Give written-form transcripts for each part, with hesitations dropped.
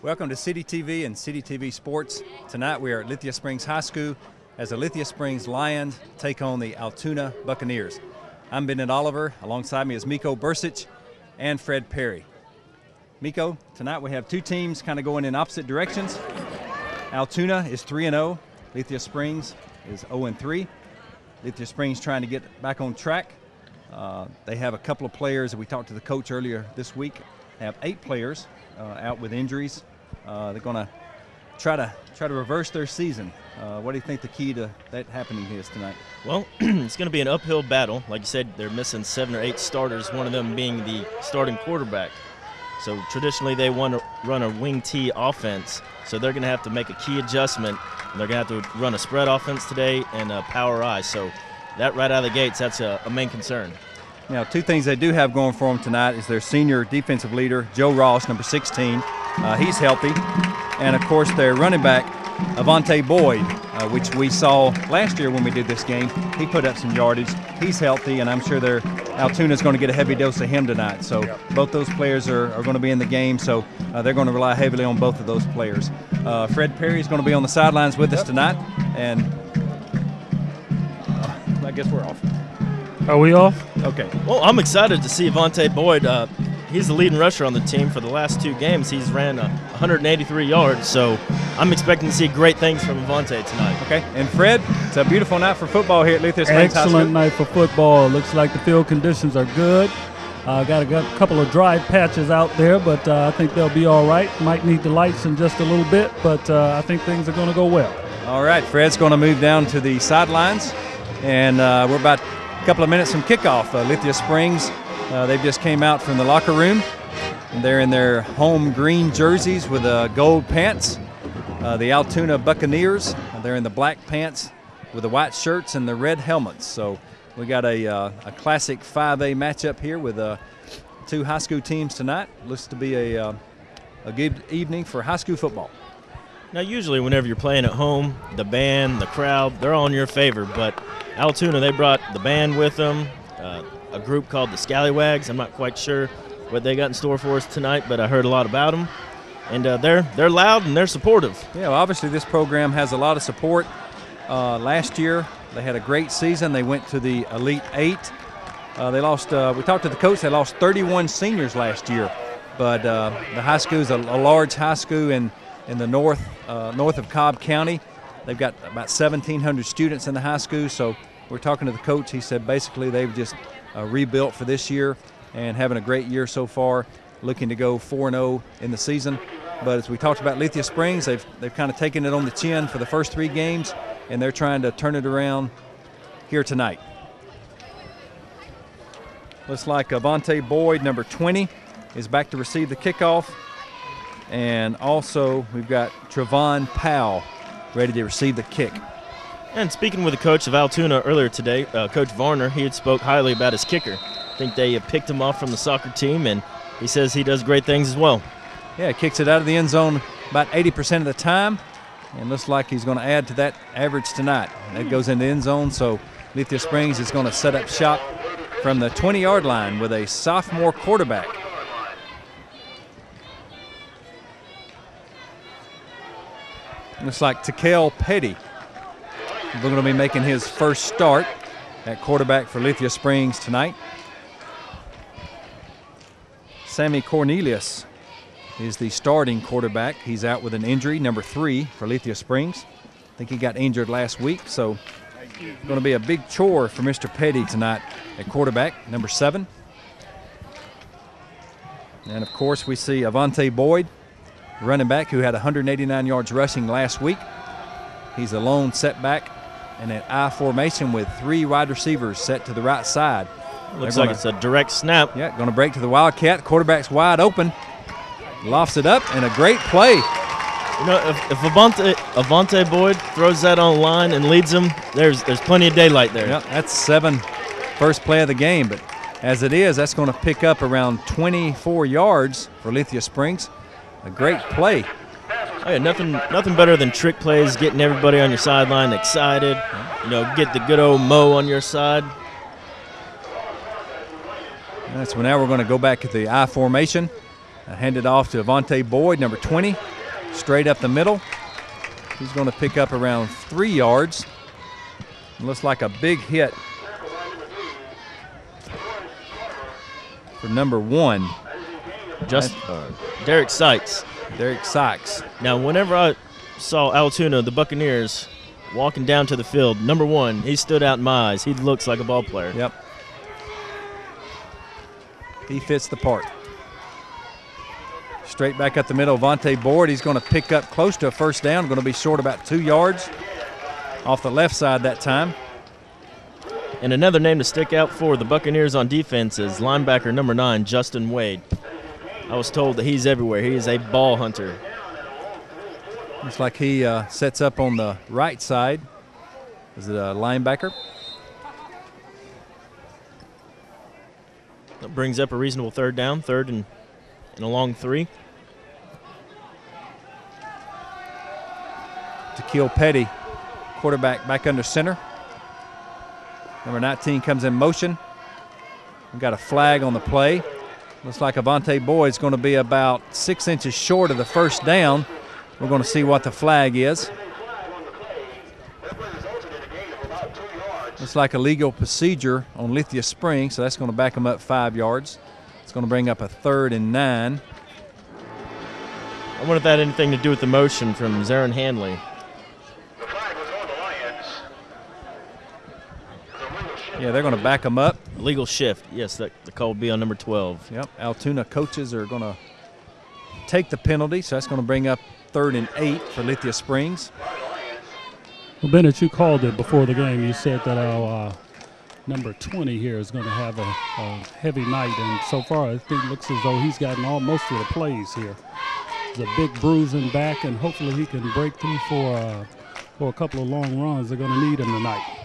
Welcome to City TV and City TV Sports. Tonight we are at Lithia Springs High School as the Lithia Springs Lions take on the Allatoona Buccaneers. I'm Bennett Oliver. Alongside me is Miko Bursic and Fred Perry. Miko, tonight we have two teams kind of going in opposite directions. Allatoona is 3-0. Lithia Springs is 0-3. Lithia Springs trying to get back on track. They have a couple of players that we talked to the coach earlier this week. They have 8 players out with injuries. They're going to try to reverse their season. What do you think the key to that happening is tonight? Well, it's going to be an uphill battle. Like you said, they're missing 7 or 8 starters, one of them being the starting quarterback. So traditionally they want to run a wing T offense, so they're going to have to make a key adjustment. And they're going to have to run a spread offense today and a power I. So that right out of the gates, that's a main concern. Now, two things they do have going for them tonight is their senior defensive leader, Joe Ross, number 16. He's healthy. And, of course, their running back, Avante Boyd, which we saw last year when we did this game. He put up some yardage. He's healthy, and I'm sure Allatoona is going to get a heavy dose of him tonight. So both those players are going to be in the game, so they're going to rely heavily on both of those players. Fred Perry is going to be on the sidelines with us tonight, and I guess we're off. Are we off? Okay. Well, I'm excited to see Avante Boyd. He's the leading rusher on the team for the last 2 games. He's ran 183 yards, so I'm expecting to see great things from Avante tonight. Okay. And Fred, it's a beautiful night for football here at Lithia Springs High School. Excellent night for football. Looks like the field conditions are good. Got a couple of dry patches out there, but I think they'll be all right. Might need the lights in just a little bit, but I think things are going to go well. All right. Fred's going to move down to the sidelines, and we're about a couple of minutes from kickoff. Lithia Springs, they just came out from the locker room, and they're in their home green jerseys with gold pants. The Allatoona Buccaneers, they're in the black pants with the white shirts and the red helmets. So we got a classic 5A matchup here with 2 high school teams tonight. Looks to be a good evening for high school football. Now, usually whenever you're playing at home, the band, the crowd, they're all in your favor. But Allatoona, they brought the band with them, a group called the Scallywags. I'm not quite sure what they got in store for us tonight, but I heard a lot about them. And they're loud and they're supportive. Yeah, well, obviously this program has a lot of support. Last year they had a great season. They went to the Elite 8. They lost. We talked to the coach. They lost 31 seniors last year. But the high school is a large high school in the north of Cobb County. They've got about 1,700 students in the high school. So we're talking to the coach. He said basically they've just rebuilt for this year and having a great year so far, looking to go 4-0 in the season. But as we talked about Lithia Springs, they've kind of taken it on the chin for the first 3 games, and they're trying to turn it around here tonight. Looks like Avante Boyd, number 20, is back to receive the kickoff. And also we've got Trevon Powell ready to receive the kick. And speaking with the coach of Allatoona earlier today, Coach Varner, he had spoke highly about his kicker. I think they picked him off from the soccer team, and he says he does great things as well. Yeah, he kicks it out of the end zone about 80% of the time, and looks like he's going to add to that average tonight. That goes in the end zone, so Lithia Springs is going to set up shop from the 20-yard line with a sophomore quarterback. Looks like Takel Petty. We're going to be making his first start at quarterback for Lithia Springs tonight. Sammy Cornelius is the starting quarterback. He's out with an injury, number 3 for Lithia Springs. I think he got injured last week, so it's going to be a big chore for Mr. Petty tonight at quarterback, number 7. And, of course, we see Avante Boyd, running back, who had 189 yards rushing last week. He's a lone setback in an I formation with 3 wide receivers set to the right side. Looks like it's a direct snap. Yeah, going to break to the Wildcat. Quarterback's wide open. Lofts it up, and a great play. You know, if Avante Boyd throws that on line and leads them, there's plenty of daylight there. Yeah, that's 7, first play of the game. But as it is, that's going to pick up around 24 yards for Lithia Springs. A great play. Oh, yeah, nothing better than trick plays, getting everybody on your sideline excited. You know, get the good old Mo on your side. So now we're going to go back at the I formation. Handed off to Avante Boyd, number 20, straight up the middle. He's going to pick up around 3 yards. Looks like a big hit for number 1. Derek Sykes. Derek Sykes. Now, whenever I saw Allatoona, the Buccaneers, walking down to the field, number 1, he stood out in my eyes. He looks like a ball player. Yep. He fits the part. Straight back up the middle, Avante Boyd. He's going to pick up close to a first down. Going to be short about 2 yards. Off the left side that time. And another name to stick out for the Buccaneers on defense is linebacker number 9, Justin Wade. I was told that he's everywhere. He is a ball hunter. Looks like he sets up on the right side as a linebacker. That brings up a reasonable third down, third and a long 3. Tequil Petty, quarterback back under center. Number 19 comes in motion. We've got a flag on the play. Looks like Avante Boyd's going to be about 6 inches short of the first down. We're going to see what the flag is. Looks like a legal procedure on Lithia Springs, so that's going to back them up 5 yards. It's going to bring up a 3rd and 9. I wonder if that had anything to do with the motion from Zarin Hanley. Yeah, they're going to back them up. Legal shift. Yes, the call will be on number 12. Yep, Allatoona coaches are going to take the penalty, so that's going to bring up 3rd and 8 for Lithia Springs. Well, Bennett, you called it before the game. You said that our number 20 here is going to have a heavy night, and so far I think it looks as though he's gotten most of the plays here. There's a big bruising back, and hopefully he can break through for a couple of long runs. They're going to need him tonight.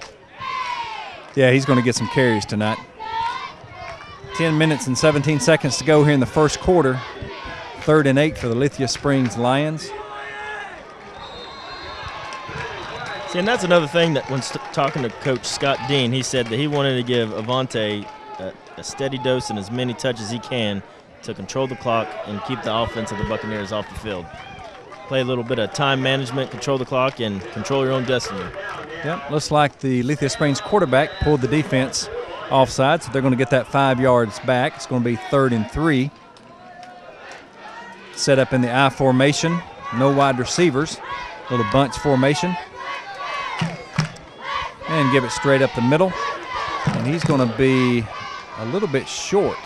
Yeah, he's going to get some carries tonight. 10 minutes and 17 seconds to go here in the first quarter. 3rd and 8 for the Lithia Springs Lions. See, and that's another thing that when talking to Coach Scott Dean, he said that he wanted to give Avante a steady dose and as many touches as he can to control the clock and keep the offense of the Buccaneers off the field. Play a little bit of time management, control the clock, and control your own destiny. Yep, looks like the Lithia Springs quarterback pulled the defense offside, so they're going to get that 5 yards back. It's going to be 3rd and 3. Set up in the I formation, no wide receivers, little bunch formation. And give it straight up the middle. And he's going to be a little bit short.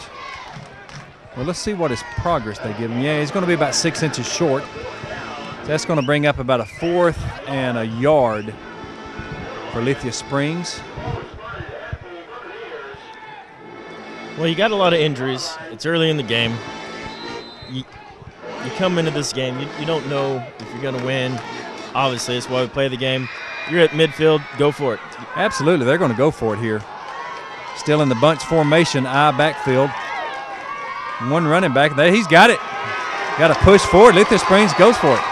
Well, let's see what his progress they give him. Yeah, he's going to be about 6 inches short. So that's going to bring up about a 4th and a yard for Lithia Springs. Well, you got a lot of injuries. It's early in the game. You come into this game, you don't know if you're going to win. Obviously, that's why we play the game. You're at midfield, go for it. Absolutely, they're going to go for it here. Still in the bunch formation, I backfield. One running back, there he's got it. Got to push forward. Lithia Springs goes for it.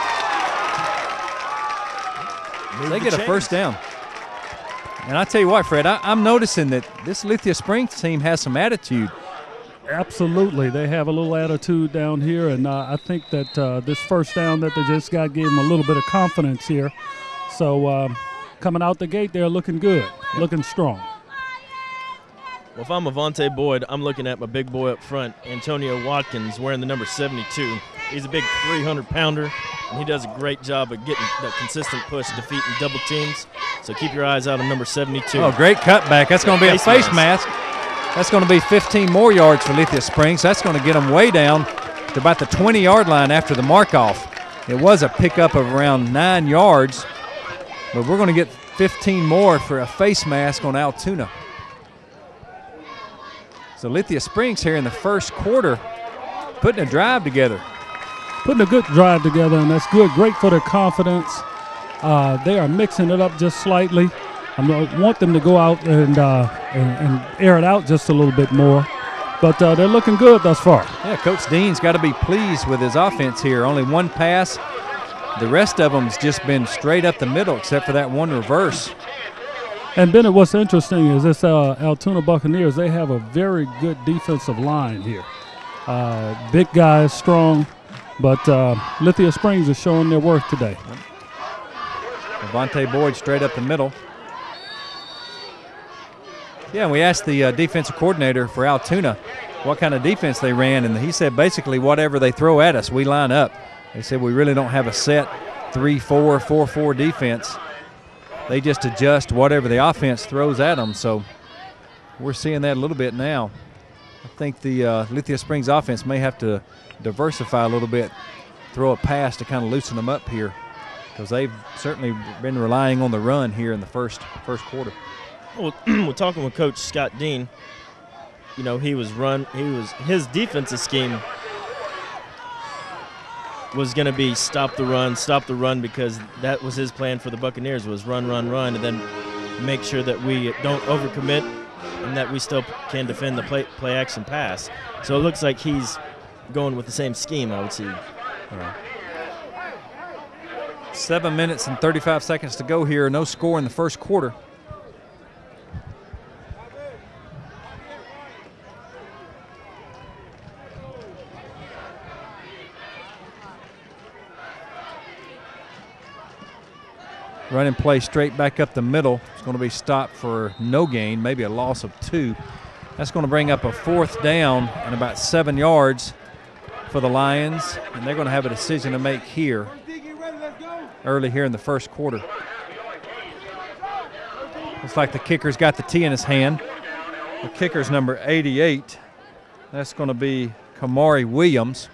They get a first down. And I tell you what, Fred, I'm noticing that this Lithia Springs team has some attitude. Absolutely. They have a little attitude down here, and I think that this first down that they just got gave them a little bit of confidence here. So coming out the gate, they're looking good, looking strong. Well, if I'm Avante Boyd, I'm looking at my big boy up front, Antonio Watkins, wearing the number 72. He's a big 300-pounder, and he does a great job of getting that consistent push, defeating double teams. So keep your eyes out on number 72. Oh, great cutback. That's going to be a face mask. That's going to be 15 more yards for Lithia Springs. That's going to get them way down to about the 20-yard line after the mark-off. It was a pickup of around 9 yards, but we're going to get 15 more for a face mask on Allatoona. So Lithia Springs here in the first quarter putting a drive together. Putting a good drive together, and that's good. Great for their confidence. They are mixing it up just slightly. I want them to go out and air it out just a little bit more. But they're looking good thus far. Yeah, Coach Dean's got to be pleased with his offense here. Only one pass. The rest of them's just been straight up the middle except for that one reverse. And Bennett, what's interesting is this Allatoona Buccaneers, they have a very good defensive line here. Big guys, strong, but Lithia Springs is showing their worth today. Devontae Boyd straight up the middle. Yeah, and we asked the defensive coordinator for Allatoona what kind of defense they ran, and he said basically whatever they throw at us, we line up. They said we really don't have a set 3-4, 4-4 defense. They just adjust whatever the offense throws at them, so we're seeing that a little bit now. I think the Lithia Springs offense may have to diversify a little bit, throw a pass to kind of loosen them up here, because they've certainly been relying on the run here in the first quarter. Well, we're talking with Coach Scott Dean. You know, his defensive scheme was going to be stop the run, because that was his plan for the Buccaneers, was run, and then make sure that we don't overcommit and that we still can defend the play action pass. So it looks like he's going with the same scheme, I would say. All right. 7 minutes and 35 seconds to go here. No score in the first quarter. Running play straight back up the middle. It's going to be stopped for no gain, maybe a loss of 2. That's going to bring up a 4th down and about 7 yards for the Lions, and they're going to have a decision to make here early here in the first quarter. Looks like the kicker's got the tee in his hand. The kicker's number 88. That's going to be Kamari Williams.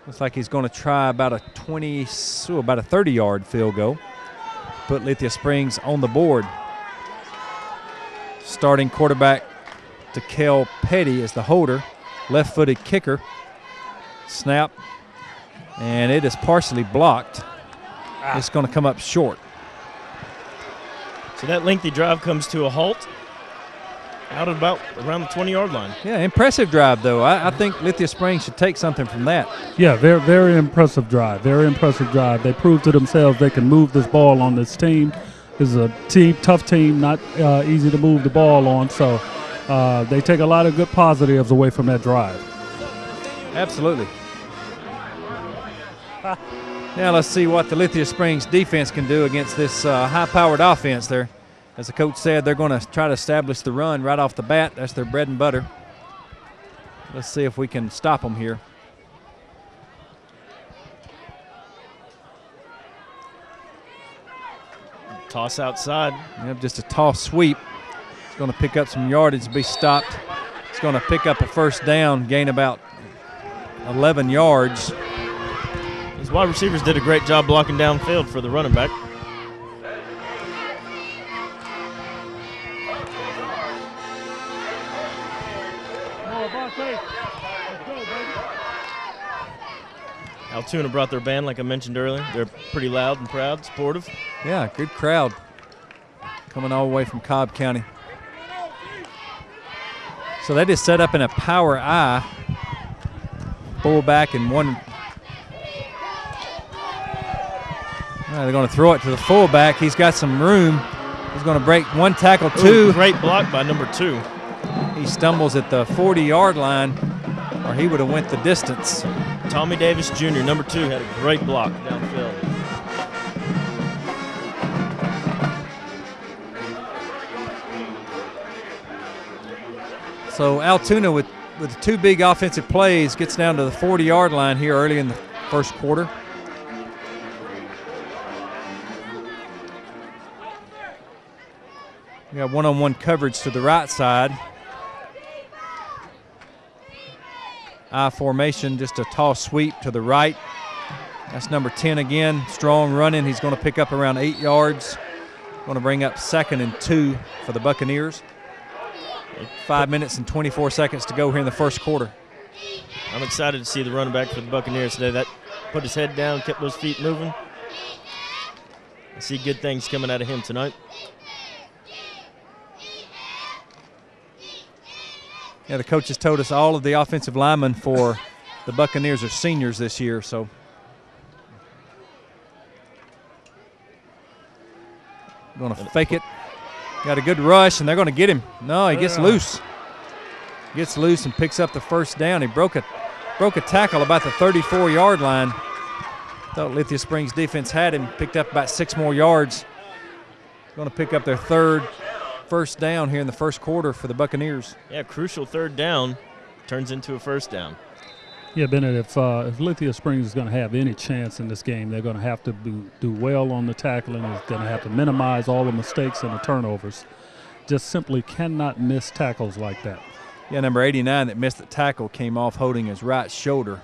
Looks like he's going to try about a 30-yard field goal. Put Lithia Springs on the board. Starting quarterback Dekel Petty is the holder. Left-footed kicker. Snap. And it is partially blocked. It's going to come up short. So that lengthy drive comes to a halt out at about around the 20-yard line. Yeah, impressive drive, though. I think Lithia Springs should take something from that. Yeah, very, very impressive drive. Very impressive drive. They proved to themselves they can move this ball on this team. This is a tough team, not easy to move the ball on. So they take a lot of good positives away from that drive. Absolutely. Now let's see what the Lithia Springs defense can do against this high-powered offense there. As the coach said, they're going to try to establish the run right off the bat. That's their bread and butter. Let's see if we can stop them here. Toss outside. Yep, just a toss sweep. It's going to pick up some yardage, be stopped. It's going to pick up a 1st down, gain about 11 yards. These wide receivers did a great job blocking downfield for the running back. Allatoona brought their band, like I mentioned earlier. They're pretty loud and proud, supportive. Yeah, good crowd coming all the way from Cobb County. So that is set up in a power I. Fullback and one. They're going to throw it to the fullback. He's got some room. He's going to break 1 tackle, 2. Ooh, great block by number 2. He stumbles at the 40-yard line, or he would have went the distance. Tommy Davis Jr., number 2, had a great block downfield. So Allatoona with 2 big offensive plays gets down to the 40-yard line here early in the first quarter. We got one-on-one coverage to the right side. I formation, just a toss sweep to the right. That's number 10 again, strong running. He's going to pick up around 8 yards. Going to bring up 2nd and 2 for the Buccaneers. 5 minutes and 24 seconds to go here in the first quarter. I'm excited to see the running back for the Buccaneers today. That put his head down, kept those feet moving. I see good things coming out of him tonight. Yeah, the coaches told us all of the offensive linemen for the Buccaneers are seniors this year, so. Going to fake it. Got a good rush, and they're going to get him. No, he gets loose. gets loose and picks up the first down. He broke a tackle about the 34-yard line. Thought Lithia Springs defense had him, picked up about 6 more yards. Going to pick up their first down here in the first quarter for the Buccaneers. Yeah, crucial third down turns into a first down. Yeah, Bennett, if Lithia Springs is going to have any chance in this game, they're going to have to do well on the tackling. They're going to have to minimize all the mistakes and the turnovers. Just simply cannot miss tackles like that. Yeah, number 89 that missed the tackle came off holding his right shoulder.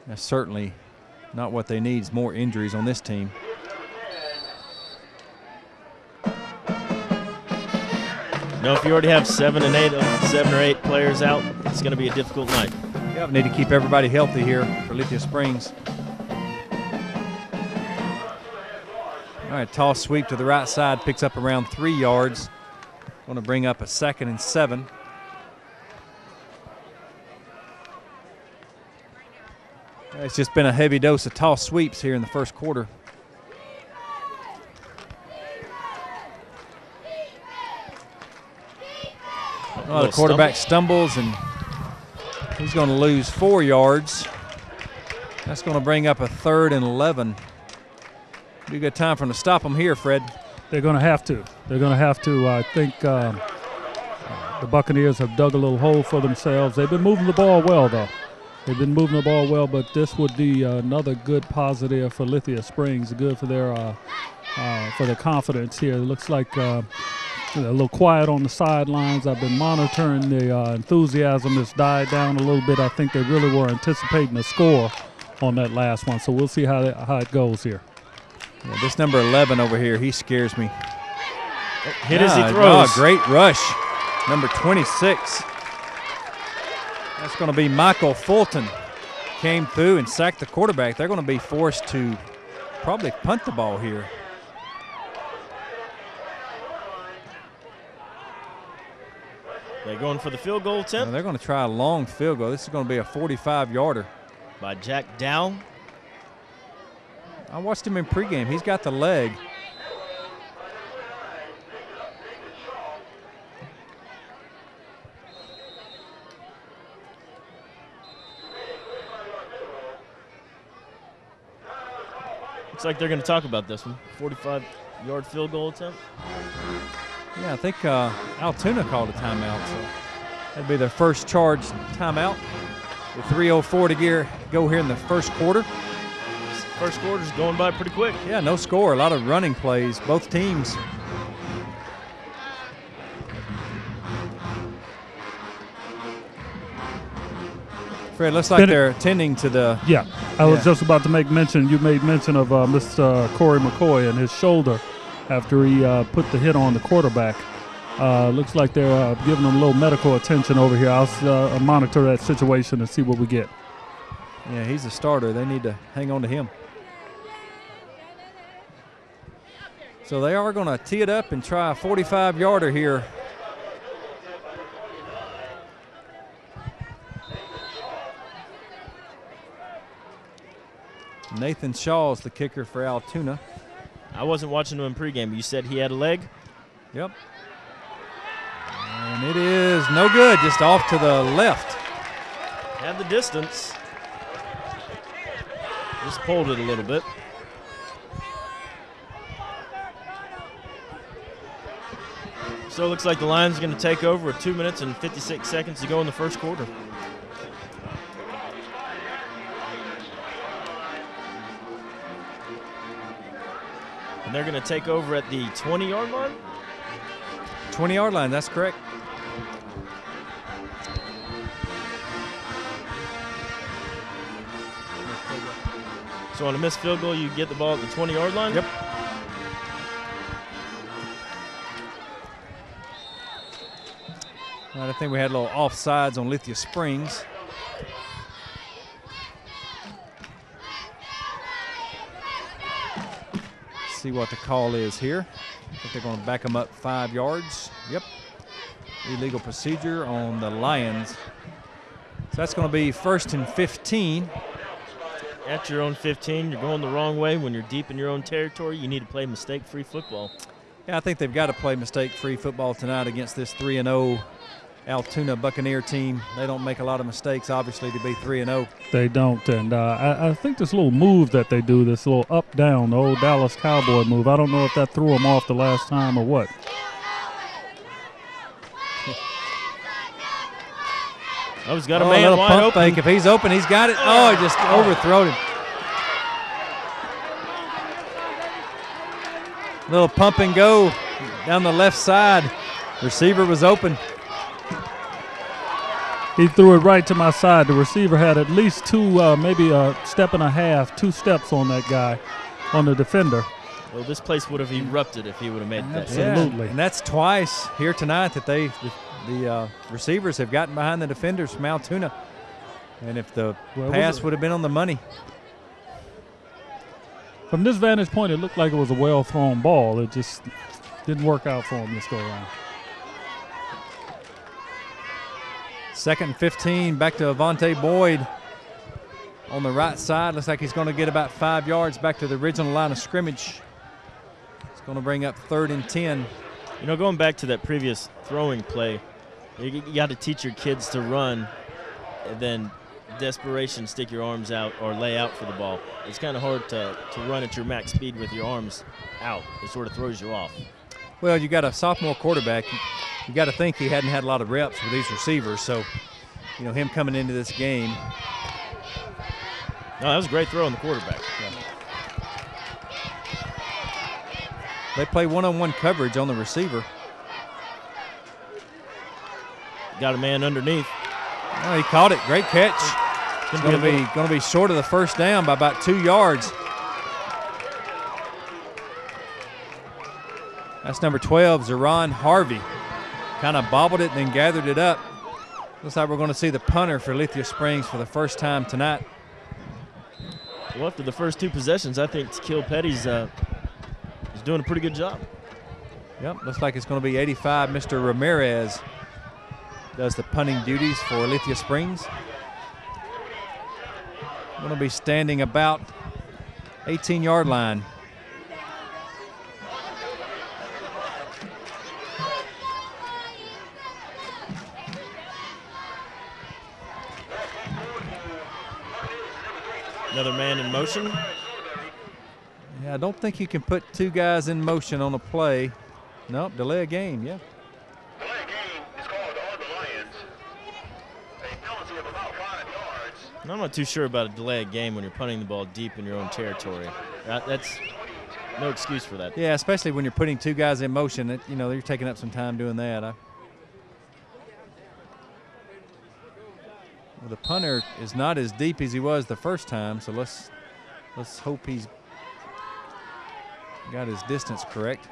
That's certainly not what they need, is more injuries on this team. No, if you already have 7 or 8 players out, it's going to be a difficult night. Yeah, we need to keep everybody healthy here for Lithia Springs. All right, toss sweep to the right side, picks up around 3 yards. Going to bring up a 2nd and 7. It's just been a heavy dose of toss sweeps here in the first quarter. Oh, the quarterback stumbles, and he's going to lose 4 yards. That's going to bring up a 3rd and 11. Be a good time for them to stop them here, Fred. They're going to have to. They're going to have to. I think the Buccaneers have dug a little hole for themselves. They've been moving the ball well, though. They've been moving the ball well, but this would be another good positive for Lithia Springs, good for their confidence here. It looks like a little quiet on the sidelines. I've been monitoring the enthusiasm has died down a little bit. I think they really were anticipating a score on that last one, so we'll see how it goes here. Yeah, this number 11 over here, he scares me. Hit as he throws. Oh, great rush. Number 26. That's going to be Michael Fulton. Came through and sacked the quarterback. They're going to be forced to probably punt the ball here. They're going for the field goal attempt. They're going to try a long field goal. This is going to be a 45-yarder. By Jack Dow. I watched him in pregame. He's got the leg. Looks like they're going to talk about this one. 45-yard field goal attempt. Yeah, I think Allatoona called a timeout, so that'd be their first charge timeout. With 3:04 to go here in the first quarter. First quarter's going by pretty quick. Yeah, no score, a lot of running plays, both teams. Fred, looks like they're attending to the... Yeah, I was just about to make mention. You made mention of Mr. Corey McCoy and his shoulder after he put the hit on the quarterback. Looks like they're giving him a little medical attention over here. I'll monitor that situation and see what we get. Yeah, he's a starter. They need to hang on to him. So they are going to tee it up and try a 45-yarder here. Nathan Shaw's the kicker for Allatoona. I wasn't watching him in pregame. You said he had a leg? Yep. And it is no good, just off to the left. Had the distance. Just pulled it a little bit. So it looks like the Lions are going to take over with 2 minutes and 56 seconds to go in the first quarter. And they're going to take over at the 20-yard line? 20-yard line, that's correct. So on a missed field goal, you get the ball at the 20-yard line? Yep. I think we had a little offsides on Lithia Springs. See what the call is here. I think they're going to back them up 5 yards. Yep. Illegal procedure on the Lions. So that's going to be 1st and 15. At your own 15, you're going the wrong way. When you're deep in your own territory, you need to play mistake-free football. Yeah, I think they've got to play mistake-free football tonight against this 3-0 Allatoona Buccaneer team. They don't make a lot of mistakes, obviously, to be 3-0. They don't, and I think this little move that they do, this little up-down, the old Dallas Cowboy move, I don't know if that threw them off the last time or what. Oh, he's got a man wide open. Fake. If he's open, he's got it. Oh, he just overthrown him. Little pump and go down the left side. Receiver was open. He threw it right to my side. The receiver had at least maybe a step and a half, 2 steps on that guy, on the defender. Well, this place would have erupted if he would have made that. Absolutely. Yeah, and that's twice here tonight that the receivers have gotten behind the defenders from Allatoona. And if the pass would have been on the money. From this vantage point, it looked like it was a well-thrown ball. It just didn't work out for him this go-around. 2nd and 15, back to Avante Boyd on the right side. Looks like he's going to get about 5 yards back to the original line of scrimmage. It's going to bring up 3rd and 10. You know, going back to that previous throwing play, you got to teach your kids to run and then desperation, stick your arms out or lay out for the ball. It's kind of hard to run at your max speed with your arms out. It sort of throws you off. Well, you got a sophomore quarterback. You got to think he hadn't had a lot of reps with these receivers. So, you know, him coming into this game. No, that was a great throw on the quarterback. Yeah. They play one-on-one coverage on the receiver. Got a man underneath. Oh, he caught it. Great catch. It's going to be short of the first down by about 2 yards. That's number 12, Zeron Harvey. Kind of bobbled it and then gathered it up. Looks like we're going to see the punter for Lithia Springs for the first time tonight. Well, after the first 2 possessions, I think Tequil Petty's doing a pretty good job. Yep, looks like it's going to be 85. Mr. Ramirez does the punting duties for Lithia Springs. Going to be standing about 18-yard line. Another man in motion. Yeah, I don't think you can put 2 guys in motion on a play. Nope, delay a game, yeah. Delay a game is called on the Lions. A penalty of about 5 yards. I'm not too sure about a delay a game when you're punting the ball deep in your own territory. That's no excuse for that. Yeah, especially when you're putting 2 guys in motion. You know, you're taking up some time doing that. Well, the punter is not as deep as he was the first time, so let's hope he's got his distance correct.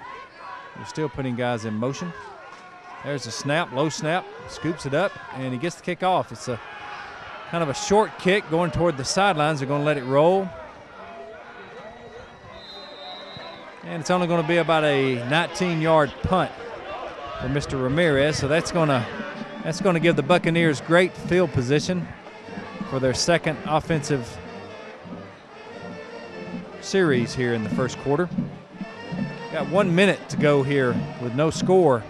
We're still putting guys in motion. There's a snap, low snap, scoops it up, and he gets the kick off. It's a kind of a short kick going toward the sidelines. They're going to let it roll. And it's only going to be about a 19-yard punt for Mr. Ramirez, so that's going to give the Buccaneers great field position for their second offensive series here in the first quarter. Got 1 minute to go here with no score.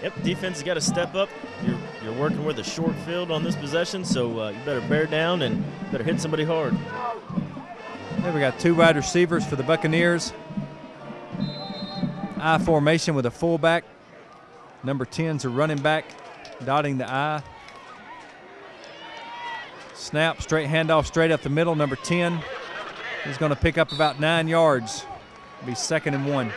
Yep, defense has got to step up. You're working with a short field on this possession, so you better bear down and better hit somebody hard. There we got 2 wide receivers for the Buccaneers. I formation with a fullback. Number 10's a running back, dotting the I. Snap, straight handoff, straight up the middle. Number 10 is going to pick up about 9 yards. It'll be 2nd and 1.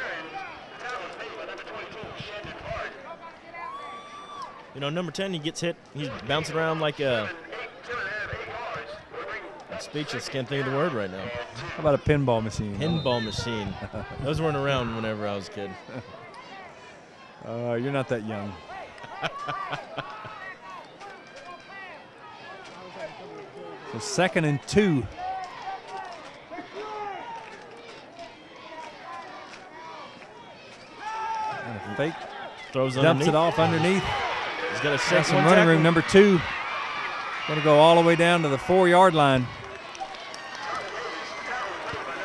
You know, number 10, he gets hit. He's bouncing around like a I'm speechless. Can't think of the word right now. How about a pinball machine? Pinball machine. Those weren't around whenever I was a kid. You're not that young. So 2nd and 2. And a fake. Throws Dumps underneath. it off underneath. He's got a Got shake some running room. Number 2 going to go all the way down to the 4-yard line.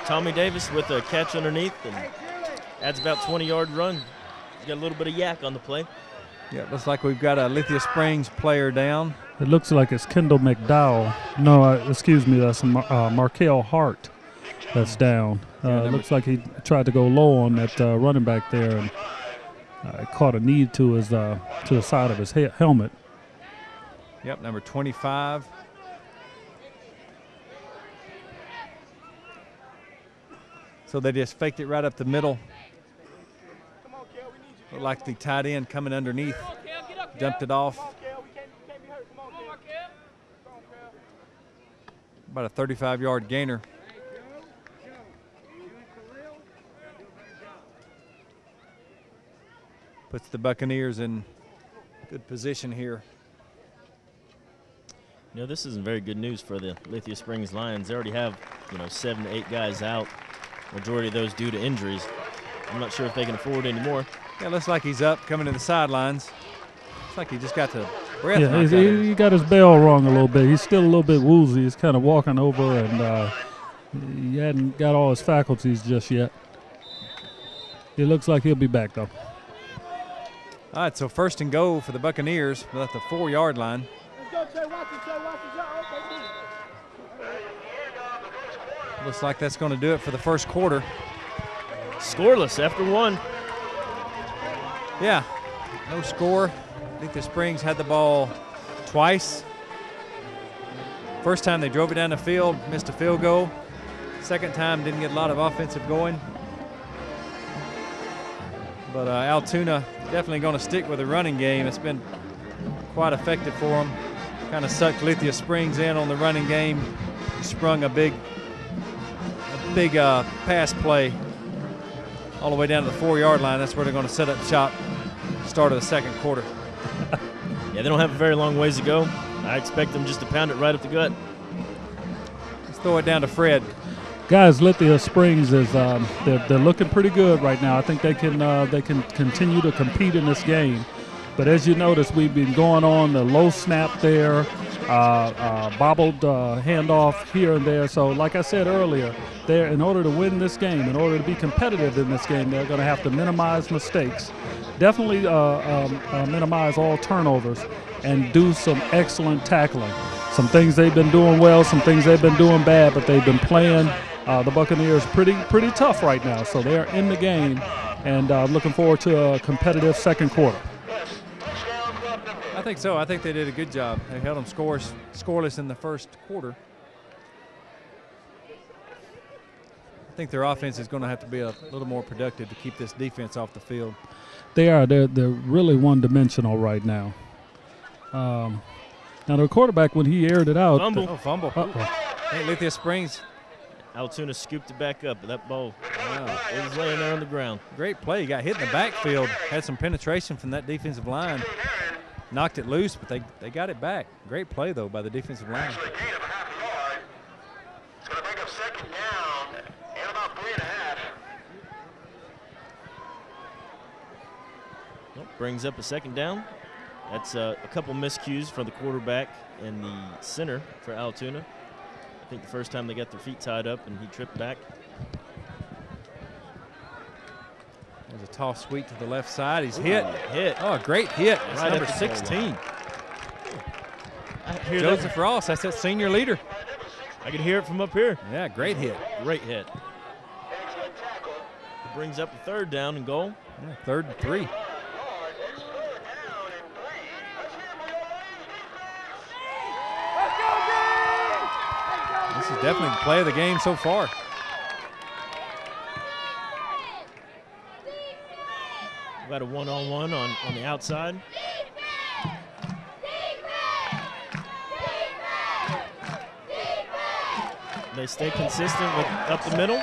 Tommy Davis with a catch underneath and adds about 20-yard run. He's got a little bit of yak on the play. Yeah, it looks like we've got a Lithia Springs player down. It looks like it's Kendall McDowell. No, excuse me, that's Markel Hart that's down. It looks like he tried to go low on that running back there and caught a knee to the side of his helmet. Yep, number 25. So they just faked it right up the middle. Looked like the tight end coming underneath, dumped it off. About a 35-yard gainer. Puts the Buccaneers in good position here. You know, this isn't very good news for the Lithia Springs Lions. They already have, 7 to 8 guys out, majority of those due to injuries. I'm not sure if they can afford any more. Yeah, looks like he's up, coming to the sidelines. Looks like he just got the breath. Yeah, he got his bell rung a little bit. He's still a little bit woozy. He's kind of walking over, and he hadn't got all his faculties just yet. It looks like he'll be back, though. All right, so first and goal for the Buccaneers at the 4-yard line. Looks like that's going to do it for the first quarter. Scoreless after one. Yeah, no score. Lithia Springs had the ball twice. First time they drove it down the field, missed a field goal. Second time didn't get a lot of offensive going. But Allatoona definitely going to stick with the running game. It's been quite effective for them. Kind of sucked Lithia Springs in on the running game. Sprung a big pass play all the way down to the 4-yard line. That's where they're going to set up shop start of the second quarter. Yeah, they don't have a very long ways to go. I expect them just to pound it right up the gut. Let's throw it down to Fred. Guys, Lithia Springs is they're looking pretty good right now. I think they can continue to compete in this game. But as you notice, we've been going on the low snap there, bobbled handoff here and there. So like I said earlier, in order to win this game, in order to be competitive in this game, they're going to have to minimize mistakes, definitely minimize all turnovers, and do some excellent tackling. Some things they've been doing well, some things they've been doing bad, but they've been playing the Buccaneers pretty tough right now. So they're in the game, and looking forward to a competitive second quarter. I think so. I think they did a good job. They held them scoreless in the first quarter. I think their offense is going to have to be a little more productive to keep this defense off the field. They are. They're really one-dimensional right now. Now the quarterback, when he aired it out, fumble. Hey, Lithia Springs. Allatoona scooped it back up, but that ball, it was laying there on the ground. Great play. He got hit in the backfield. Had some penetration from that defensive line. Knocked it loose, but they got it back. Great play, though, by the defensive line. It's going to bring up second down and about 3.5. Well, brings up a second down. That's a couple miscues from the quarterback and the center for Allatoona. I think the first time they got their feet tied up and he tripped back. There's a toss sweep to the left side. He's hit. Oh, a great hit. That's Right number at the 16. Joseph Ross, that's that senior leader. I can hear it from up here. Yeah, great hit. Great hit. Brings up a third down and goal. Yeah, 3rd and 3. This is definitely the play of the game so far. Got a one-on-one on the outside. They stay consistent with up the middle.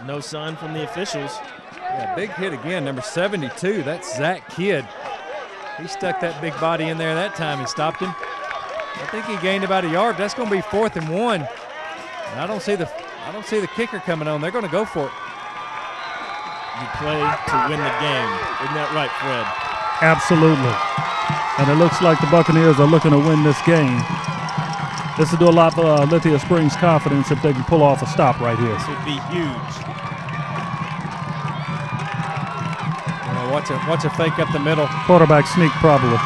No sign from the officials. Yeah, big hit again, number 72. That's Zach Kidd. He stuck that big body in there that time. He stopped him. I think he gained about a yard. That's going to be 4th and 1. And I don't see the kicker coming on. They're going to go for it. You play to win the game. Isn't that right, Fred? Absolutely. And it looks like the Buccaneers are looking to win this game. This will do a lot for Lithia Springs' confidence if they can pull off a stop right here. This would be huge. Watch a fake up the middle. Quarterback sneak probably.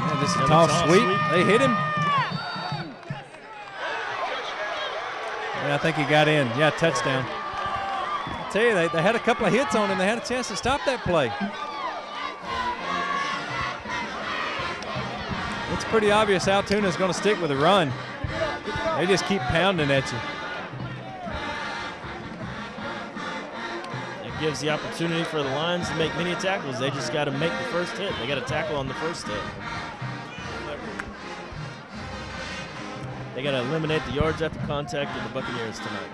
Yeah, just a toss sweep. They hit him. Yeah, I think he got in. Yeah, touchdown. I tell you, they had a couple of hits on him. They had a chance to stop that play. It's pretty obvious Allatoona is going to stick with a run. They just keep pounding at you. It gives the opportunity for the Lions to make many tackles. They just got to make the first hit. They got to tackle on the first hit. They got to eliminate the yards after contact of the Buccaneers tonight.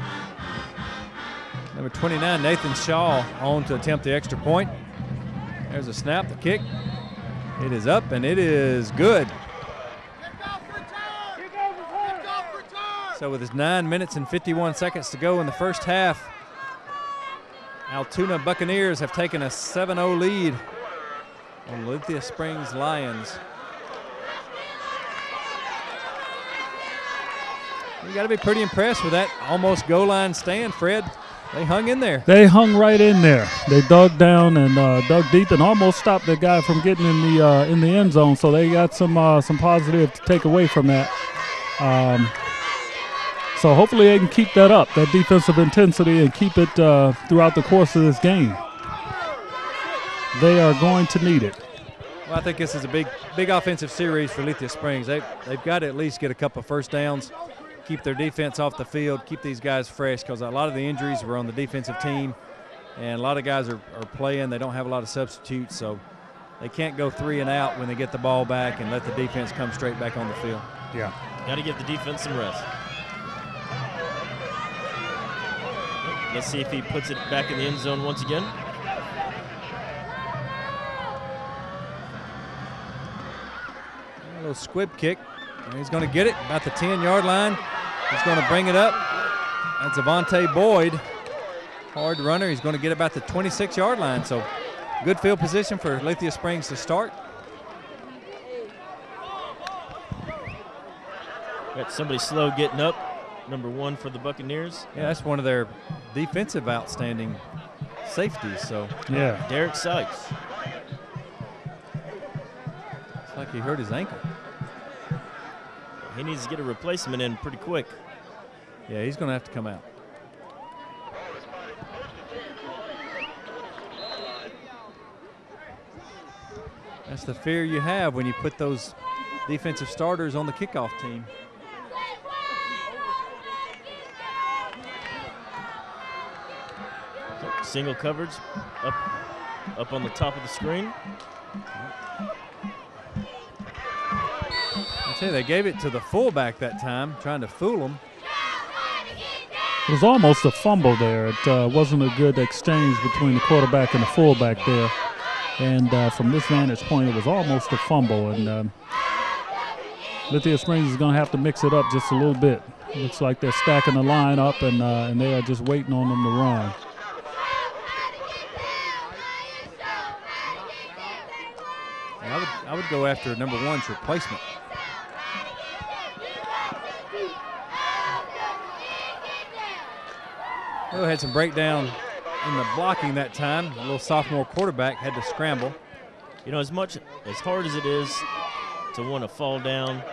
Number 29, Nathan Shaw, on to attempt the extra point. There's a snap, the kick. It is up, and it is good. So with his 9 minutes and 51 seconds to go in the first half, Allatoona Buccaneers have taken a 7-0 lead on Lithia Springs Lions. You got to be pretty impressed with that almost goal line stand, Fred. They hung in there. They hung right in there. They dug down and dug deep and almost stopped the guy from getting in the end zone. So they got some positive to take away from that. So hopefully they can keep that up, that defensive intensity, and keep it throughout the course of this game. They are going to need it. Well, I think this is a big offensive series for Lithia Springs. They've got to at least get a couple of first downs, keep their defense off the field, keep these guys fresh, because a lot of the injuries were on the defensive team, and a lot of guys are playing. They don't have a lot of substitutes, so they can't go 3 and out when they get the ball back and let the defense come straight back on the field. Yeah. Got to give the defense some rest. Let's see if he puts it back in the end zone once again. A little squib kick. And he's going to get it about the 10-yard line. He's going to bring it up. That's Avante Boyd. Hard runner. He's going to get about the 26-yard line. So good field position for Lithia Springs to start. Got somebody slow getting up. Number 1 for the Buccaneers. Yeah, that's one of their defensive outstanding safeties. So yeah, Derek Sykes. It's like he hurt his ankle. He needs to get a replacement in pretty quick. Yeah, he's going to have to come out. That's the fear you have when you put those defensive starters on the kickoff team. Single coverage up on the top of the screen. I tell you, they gave it to the fullback that time, trying to fool him. It was almost a fumble there. It wasn't a good exchange between the quarterback and the fullback there. And from this vantage point, it was almost a fumble. And Lithia Springs is going to have to mix it up just a little bit. It looks like they're stacking the line up, and they are just waiting on them to run. I would go after number 1's replacement. Oh, had some breakdown in the blocking that time. A little sophomore quarterback had to scramble. You know, as hard as it is to want to fall down,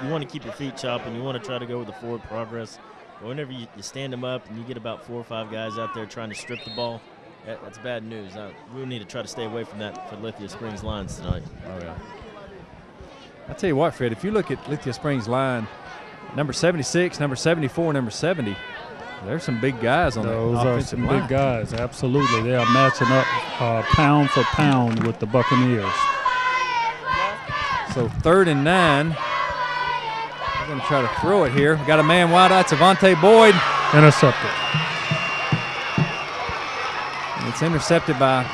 you want to keep your feet chopping. You want to try to go with the forward progress. But whenever you stand them up and you get about 4 or 5 guys out there trying to strip the ball, that's bad news. We need to try to stay away from that for Lithia Springs Lions tonight. Oh, yeah. I tell you what, Fred, if you look at Lithia Springs line, number 76, number 74, number 70, there's some big guys on that offensive line. Those are some big guys, absolutely. They are matching up pound for pound with the Buccaneers. So 3rd and 9. We're going to try to throw it here. We got a man wide out. It's Avante Boyd. Intercepted. And it's intercepted by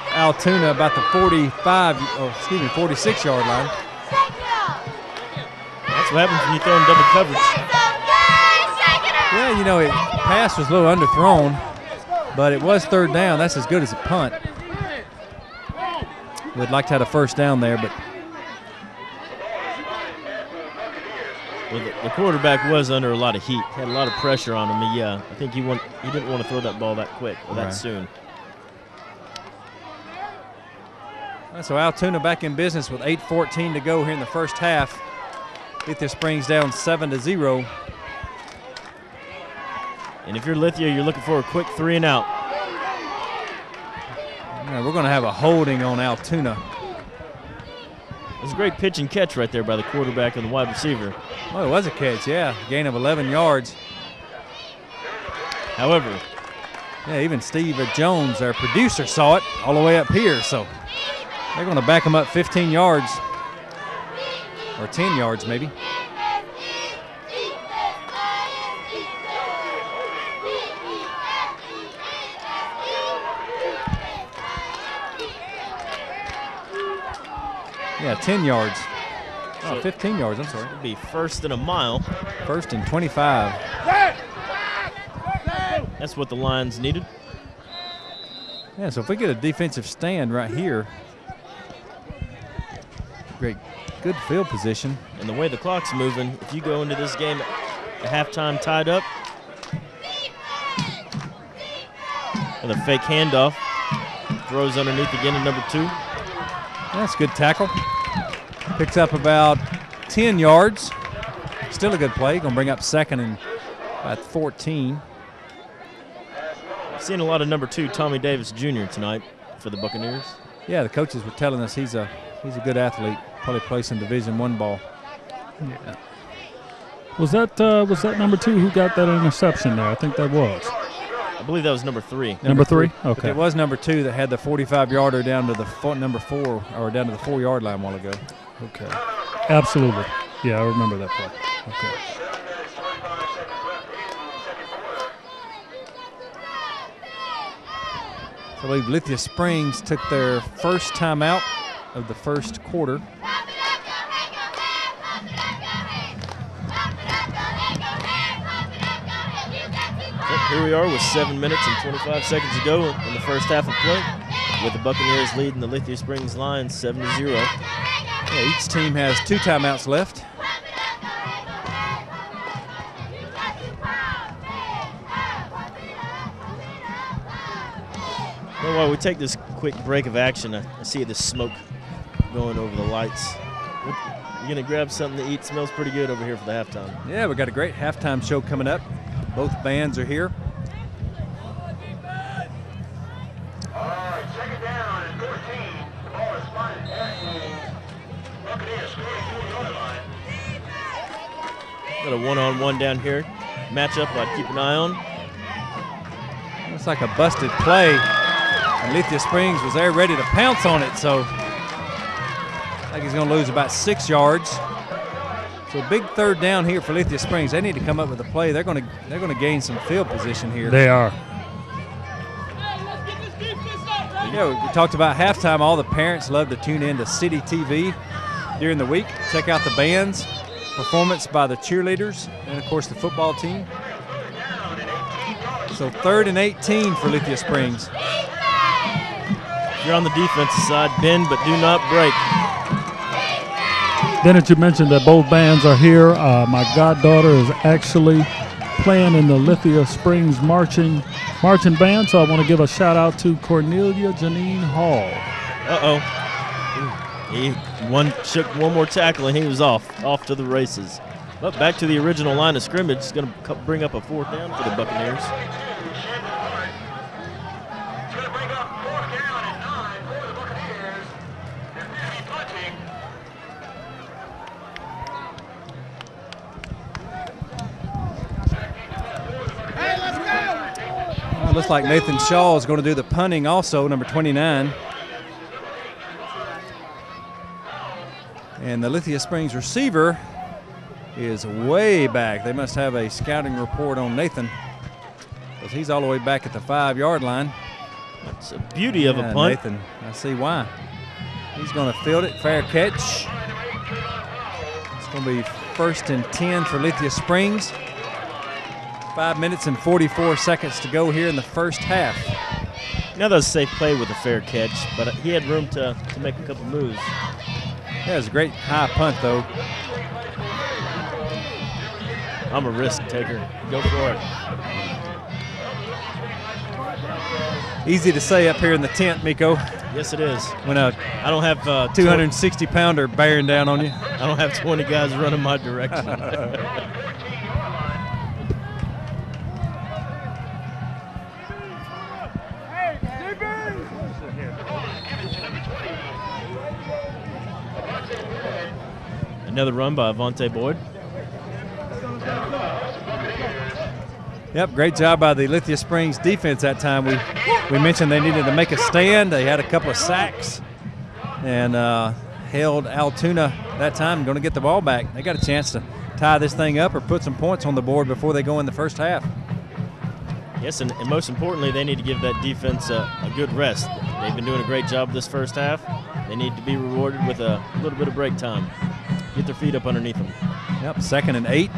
Allatoona about the 46-yard line. That's what happens when you throw in double coverage. Yeah, you know, pass was a little underthrown, but it was 3rd down. That's as good as a punt. We'd like to have a first down there, but well, the quarterback was under a lot of heat. Had a lot of pressure on him. I think he didn't want to throw that ball that quick or that soon. So Allatoona back in business with 8:14 to go here in the first half. Lithia Springs down 7-0. And if you're Lithia, you're looking for a quick 3 and out. Yeah, we're going to have a holding on Allatoona. It was a great pitch and catch right there by the quarterback and the wide receiver. Well, it was a catch, yeah. Gain of 11 yards. However, yeah, even Steve Jones, our producer, saw it all the way up here. So they're going to back him up 15 yards or 10 yards maybe. Yeah, 10 yards. Oh, 15 yards, I'm sorry. It'll be first and a mile. First and 25. That's what the Lions needed. Yeah, so if we get a defensive stand right here, great, good field position. And the way the clock's moving, if you go into this game at halftime tied up, with a fake handoff, throws underneath again to number 2. That's a good tackle. Picks up about 10 yards. Still a good play. Going to bring up second and about 14. Seeing a lot of number 2, Tommy Davis Jr. tonight for the Buccaneers. Yeah, the coaches were telling us he's a good athlete. Probably plays some Division I ball. Yeah. Was that number 2 who got that interception there? I think that was. I believe that was number 3. Number 3? But Okay. it was number 2 that had the 45-yarder down to the number 4, or down to the 4-yard line a while ago. Okay. Absolutely. Yeah, I remember that play. Okay. I believe Lithia Springs took their first timeout of the first quarter. Here we are with 7 minutes and 25 seconds to go in the first half of play, with the Buccaneers leading the Lithia Springs Lions 7-0. Yeah, each team has 2 timeouts left. Well, while we take this quick break of action, I see this smoke going over the lights. You're going to grab something to eat. Smells pretty good over here for the halftime. Yeah, we got a great halftime show coming up. Both bands are here. All right, second down and 14. The ball is spotted at Buccaneers 44-yard line. Got a one-on-one down here. Matchup I'd keep an eye on. Looks like a busted play. And Lithia Springs was there ready to pounce on it, so I think he's going to lose about 6 yards. So big third down here for Lithia Springs. They need to come up with a play. They're going to gain some field position here. They are. Yeah, we talked about halftime. All the parents love to tune in to City TV during the week. Check out the bands, performance by the cheerleaders, and of course the football team. So 3rd and 18 for Lithia Springs. If you're on the defensive side, bend but do not break. Didn't you mention that both bands are here? My goddaughter is actually playing in the Lithia Springs marching band, so I want to give a shout out to Cornelia Janine Hall. He shook one more tackle and he was off to the races. But back to the original line of scrimmage. It's going to bring up a 4th down for the Buccaneers. It's going to bring up 4th down and 9 for the Buccaneers. And they'll be punting. It looks like Nathan Shaw is going to do the punting also, number 29. And the Lithia Springs receiver is way back. They must have a scouting report on Nathan, because he's all the way back at the 5-yard line. It's a beauty of a punt. Nathan, I see why. He's going to field it, fair catch. It's going to be 1st and 10 for Lithia Springs. 5 minutes and 44 seconds to go here in the first half. Now that's a safe play with a fair catch, but he had room to make a couple moves. Yeah, it was a great high punt, though. I'm a risk taker. Go for it. Easy to say up here in the tent, Miko. Yes, it is. When a I don't have 260-pounder bearing down on you. I don't have 20 guys running my direction. Another run by Avante Boyd. Yep, great job by the Lithia Springs defense that time. We mentioned they needed to make a stand. They had a couple of sacks and held Allatoona that time, going to get the ball back. They got a chance to tie this thing up or put some points on the board before they go in the first half. Yes, and most importantly, they need to give that defense a good rest. They've been doing a great job this first half. They need to be rewarded with a little bit of break time. Get their feet up underneath them. Yep, 2nd and 8.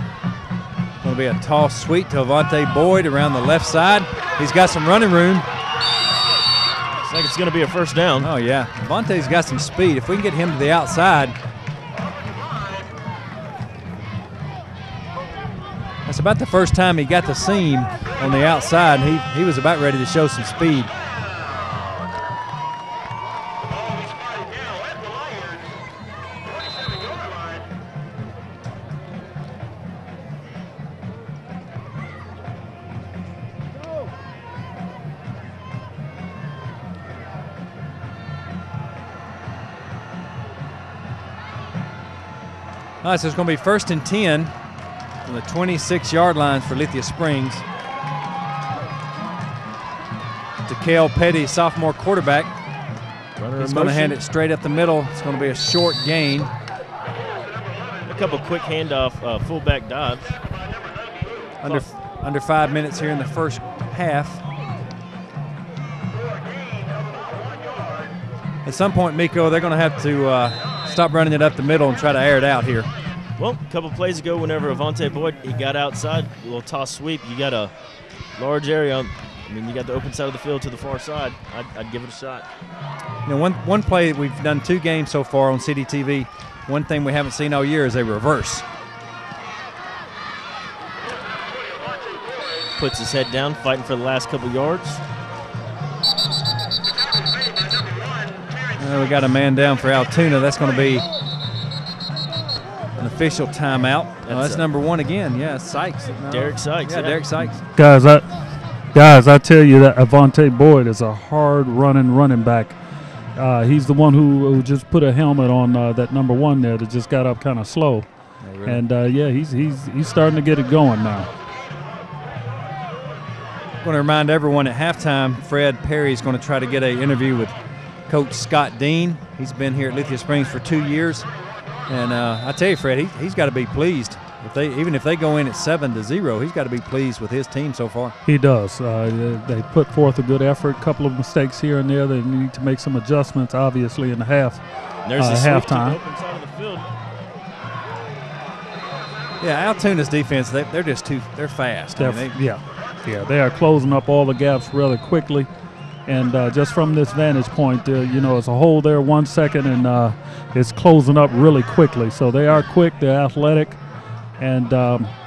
Going to be a toss sweep to Avante Boyd around the left side. He's got some running room. Looks like it's going to be a first down. Oh, yeah. Avante's got some speed. If we can get him to the outside. That's about the first time he got the seam on the outside. He was about ready to show some speed. All right, so it's going to be 1st and 10 from the 26-yard line for Lithia Springs. DeKale Petty, sophomore quarterback. He's going to hand it straight up the middle. It's going to be a short gain. A couple quick handoff fullback dives. Under 5 minutes here in the first half. At some point, Miko, they're going to have to stop running it up the middle and try to air it out here. Well, a couple plays ago, whenever Avante Boyd, he got outside, a little toss sweep, you got a large area. I mean, you got the open side of the field to the far side. I'd give it a shot. You know, one play, we've done 2 games so far on CDTV. One thing we haven't seen all year is a reverse. Puts his head down, fighting for the last couple yards. We got a man down for Allatoona. That's going to be an official timeout. That's number 1 again. Yeah, Sykes. No. Derek Sykes. Yeah, Derek Sykes. Guys, I tell you that Avante Boyd is a hard running back. He's the one who just put a helmet on that number 1 there that just got up kind of slow. Oh, really? And yeah, he's starting to get it going now. I'm going to remind everyone at halftime, Fred Perry is going to try to get an interview with Coach Scott Dean. He's been here at Lithia Springs for 2 years. And I tell you, Fred, he's got to be pleased. Even if they go in at 7-0, he's got to be pleased with his team so far. He does. They put forth a good effort. A couple of mistakes here and there. They need to make some adjustments, obviously, in the There's a halftime. Open side of the field. Yeah, Altoona's defense, they're just they're fast. Yeah, they are closing up all the gaps rather quickly. And just from this vantage point, it's a hole there 1 second, and it's closing up really quickly. So they are quick, they're athletic, and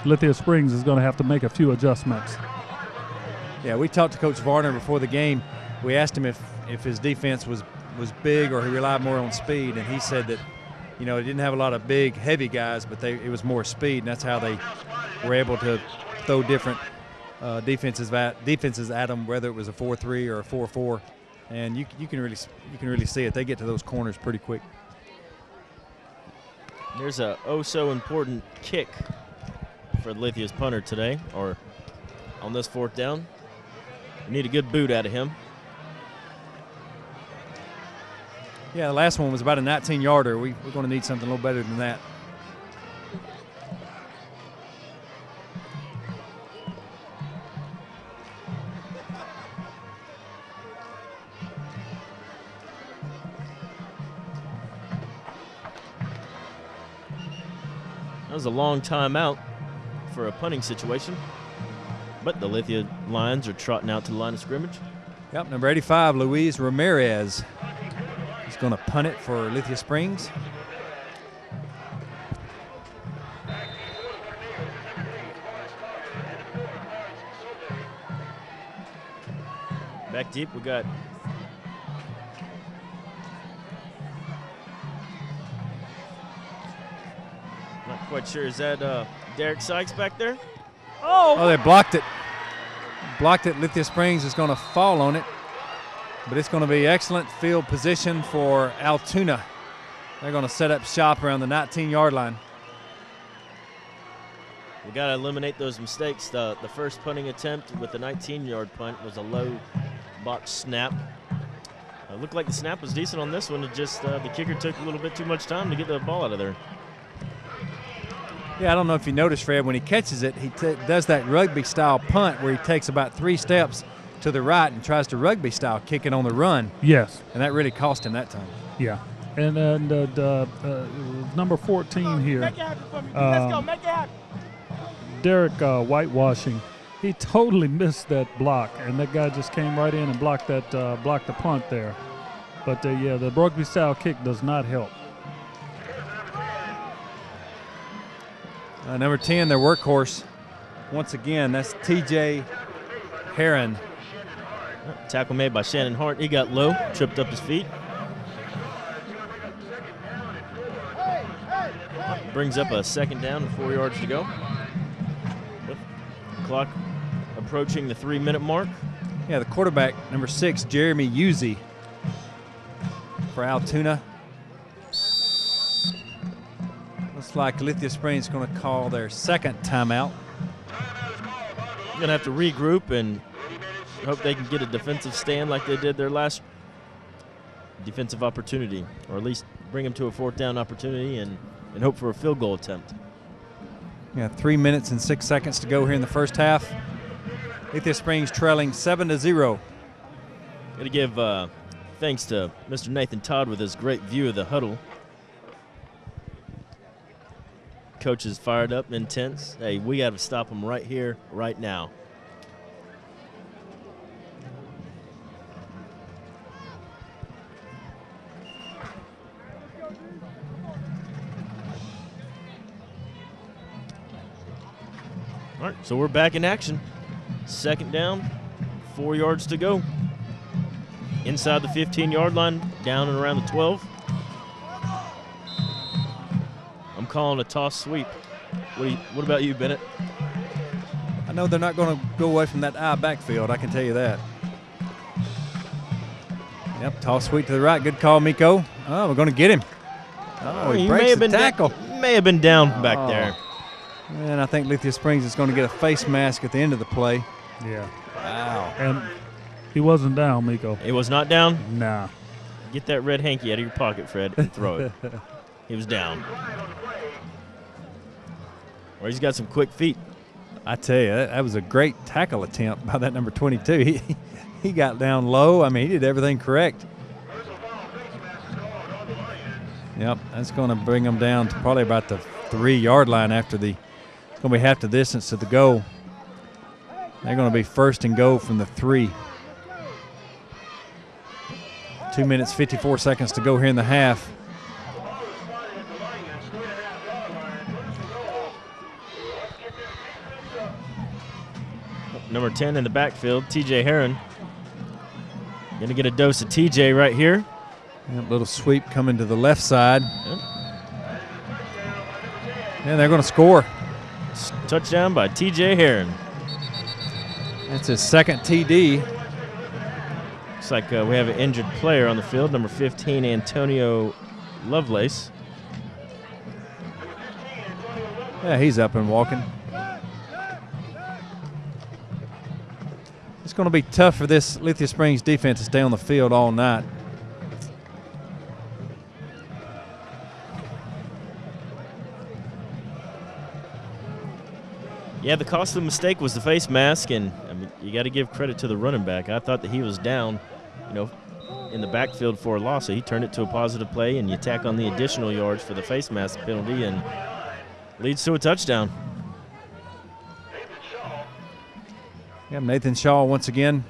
Lithia Springs is going to have to make a few adjustments. Yeah, we talked to Coach Varner before the game. We asked him if his defense was big or he relied more on speed, and he said that, he didn't have a lot of big, heavy guys, but it was more speed, and that's how they were able to throw different defenses at them, whether it was a 4-3 or a 4-4, and you can really see it. They get to those corners pretty quick. There's a so important kick for Lithia's punter today, or on this 4th down. We need a good boot out of him. Yeah, the last one was about a 19-yarder. We're going to need something a little better than that. That was a long time out for a punting situation, but the Lithia Lions are trotting out to the line of scrimmage. Yep, number 85, Luis Ramirez. He's going to punt it for Lithia Springs. Back deep, we got Not quite sure. Is that Derek Sykes back there? Oh, they blocked it. Blocked it. Lithia Springs is going to fall on it. But it's going to be excellent field position for Allatoona. They're going to set up shop around the 19-yard line. We got to eliminate those mistakes. The first punting attempt with the 19-yard punt was a low box snap. It looked like the snap was decent on this one. It just the kicker took a little bit too much time to get the ball out of there. Yeah, I don't know if you noticed, Fred, when he catches it, he does that rugby-style punt where he takes about 3 steps to the right and tries to rugby-style kick it on the run. Yes. And that really cost him that time. Yeah. And number 14 here. Make it happen for me. Let's go. Make it happen. Derek whitewashing. He totally missed that block, and that guy just came right in and blocked the punt there. But yeah, the rugby-style kick does not help. Number 10, their workhorse. Once again, that's T.J. Heron. Tackle made by Shannon Hart. He got low, tripped up his feet. Brings up a second down and 4 yards to go. With the clock approaching the 3-minute mark. Yeah, the quarterback, number 6, Jeremy Usey for Allatoona. Looks like Lithia Springs is going to call their second timeout. Going to have to regroup and hope they can get a defensive stand like they did their last defensive opportunity, or at least bring them to a 4th down opportunity and hope for a field goal attempt. Yeah, 3 minutes and 6 seconds to go here in the first half. Lithia Springs trailing 7-0. Got to give thanks to Mr. Nathan Todd with his great view of the huddle. Coach is fired up, intense. Hey, we got to stop them right here, right now. All right, so we're back in action. Second down, 4 yards to go. Inside the 15-yard line, down and around the 12. I'm calling a toss sweep. What about you, Bennett? I know they're not going to go away from that backfield, I can tell you that. Yep, toss sweep to the right. Good call, Miko. Oh, we're going to get him. Oh, he breaks the tackle. May have been down back there. And I think Lithia Springs is going to get a face mask at the end of the play. Yeah. Wow. And he wasn't down, Miko. He was not down? Nah. Get that red hanky out of your pocket, Fred, and throw it. He was down. Or he's got some quick feet. I tell you, that was a great tackle attempt by that number 22. He got down low. I mean, he did everything correct. Yep, that's going to bring them down to probably about the 3-yard line after the – it's going to be half the distance to the goal. They're going to be first and goal from the 3. 2 minutes, 54 seconds to go here in the half. Number 10 in the backfield, T.J. Heron. Going to get a dose of T.J. right here. Yep, little sweep coming to the left side. Yep. And they're going to score. Touchdown by T.J. Heron. That's his second TD. Looks like we have an injured player on the field, number 15, Antonio Lovelace. Yeah, he's up and walking. It's going to be tough for this Lithia Springs defense to stay on the field all night. Yeah, the cost of the mistake was the face mask, and I mean, you got to give credit to the running back. I thought that he was down, in the backfield for a loss, so he turned it to a positive play, and you tack on the additional yards for the face mask penalty, and leads to a touchdown. Yeah, Nathan Shaw once again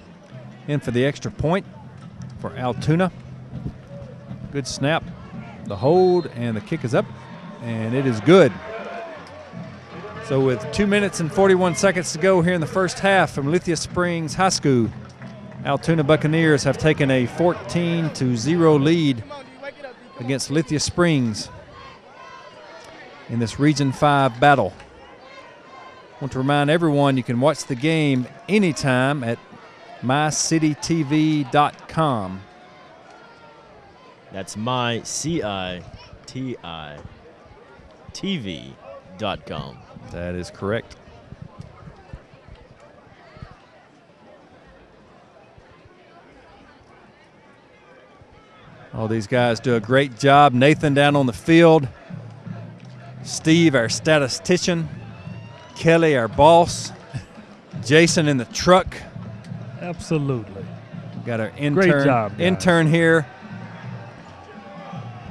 in for the extra point for Allatoona. Good snap, the hold, and the kick is up, and it is good. So with 2 minutes and 41 seconds to go here in the first half from Lithia Springs High School, Allatoona Buccaneers have taken a 14-0 lead against Lithia Springs. in this Region 5 battle. I want to remind everyone you can watch the game anytime at mycitytv.com. That's mycitytv.com. That is correct. All these guys do a great job. Nathan down on the field. Steve, our statistician. Kelly, our boss. Jason in the truck. Absolutely. Got our Great job, guys. intern here.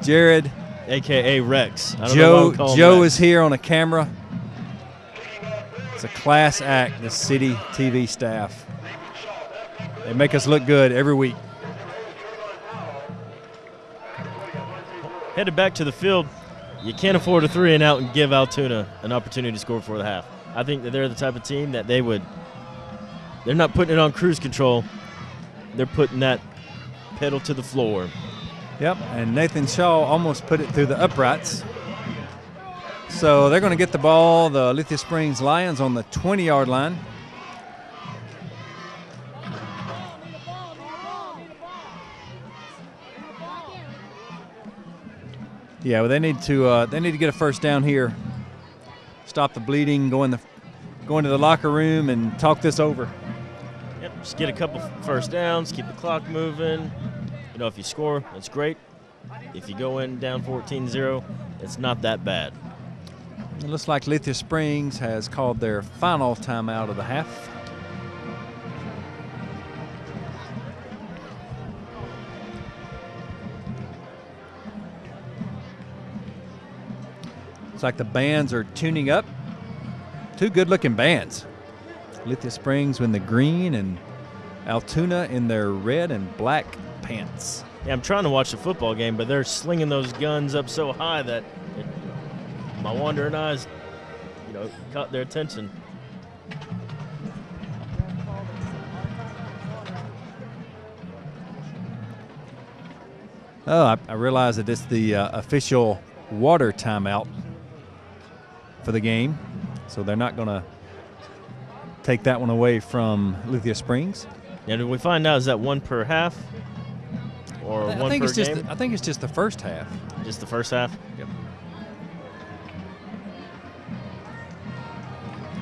Jared. AKA Rex. I don't know why we call him Joe Rex. is here on a camera. It's a class act, the City TV staff. They make us look good every week. Headed back to the field, you can't afford a 3 and out and give Allatoona an opportunity to score before the half. I think that they're the type of team that they're not putting it on cruise control. They're putting that pedal to the floor. Yep, and Nathan Shaw almost put it through the uprights. So they're going to get the ball, the Lithia Springs Lions, on the 20-yard line. Yeah, well, they need to get a first down here. Stop the bleeding. Go into the locker room and talk this over. Yep, just get a couple first downs, keep the clock moving. You know, if you score, that's great. If you go in down 14-0, it's not that bad. It looks like Lithia Springs has called their final timeout of the half. Looks like the bands are tuning up. Two good-looking bands. Lithia Springs in the green and Allatoona in their red and black pants. Yeah, I'm trying to watch the football game, but they're slinging those guns up so high that my wandering eyes, caught their attention. Oh, I realize that it's the official water timeout for the game, so they're not going to take that one away from Lithia Springs. Yeah, did we find out, is that one per half or one per game? I think it's just the first half. Just the first half? Yep.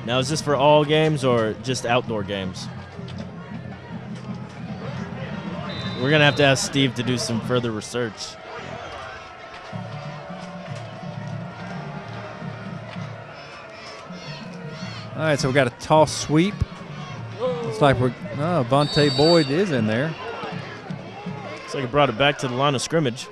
Now, is this for all games or just outdoor games? We're going to have to ask Steve to do some further research. All right, so we got a toss sweep. Looks like Vontae Boyd is in there. Looks like it brought it back to the line of scrimmage.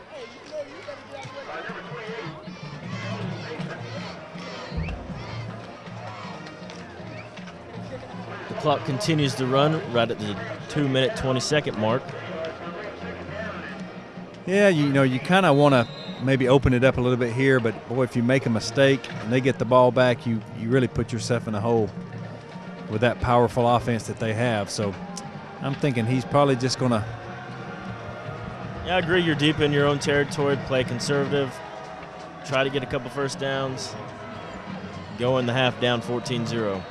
The clock continues to run right at the 2-minute, 20-second mark. Yeah, you kind of want to maybe open it up a little bit here, but boy, if you make a mistake and they get the ball back, you really put yourself in a hole with that powerful offense that they have. So I'm thinking he's probably just going to. Yeah, I agree. You're deep in your own territory. Play conservative. Try to get a couple first downs. Go in the half down 14-0.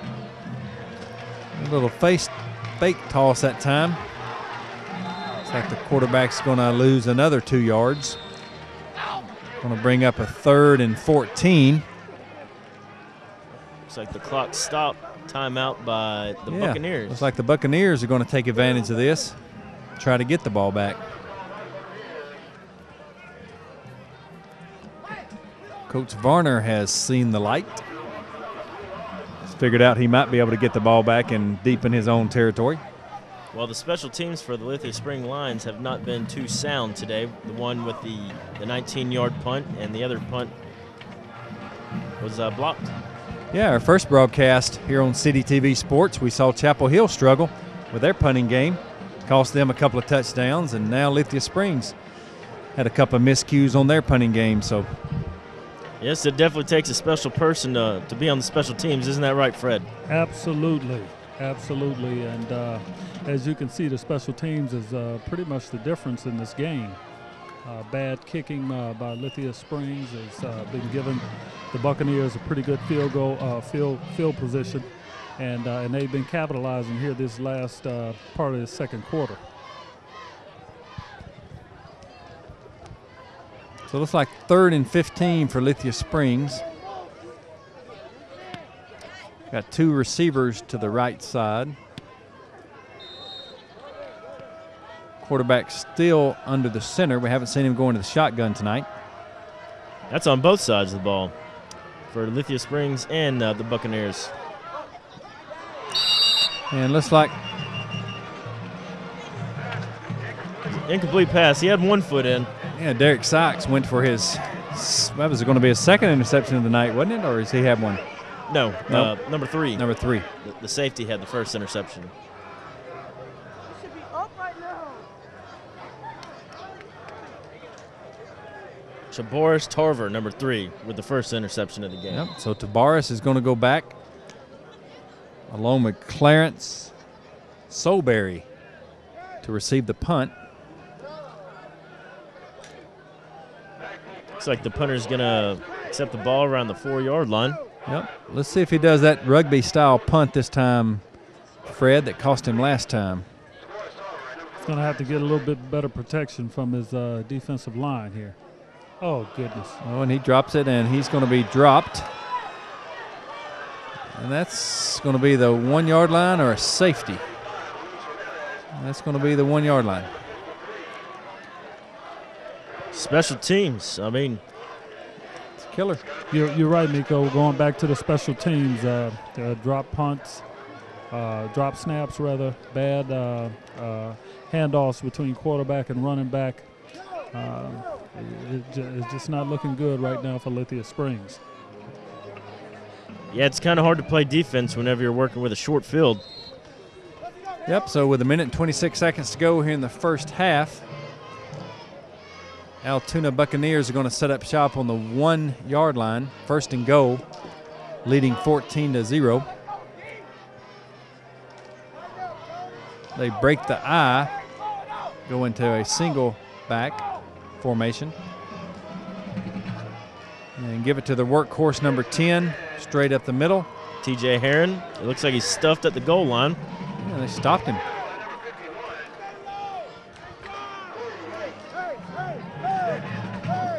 A little fake toss that time. Looks like the quarterback's going to lose another 2 yards. Going to bring up a 3rd and 14. Looks like the clock stopped. Timeout by the Buccaneers. Looks like the Buccaneers are going to take advantage of this. Try to get the ball back. Coach Varner has seen the light. He's figured out he might be able to get the ball back and deep in his own territory. Well, the special teams for the Lithia Spring Lions have not been too sound today. The one with the 19-yard punt and the other punt was blocked. Yeah, our first broadcast here on City TV Sports, we saw Chapel Hill struggle with their punting game. Cost them a couple of touchdowns, and now Lithia Springs had a couple of miscues on their punting game. So, yes, it definitely takes a special person to be on the special teams. Isn't that right, Fred? Absolutely. Absolutely. And as you can see, the special teams is pretty much the difference in this game. Bad kicking by Lithia Springs has been given the Buccaneers a pretty good field position, and they've been capitalizing here this last part of the second quarter. So it looks like 3rd and 15 for Lithia Springs. Got 2 receivers to the right side. Quarterback still under the center. We haven't seen him go into the shotgun tonight. That's on both sides of the ball for Lithia Springs and the Buccaneers. And looks like incomplete pass. He had 1 foot in. Yeah, Derek Sykes went for his, that was going to be his 2nd interception of the night, wasn't it? Or does he have one? No, Nope. Number 3. Number 3. The safety had the first interception. Should be up right now. Chaboris Tarver, number 3, with the first interception of the game. Yep. So Tabaris is going to go back along with Clarence Soberry to receive the punt. Looks like the punter's going to accept the ball around the 4-yard line. Yep. Let's see if he does that rugby-style punt this time, Fred, that cost him last time. He's going to have to get a little bit better protection from his defensive line here. Oh, goodness. Oh, and he drops it, and he's going to be dropped. And that's going to be the 1-yard line or a safety. That's going to be the 1-yard line. Special teams. I mean, it's a killer. You're right, Nico. Going back to the special teams, drop punts, drop snaps rather, bad handoffs between quarterback and running back. It's just not looking good right now for Lithia Springs. yeah, it's kind of hard to play defense whenever you're working with a short field. Yep, so with 1 minute and 26 seconds to go here in the first half, Allatoona Buccaneers are going to set up shop on the 1-yard line, 1st and goal, leading 14-0. They break the I, go into a single back formation, and give it to the workhorse number 10, straight up the middle. TJ Heron, it looks like he's stuffed at the goal line. Yeah, they stopped him.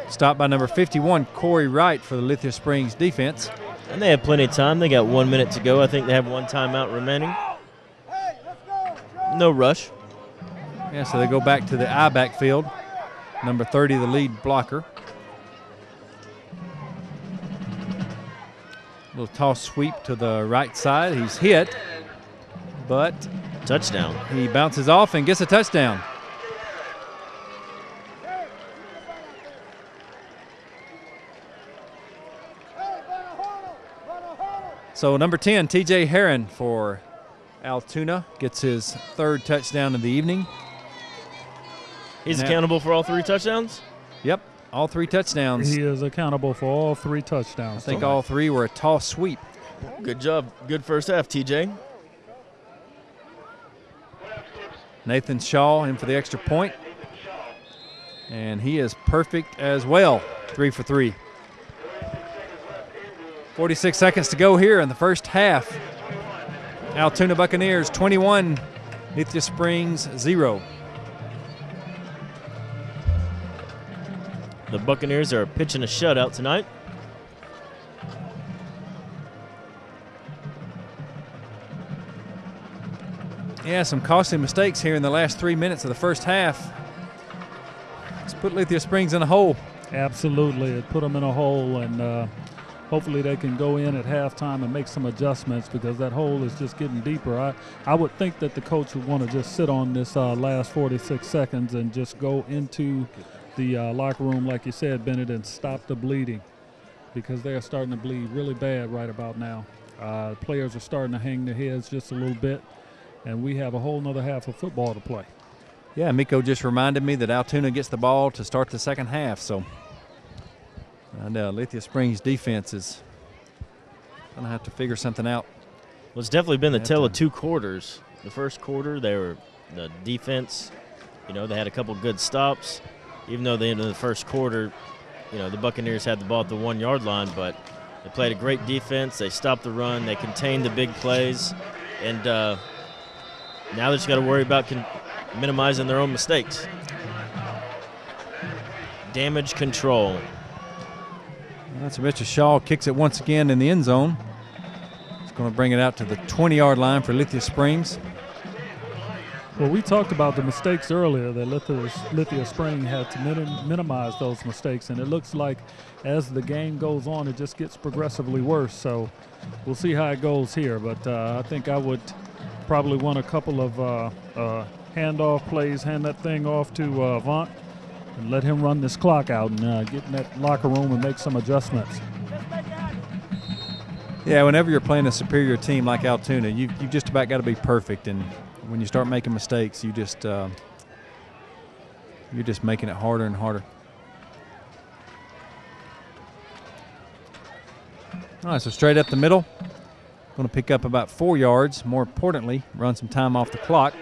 Stopped by number 51, Corey Wright, for the Lithia Springs defense. And they have plenty of time. They got 1 minute to go. I think they have 1 timeout remaining. No rush. Yeah, so they go back to the I backfield. Number 30, the lead blocker. Little toss sweep to the right side. He's hit, but Touchdown. he bounces off and gets a touchdown. So number 10, TJ Heron for Allatoona, gets his 3rd touchdown of the evening. He's Now- accountable for all 3 touchdowns? Yep, all 3 touchdowns. He is accountable for all 3 touchdowns. I think all 3 were a toss sweep. Good job. Good first half, TJ. Nathan Shaw in for the extra point. And he is perfect as well, 3 for 3. 46 seconds to go here in the first half. Allatoona Buccaneers 21, Lithia Springs 0. The Buccaneers are pitching a shutout tonight. Yeah, some costly mistakes here in the last 3 minutes of the first half. Let's put Lithia Springs in a hole. Absolutely. It put them in a hole, and hopefully they can go in at halftime and make some adjustments, because that hole is just getting deeper. I would think that the coach would want to just sit on this last 46 seconds and just go into the locker room, like you said, Bennett, and stop the bleeding, because they're starting to bleed really bad right about now. Players are starting to hang their heads just a little bit, and we have a whole nother half of football to play. Yeah, Miko just reminded me that Allatoona gets the ball to start the second half, so I know Lithia Springs defense is going to have to figure something out. Well, it's definitely been the Halftime. tale of 2 quarters. The first quarter, the defense, they had a couple good stops. Even though the end of the first quarter, the Buccaneers had the ball at the 1-yard line, but They played a great defense. They stopped the run. They contained the big plays. And now they just got to worry about minimizing their own mistakes. Damage control. That's Mr. Shaw kicks it once again in the end zone. It's going to bring it out to the 20-yard line for Lithia Springs. Well, we talked about the mistakes earlier that Lithia Spring had to minimize those mistakes, and it looks like as the game goes on, it just gets progressively worse. So we'll see how it goes here, but I think I would probably want a couple of handoff plays, hand that thing off to Avant, and let him run this clock out and get in that locker room and make some adjustments. Yeah, whenever you're playing a superior team like Allatoona, you've just about got to be perfect, and when you start making mistakes, you're just making it harder and harder. All right, so straight up the middle. Going to pick up about 4 yards. More importantly, run some time off the clock.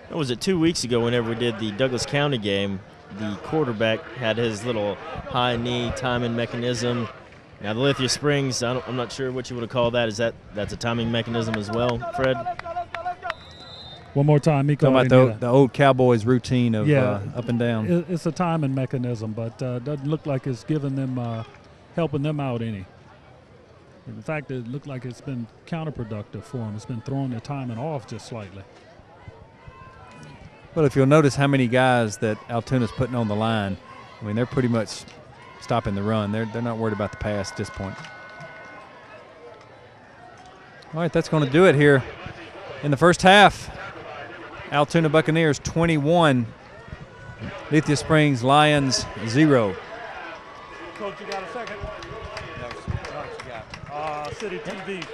What was it, 2 weeks ago whenever we did the Douglas County game, the quarterback had his little high knee timing mechanism. Now the Lithia Springs, I'm not sure what you would call that. That's a timing mechanism as well, Fred? One more time, Miko. Talking about the old Cowboys routine of up and down. It's a timing mechanism, but doesn't look like it's giving them, helping them out any. In fact, it looked like it's been counterproductive for them. It's been throwing their timing off just slightly. Well, if you'll notice how many guys that Altoona's putting on the line, I mean, they're pretty much stopping the run. They're not worried about the pass at this point. All right, that's going to do it here in the first half. Allatoona Buccaneers 21, Lithia Springs Lions 0. Coach, you got a second? No, City TV.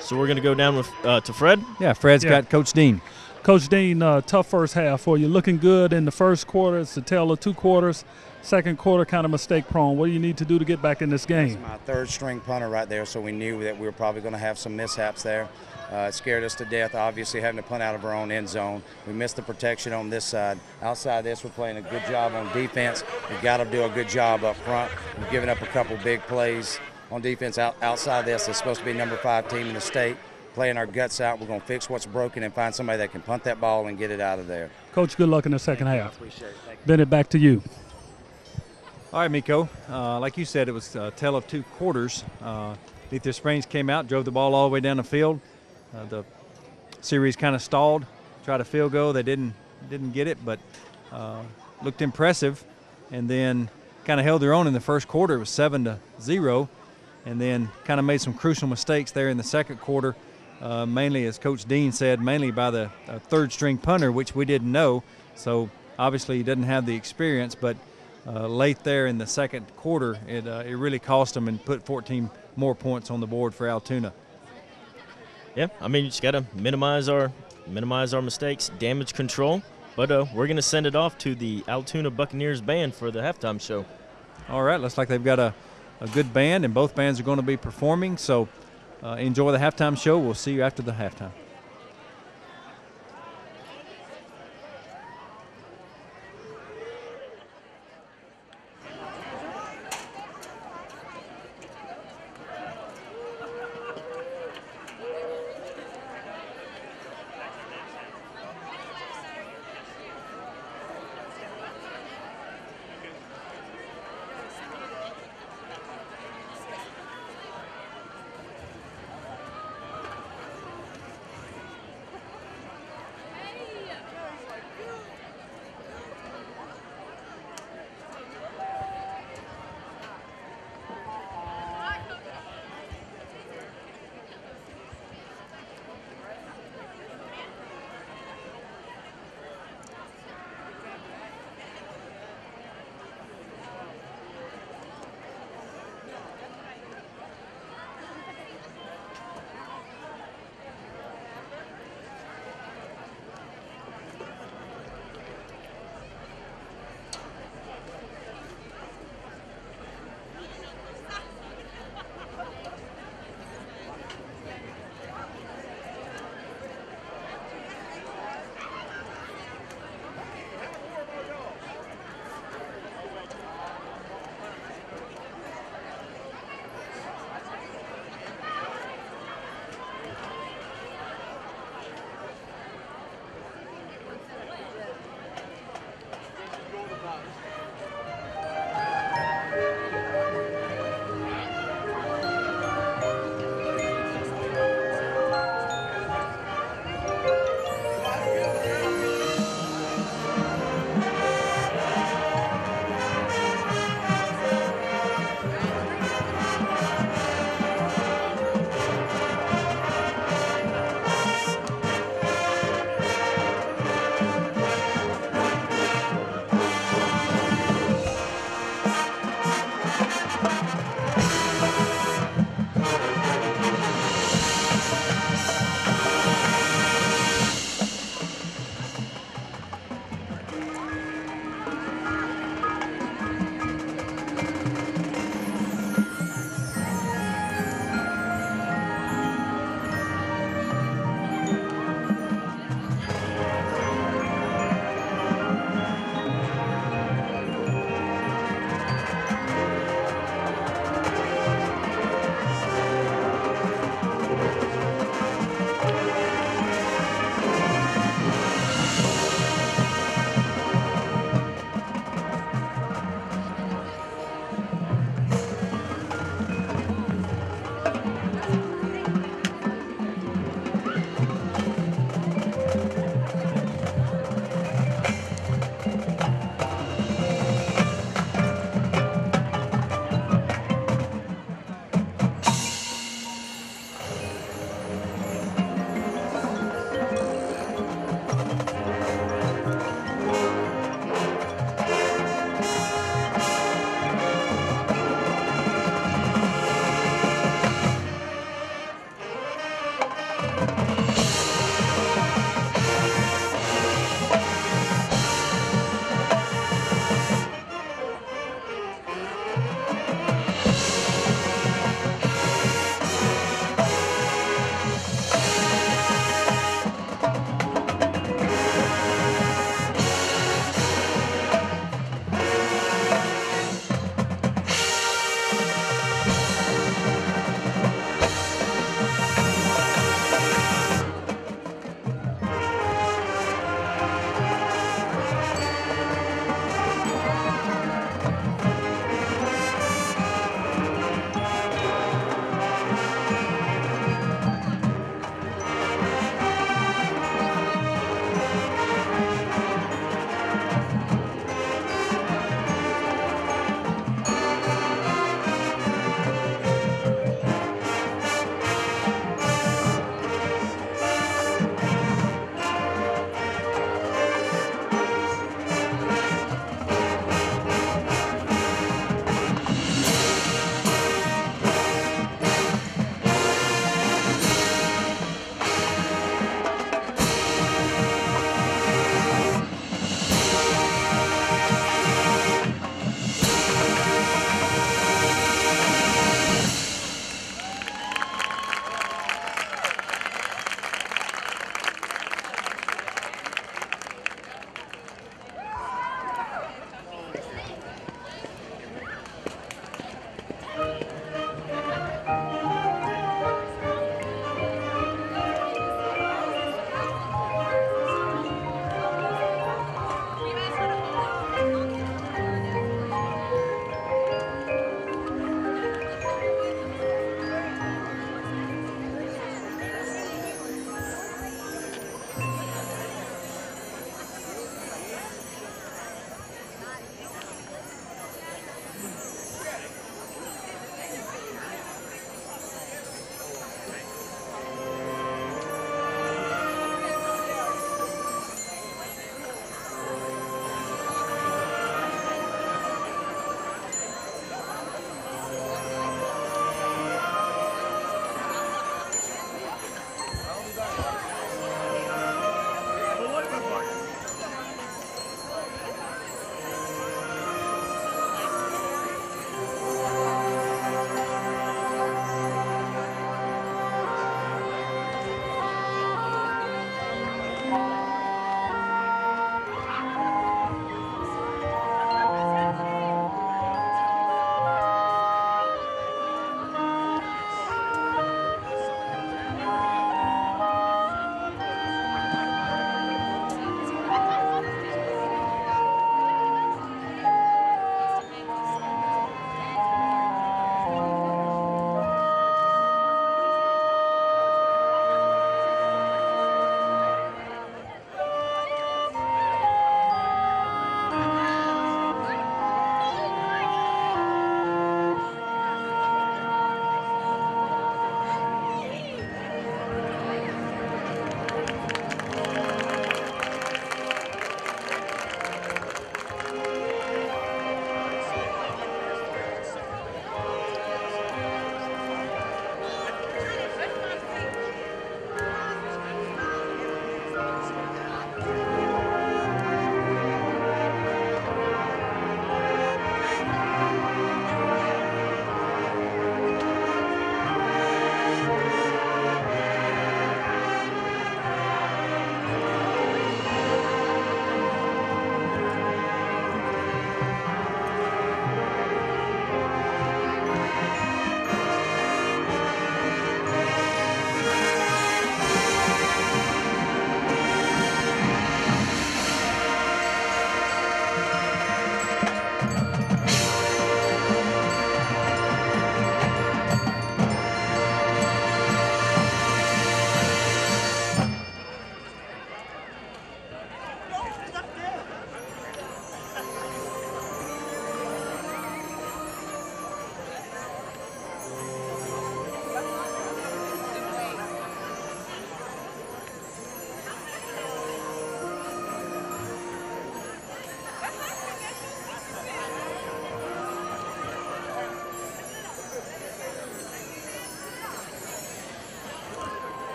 So we're going to go down with to Fred? Yeah, Fred's got Coach Dean. Coach Dean, tough first half for you. Looking good in the first quarter. It's the tale of 2 quarters. Second quarter kind of mistake prone. What do you need to do to get back in this game? That's my third string punter right there, so we knew that we were probably going to have some mishaps there. It scared us to death, obviously, having to punt out of our own end zone. We missed the protection on this side. Outside this, we're playing a good job on defense. We've got to do a good job up front. We've given up a couple big plays on defense. Outside this, it's supposed to be number 5 team in the state. Playing our guts out. We're going to fix what's broken and find somebody that can punt that ball and get it out of there. Coach, good luck in the second half. Appreciate it. Thank you. Bennett, back to you. All right, Miko. Like you said, it was a tale of 2 quarters. Lithia Springs came out, drove the ball all the way down the field. The series kind of stalled, tried a field goal. They didn't get it, but looked impressive. And then kind of held their own in the first quarter. It was 7-0, and then kind of made some crucial mistakes there in the second quarter. Mainly, as Coach Dean said, mainly by the third-string punter, which we didn't know. So obviously he doesn't have the experience, but late there in the second quarter, it really cost them and put 14 more points on the board for Allatoona. Yeah, I mean, you just got to minimize our mistakes, damage control. But we're going to send it off to the Allatoona Buccaneers band for the halftime show. All right, looks like they've got a good band, and both bands are going to be performing. So enjoy the halftime show. We'll see you after the halftime.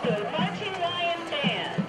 Hasco Marching Lion Band.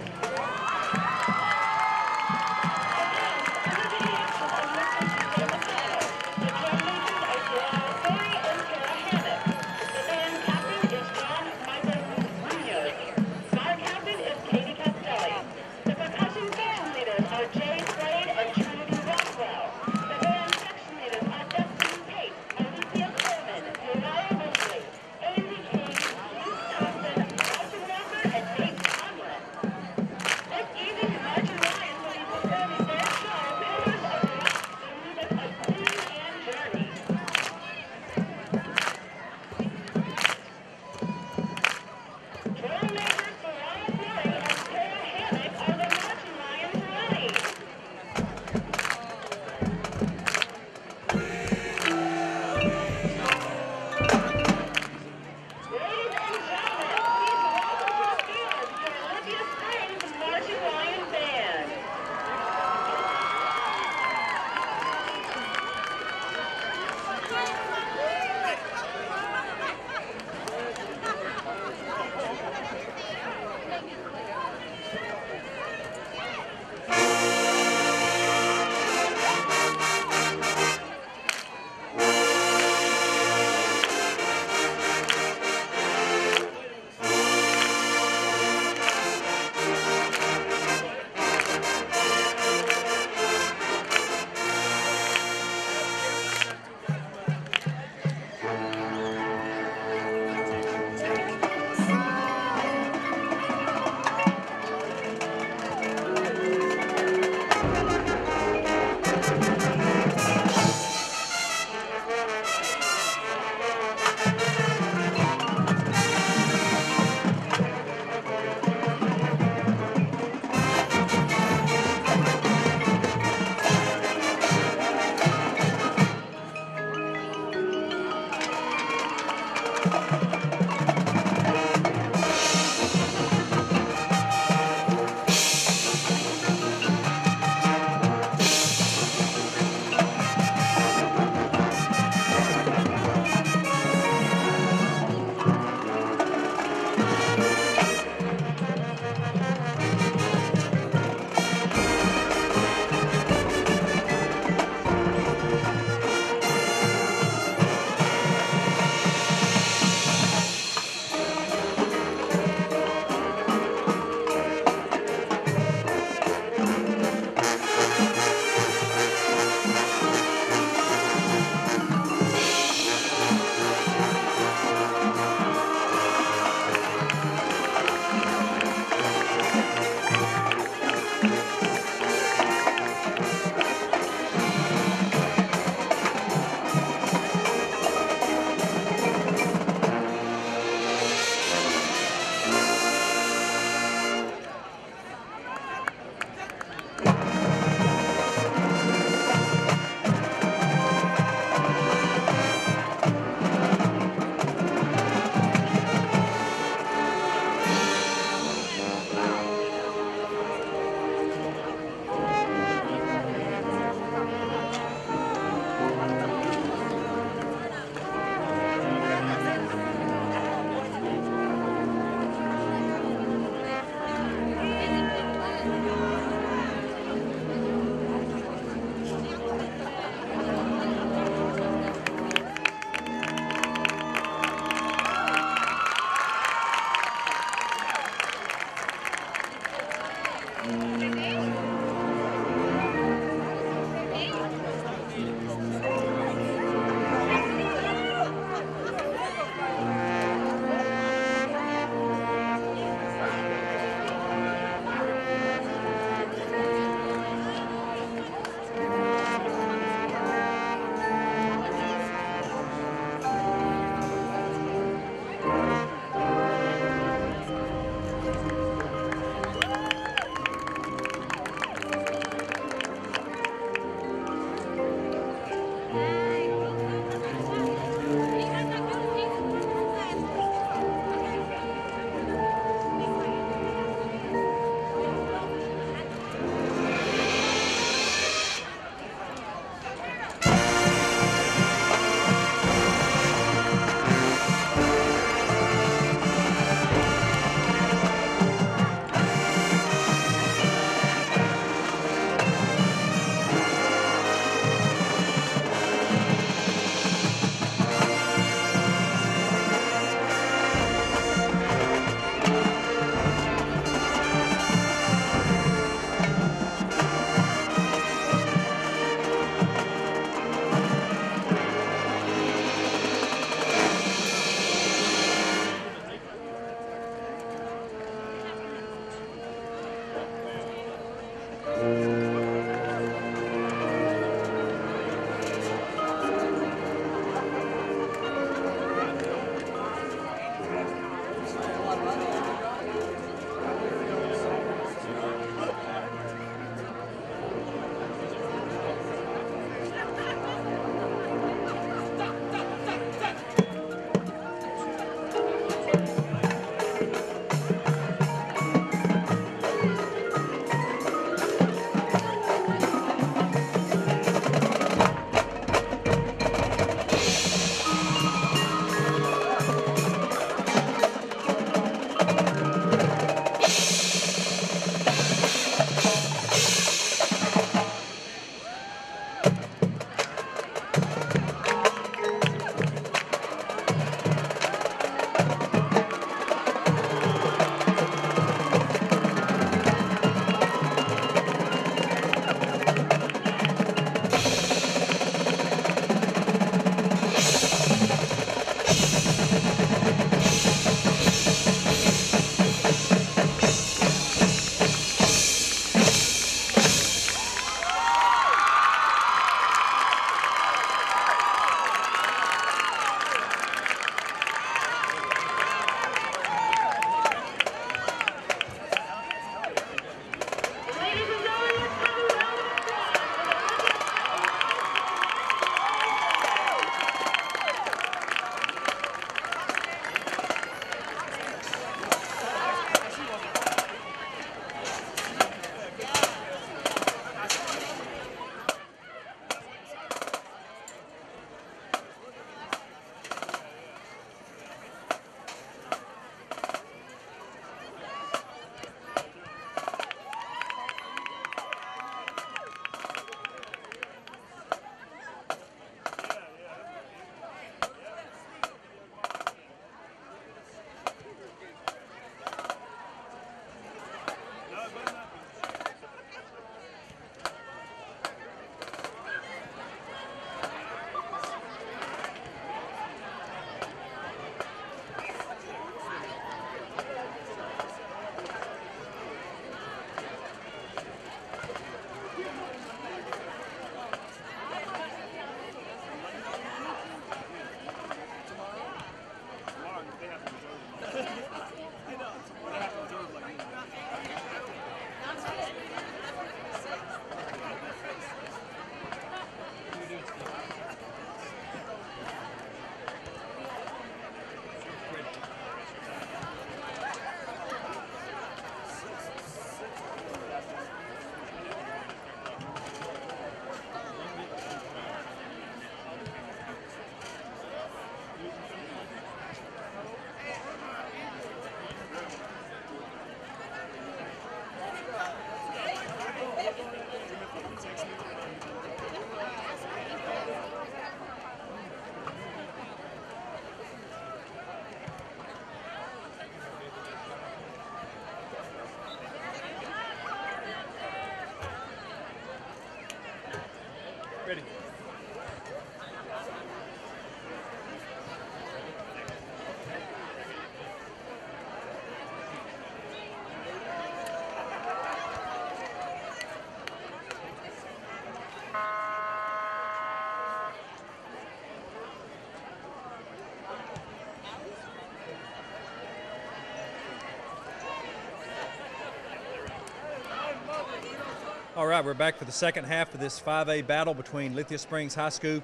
All right, we're back for the second half of this 5A battle between Lithia Springs High School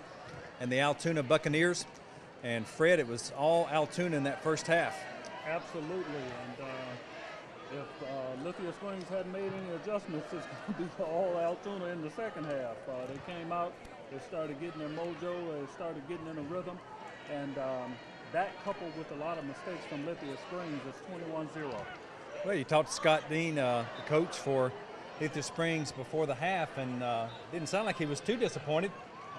and the Allatoona Buccaneers. And Fred, it was all Allatoona in that first half. Absolutely, and if Lithia Springs hadn't made any adjustments, it's going to be all Allatoona in the second half. They came out, they started getting their mojo, they started getting in a rhythm, and that coupled with a lot of mistakes from Lithia Springs is 21-0. Well, you talked to Scott Dean, the coach for Lithia Springs before the half, and didn't sound like he was too disappointed.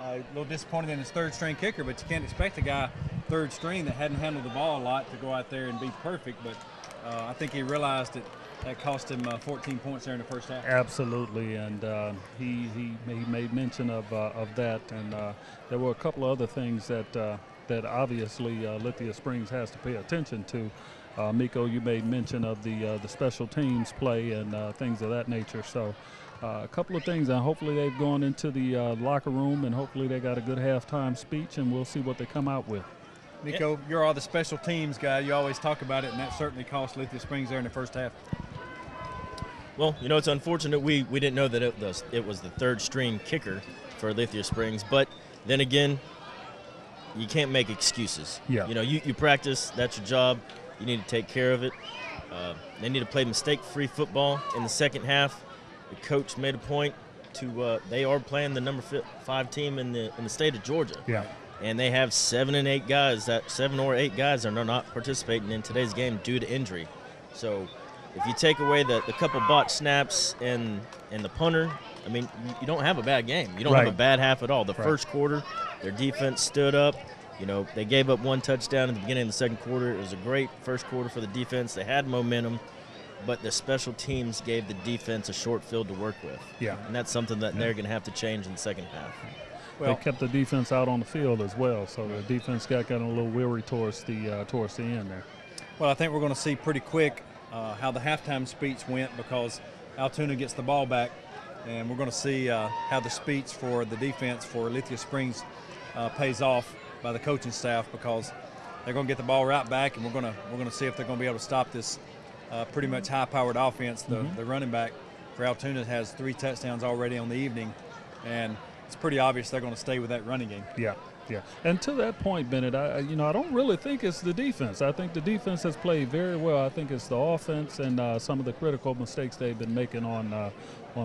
A little disappointed in his third-string kicker, but you can't expect a guy third string that hadn't handled the ball a lot to go out there and be perfect. But I think he realized that cost him 14 points there in the first half. Absolutely, and he made mention of that, and there were a couple of other things that obviously Lithia Springs has to pay attention to. Miko, you made mention of the special teams play and things of that nature. So a couple of things, and hopefully they've gone into the locker room, and hopefully they got a good halftime speech, and we'll see what they come out with. Miko, you're all the special teams guy. You always talk about it, and that certainly cost Lithia Springs there in the first half. Well, you know, it's unfortunate we didn't know that it was the third-string kicker for Lithia Springs, but then again, you can't make excuses. Yeah. You know, you practice, that's your job. You need to take care of it. They need to play mistake-free football in the second half. The coach made a point to they are playing the number 5 team in the state of Georgia. Yeah. And they have 7 or 8 guys that are not participating in today's game due to injury. So if you take away the couple botched snaps and the punter, I mean, you don't have a bad game. You don't have a bad half at all. The first quarter, their defense stood up. You know, they gave up 1 touchdown at the beginning of the second quarter. It was a great first quarter for the defense. They had momentum, but the special teams gave the defense a short field to work with. Yeah. And that's something that they're going to have to change in the second half. Well, they kept the defense out on the field as well, so the defense got a little weary towards the end there. Well, I think we're going to see pretty quick how the halftime speech went, because Allatoona gets the ball back, and we're going to see how the speech for the defense for Lithia Springs pays off by the coaching staff, because they're going to get the ball right back, and we're going to see if they're going to be able to stop this pretty much high-powered offense. The running back for Allatoona has 3 touchdowns already on the evening, and it's pretty obvious they're going to stay with that running game. Yeah. Yeah, and to that point, Bennett, I don't really think it's the defense. I think the defense has played very well. I think it's the offense and some of the critical mistakes they've been making on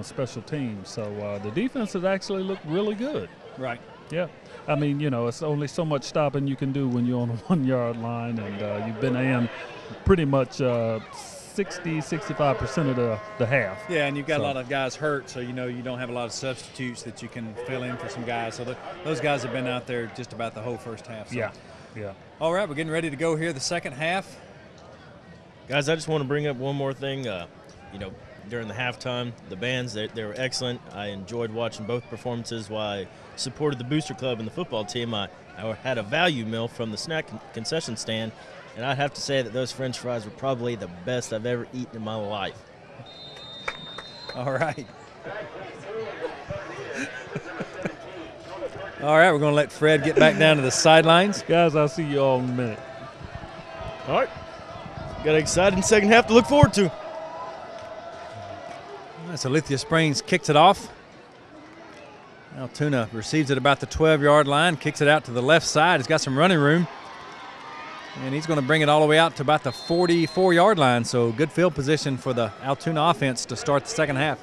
special teams. So the defense has actually looked really good. Right. Yeah. I mean, it's only so much stopping you can do when you're on the 1-yard line, and you've been in pretty much 60-65% of the half. Yeah, and you've got a lot of guys hurt, so you don't have a lot of substitutes that you can fill in for some guys. So those guys have been out there just about the whole first half. So. Yeah. All right, we're getting ready to go here the second half. Guys, I just want to bring up one more thing. During the halftime, the bands, they were excellent. I enjoyed watching both performances. While I supported the Booster Club and the football team, I had a value meal from the snack concession stand. And I'd have to say that those French fries were probably the best I've ever eaten in my life. All right. All right, we're going to let Fred get back down to the sidelines. Guys, I'll see you all in a minute. All right. Got an exciting second half to look forward to. So Lithia Springs kicks it off. Allatoona receives it about the 12-yard line, kicks it out to the left side. He's got some running room. And he's going to bring it all the way out to about the 44-yard line. So good field position for the Allatoona offense to start the second half.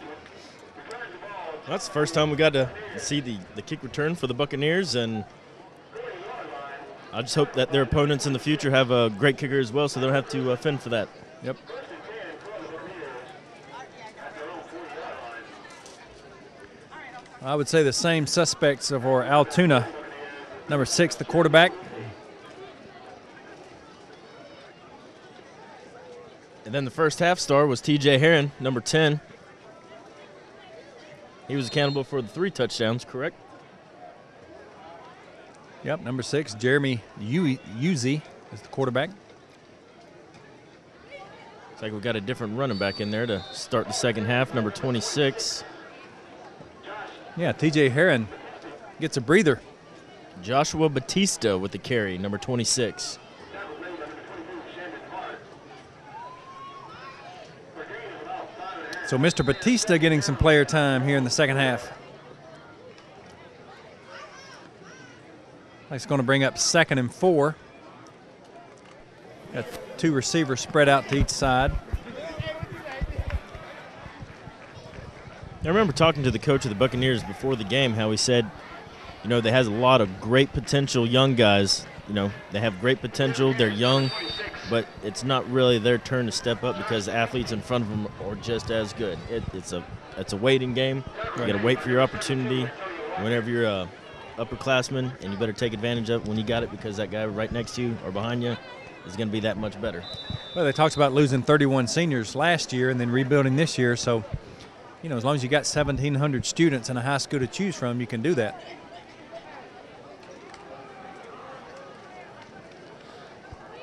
That's the first time we got to see the kick return for the Buccaneers, and I just hope that their opponents in the future have a great kicker as well, so they don't have to fend for that. Yep. I would say the same suspects of our Allatoona. Number 6, the quarterback. And then the first half star was T.J. Heron, number 10. He was accountable for the 3 touchdowns, correct? Yep, number 6, Jeremy Uzzi is the quarterback. Looks like we've got a different running back in there to start the second half, number 26. Yeah, TJ Heron gets a breather. Joshua Batista with the carry, number 26. So Mr. Batista getting some player time here in the second half. That's going to bring up 2nd and 4. Got 2 receivers spread out to each side. I remember talking to the coach of the Buccaneers before the game, how he said, you know, they has a lot of great potential young guys. You know, they have great potential. They're young, but it's not really their turn to step up because the athletes in front of them are just as good. It's a waiting game. You got to wait for your opportunity. Whenever you're a upperclassman, and you better take advantage of it when you got it because that guy right next to you or behind you is going to be that much better. Well, they talked about losing 31 seniors last year and then rebuilding this year. So, you know, as long as you got 1,700 students in a high school to choose from, you can do that.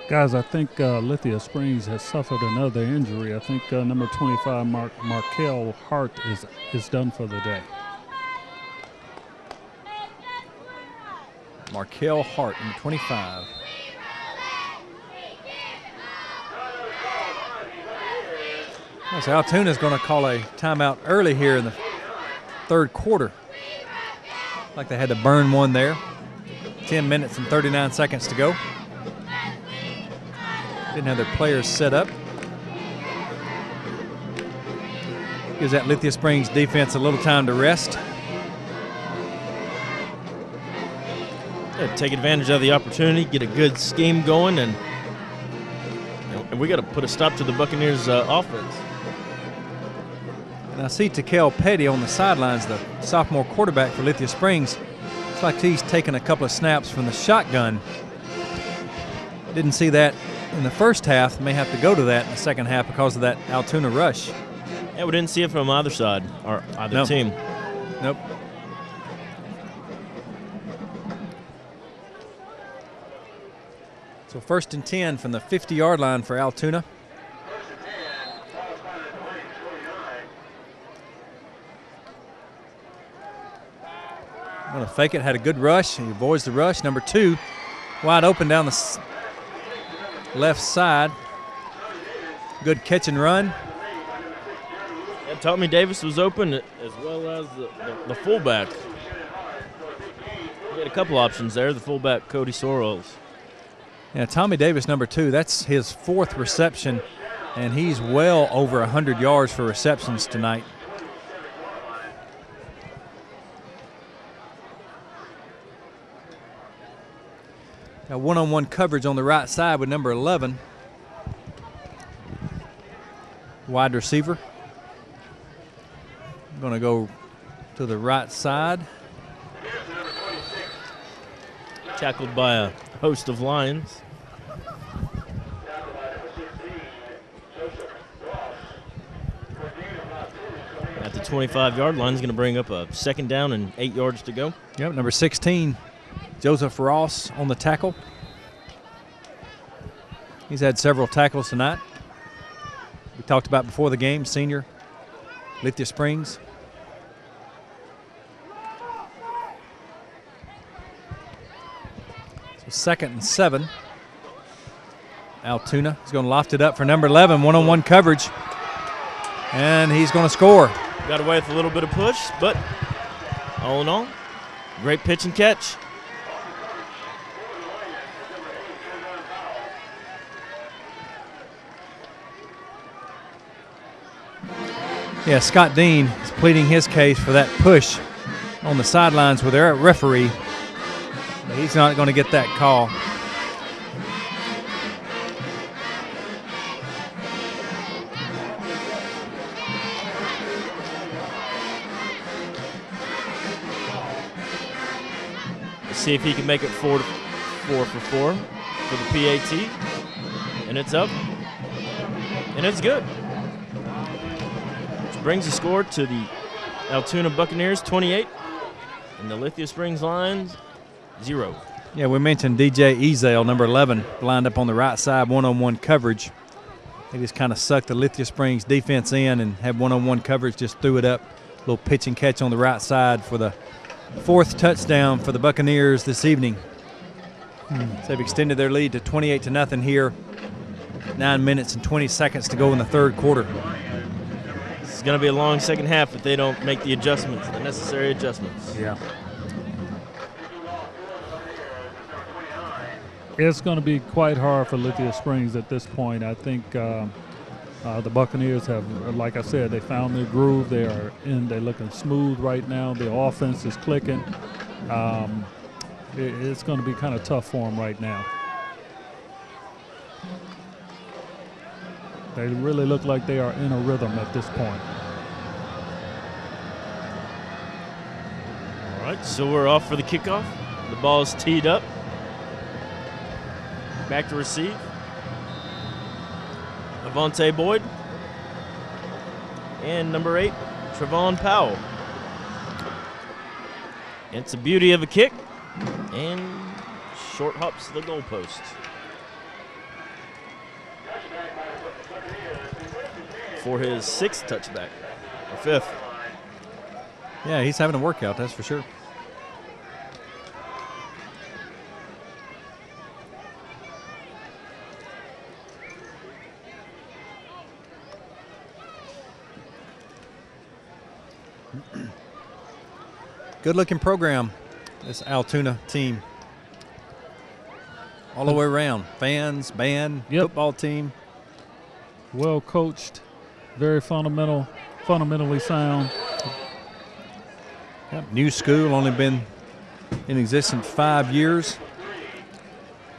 Guys, I think Lithia Springs has suffered another injury. I think number 25, Markel Hart, is done for the day. Markel Hart, number 25. So Allatoona is going to call a timeout early here in the 3rd quarter. Like they had to burn one there. 10 minutes and 39 seconds to go. Didn't have their players set up. Gives that Lithia Springs defense a little time to rest. Yeah, take advantage of the opportunity, get a good scheme going, and we got to put a stop to the Buccaneers' offense. And I see Takel Petty on the sidelines, the sophomore quarterback for Lithia Springs. Looks like he's taken a couple of snaps from the shotgun. Didn't see that in the first half. May have to go to that in the second half because of that Allatoona rush. Yeah, we didn't see it from either side or either team. Nope. So 1st and 10 from the 50-yard line for Allatoona. Going to fake it, had a good rush. He avoids the rush. Number 2, wide open down the left side. Good catch and run. Yeah, Tommy Davis was open as well as the fullback. He had a couple options there, the fullback Cody Sorrells. Yeah, Tommy Davis, number 2, that's his 4th reception, and he's well over 100 yards for receptions tonight. Got one-on-one coverage on the right side with number 11. Wide receiver. Going to go to the right side. Tackled by a host of Lions. At the 25-yard line, is going to bring up a 2nd down and 8 yards to go. Yep, number 16, Joseph Ross on the tackle. He's had several tackles tonight. We talked about before the game, senior, Lithia Springs. So 2nd and 7. Allatoona is going to loft it up for number 11, one-on-one coverage. And he's going to score. Got away with a little bit of push, but all in all, great pitch and catch. Yeah, Scott Dean is pleading his case for that push on the sidelines with their referee. But he's not going to get that call. Let's see if he can make it 4 for 4 for the PAT. And it's up. And it's good. Which brings the score to the Allatoona Buccaneers 28 and the Lithia Springs Lions 0. Yeah, we mentioned DJ Ezel, number 11, lined up on the right side, one-on-one coverage. They just kind of sucked the Lithia Springs defense in and had one-on-one coverage, just threw it up. A little pitch and catch on the right side for the 4th touchdown for the Buccaneers this evening. So they've extended their lead to 28-0 here. 9 minutes and 20 seconds to go in the 3rd quarter. It's going to be a long second half if they don't make the adjustments, the necessary adjustments. Yeah. It's going to be quite hard for Lithia Springs at this point. I think the Buccaneers have, like I said, they found their groove. They're looking smooth right now. The offense is clicking. It's going to be kind of tough for them right now. They really look like they are in a rhythm at this point. All right, so we're off for the kickoff. The ball is teed up. Back to receive. Avante Boyd. And number 8, Trevon Powell. It's a beauty of a kick. And short hops to the goalpost. For his 6th touchback, or 5th. Yeah, he's having a workout, that's for sure. Good-looking program, this Allatoona team. All the way around. Fans, band, football team. Well coached, very fundamentally sound. Yep. New school, only been in existence 5 years.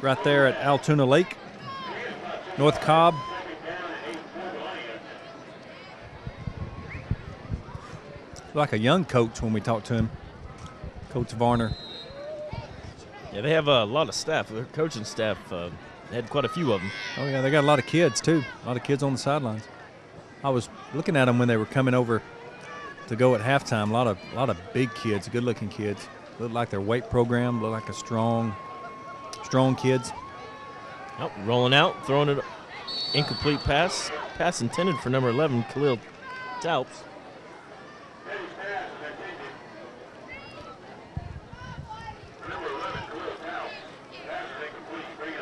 Right there at Allatoona Lake, North Cobb. Like a young coach when we talked to him, Coach Varner. Yeah, they have a lot of staff. Their coaching staff had quite a few of them. Oh, yeah, they got a lot of kids, too. A lot of kids on the sidelines. I was looking at them when they were coming over to go at halftime. A lot of big kids, good-looking kids. Looked like their weight program, looked like a strong kids. Oh, rolling out, throwing it, incomplete pass. Pass intended for number 11, Khalil Taups.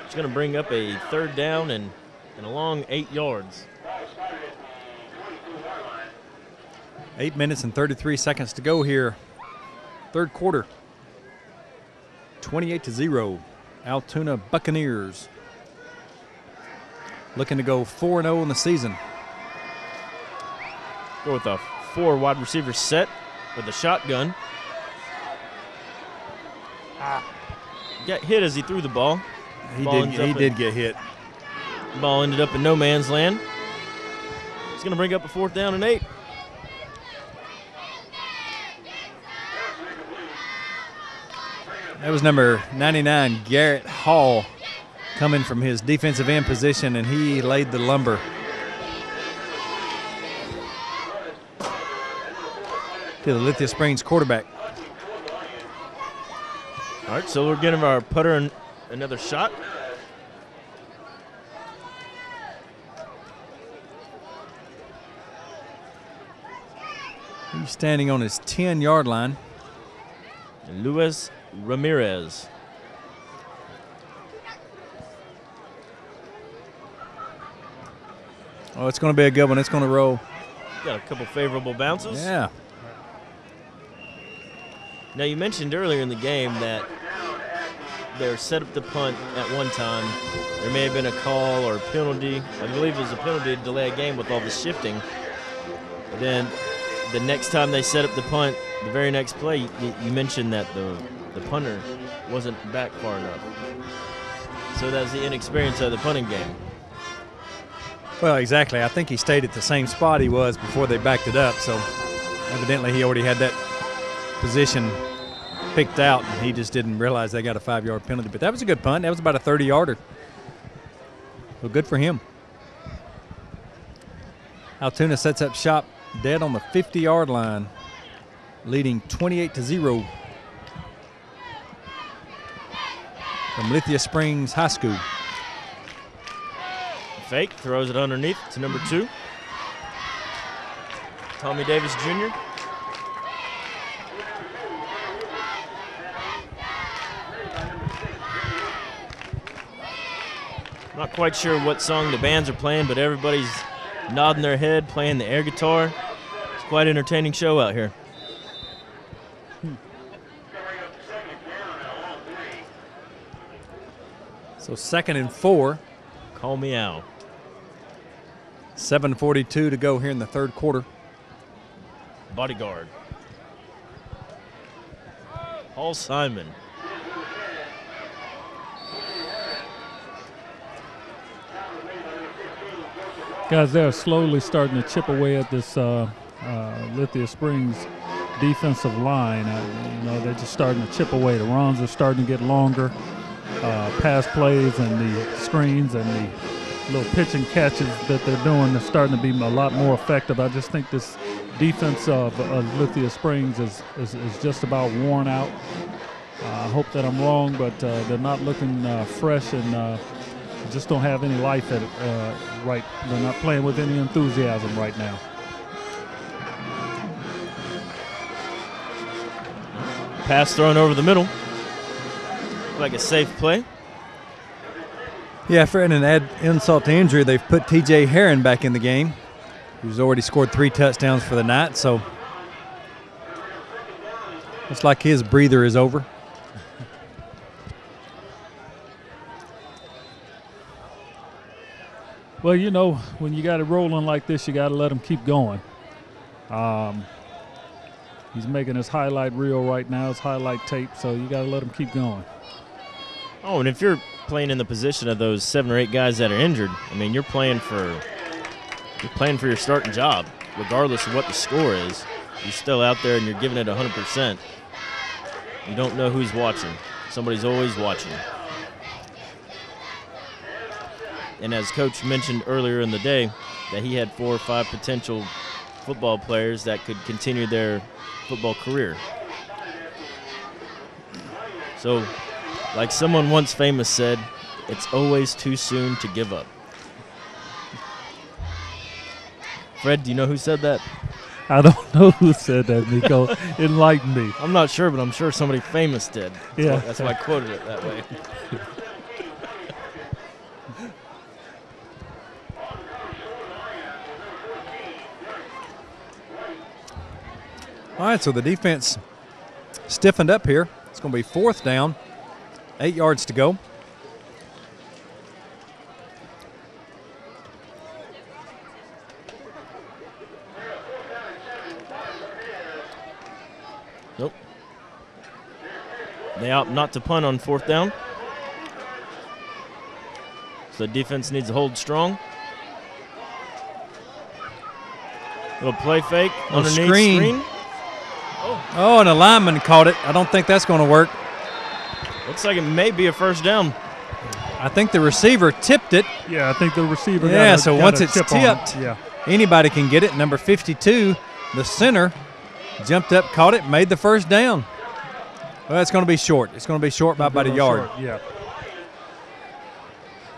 It's going to bring up a 3rd down and a long 8 yards. 8 minutes and 33 seconds to go here. 3rd quarter. 28-0. Allatoona Buccaneers looking to go 4-0 in the season. Go with a 4 wide receiver set with a shotgun. Got hit as he threw the ball. He did get hit. Ball ended up in no man's land. It's going to bring up a 4th down and 8. That was number 99, Garrett Hall, coming from his defensive end position, and he laid the lumber. To the Lithia Springs quarterback. All right, so we're giving our putter another shot. He's standing on his 10-yard line. And Luis Ramirez. Oh, it's going to be a good one. It's going to roll. Got a couple favorable bounces. Yeah. Now, you mentioned earlier in the game that they're set up to punt at one time. There may have been a call or a penalty. I believe it was a penalty to delay a game with all the shifting. But then the next time they set up the punt, the very next play, you mentioned that the punter wasn't back far enough. So that's the inexperience of the punting game. Well, exactly. I think he stayed at the same spot he was before they backed it up. So evidently he already had that position picked out, and he just didn't realize they got a 5-yard penalty. But that was a good punt. That was about a 30-yarder. So good for him. Allatoona sets up shop dead on the 50-yard line, leading 28-0. from Lithia Springs High School. Fake, throws it underneath to number 2. Tommy Davis Jr. Not quite sure what song the bands are playing, but everybody's nodding their head, playing the air guitar. It's quite an entertaining show out here. So 2nd and 4. Call me Al. 7:42 to go here in the third quarter. Bodyguard. Paul Simon. Guys, they're slowly starting to chip away at this Lithia Springs defensive line. They're just starting to chip away. The runs are starting to get longer. Pass plays and the screens and the little pitch and catches that they're doing are starting to be a lot more effective. I just think this defense of Lithia Springs is just about worn out. I hope that I'm wrong, but they're not looking fresh and just don't have any life at it right. They're not playing with any enthusiasm right now. Pass thrown over the middle. Like a safe play. Yeah, for an add insult to injury, they've put T.J. Herron back in the game, who's already scored 3 touchdowns for the night. So looks like his breather is over. Well, when you got it rolling like this, you got to let him keep going. He's making his highlight reel right now, his highlight tape, so you got to let him keep going. Oh, and if you're playing in the position of those 7 or 8 guys that are injured, I mean, you're playing for your starting job, regardless of what the score is. You're still out there and you're giving it 100%. You don't know who's watching. Somebody's always watching. And as Coach mentioned earlier in the day, that he had 4 or 5 potential football players that could continue their football career. So, like someone once famous said, it's always too soon to give up. Fred, do you know who said that? I don't know who said that, Nico. Enlighten me. I'm not sure, but I'm sure somebody famous did. Yeah. That's why I quoted it that way. All right, so the defense stiffened up here. It's going to be 4th down, 8 yards to go. Nope. They opt not to punt on 4th down. So the defense needs to hold strong. Little play fake underneath screen. Oh, and a lineman caught it. I don't think that's going to work. Looks like it may be a 1st down. I think the receiver tipped it. Yeah, I think the receiver so once it's tipped, anybody can get it. Number 52, the center, jumped up, caught it, made the 1st down. Well, it's going to be short. It's going to be short by about a yard. Short, yeah.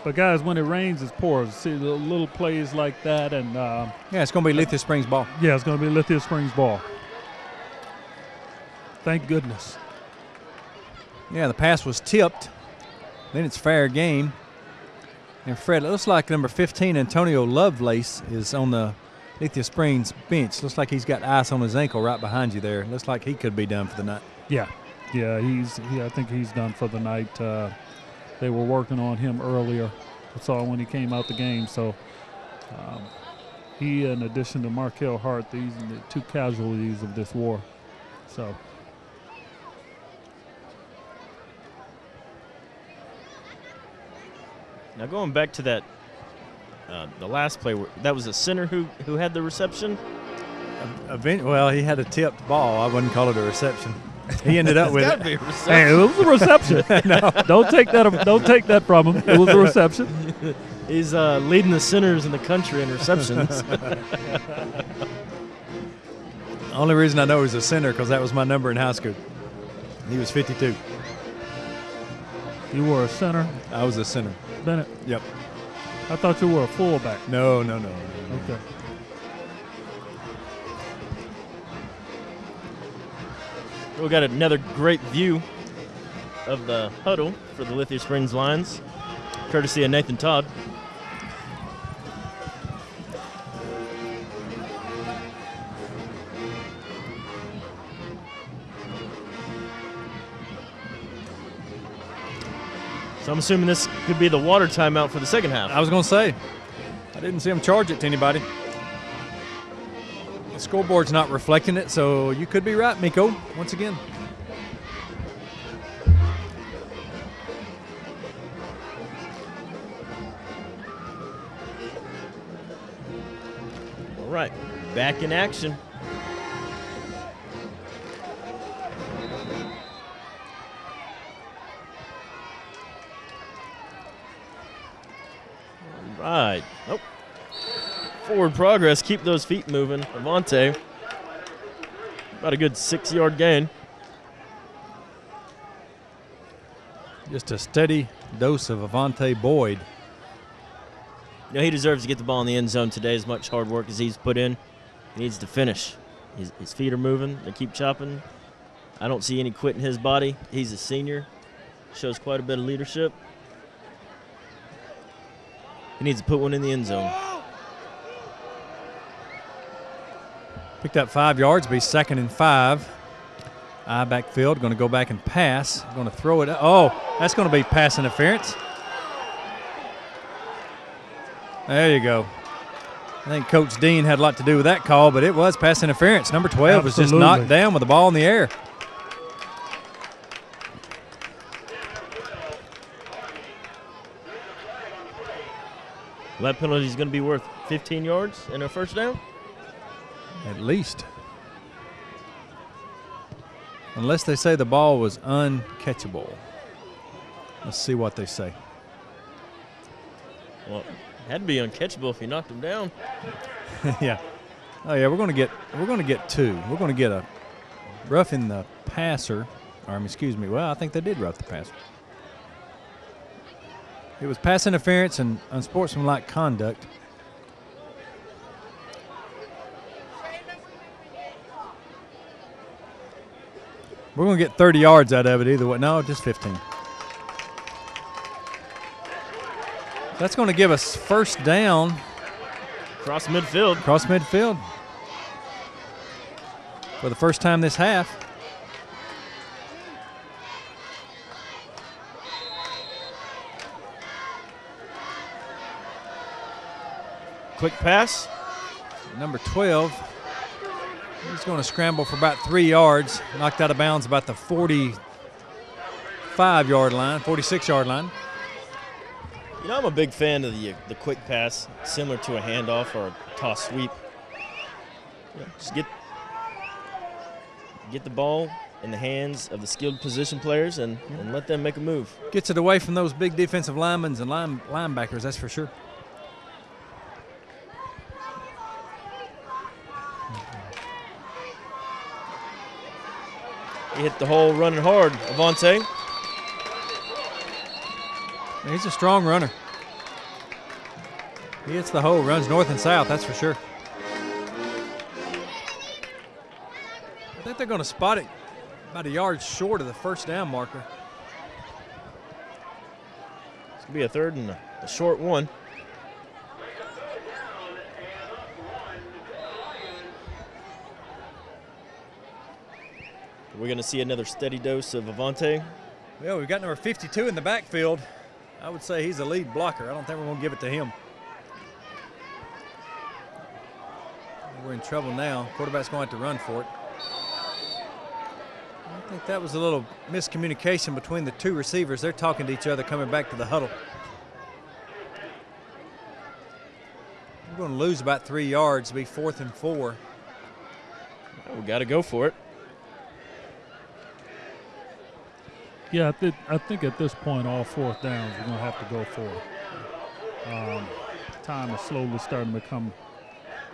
But, guys, when it rains, it's poor. See the little plays like that. And yeah, it's going to be Lithia Springs ball. Yeah, it's going to be Lithia Springs ball. Thank goodness. Yeah, the pass was tipped. Then it's fair game. And, Fred, it looks like number 15, Antonio Lovelace, is on the Lithia Springs bench. Looks like he's got ice on his ankle right behind you there. Looks like he could be done for the night. Yeah, I think he's done for the night. They were working on him earlier. I saw when he came out the game. So he, in addition to Markel Hart, these are the 2 casualties of this war. So. Now going back to that, the last play, that was a center who had the reception? Well, he had a tipped ball. I wouldn't call it a reception. He ended up with it. Be a reception. Hey, it was a reception. No, don't take that from him. It was a reception. He's leading the centers in the country in receptions. Only reason I know he was a center because that was my number in high school. He was 52. You were a center, I was a center. Bennett? Yep. I thought you were a fullback. No. Okay. We got another great view of the huddle for the Lithia Springs Lions, courtesy of Nathan Todd. So I'm assuming this could be the water timeout for the second half. I was going to say, I didn't see him charge it to anybody. The scoreboard's not reflecting it, so you could be right, Miko, once again. All right, back in action. All right. Oh. Forward progress. Keep those feet moving. Avante. About a good 6-yard gain. Just a steady dose of Avante Boyd. You know, he deserves to get the ball in the end zone today. As much hard work as he's put in, he needs to finish. His feet are moving. They keep chopping. I don't see any quit in his body. He's a senior. Shows quite a bit of leadership. He needs to put one in the end zone. Picked up 5 yards, be 2nd and 5. Eye backfield, going to go back and pass. Going to throw it. Oh, that's going to be pass interference. There you go. I think Coach Dean had a lot to do with that call, but it was pass interference. Number 12 was just knocked down with the ball in the air. Well, that penalty is going to be worth 15 yards and a first down? At least. Unless they say the ball was uncatchable. Let's see what they say. Well, it had to be uncatchable if he knocked him down. Yeah. Oh yeah, we're going to get 2. We're going to get a roughing the passer, excuse me. Well, I think they did rough the passer. It was pass interference and unsportsmanlike conduct. We're going to get 30 yards out of it either way. No, just 15. That's going to give us first down. Cross midfield. Cross midfield. For the first time this half. Quick pass. Number 12. He's going to scramble for about 3 yards. Knocked out of bounds about the 45-yard line, 46-yard line. You know, I'm a big fan of the quick pass, similar to a handoff or a toss sweep. Yeah, just get the ball in the hands of the skilled position players and let them make a move. Gets it away from those big defensive linemen and linebackers, that's for sure. He hit the hole running hard, Avante. He's a strong runner. He hits the hole, runs north and south, that's for sure. I think they're going to spot it about a yard short of the first down marker. It's going to be a third and a short one. We're going to see another steady dose of Avante. Well, we've got number 52 in the backfield. I would say he's a lead blocker. I don't think we're going to give it to him. We're in trouble now. Quarterback's going to have to run for it. I think that was a little miscommunication between the two receivers. They're talking to each other coming back to the huddle. We're going to lose about 3 yards, be 4th and 4. We got to go for it. Yeah, I think at this point, all fourth downs, we're going to have to go for it. Time is slowly starting to become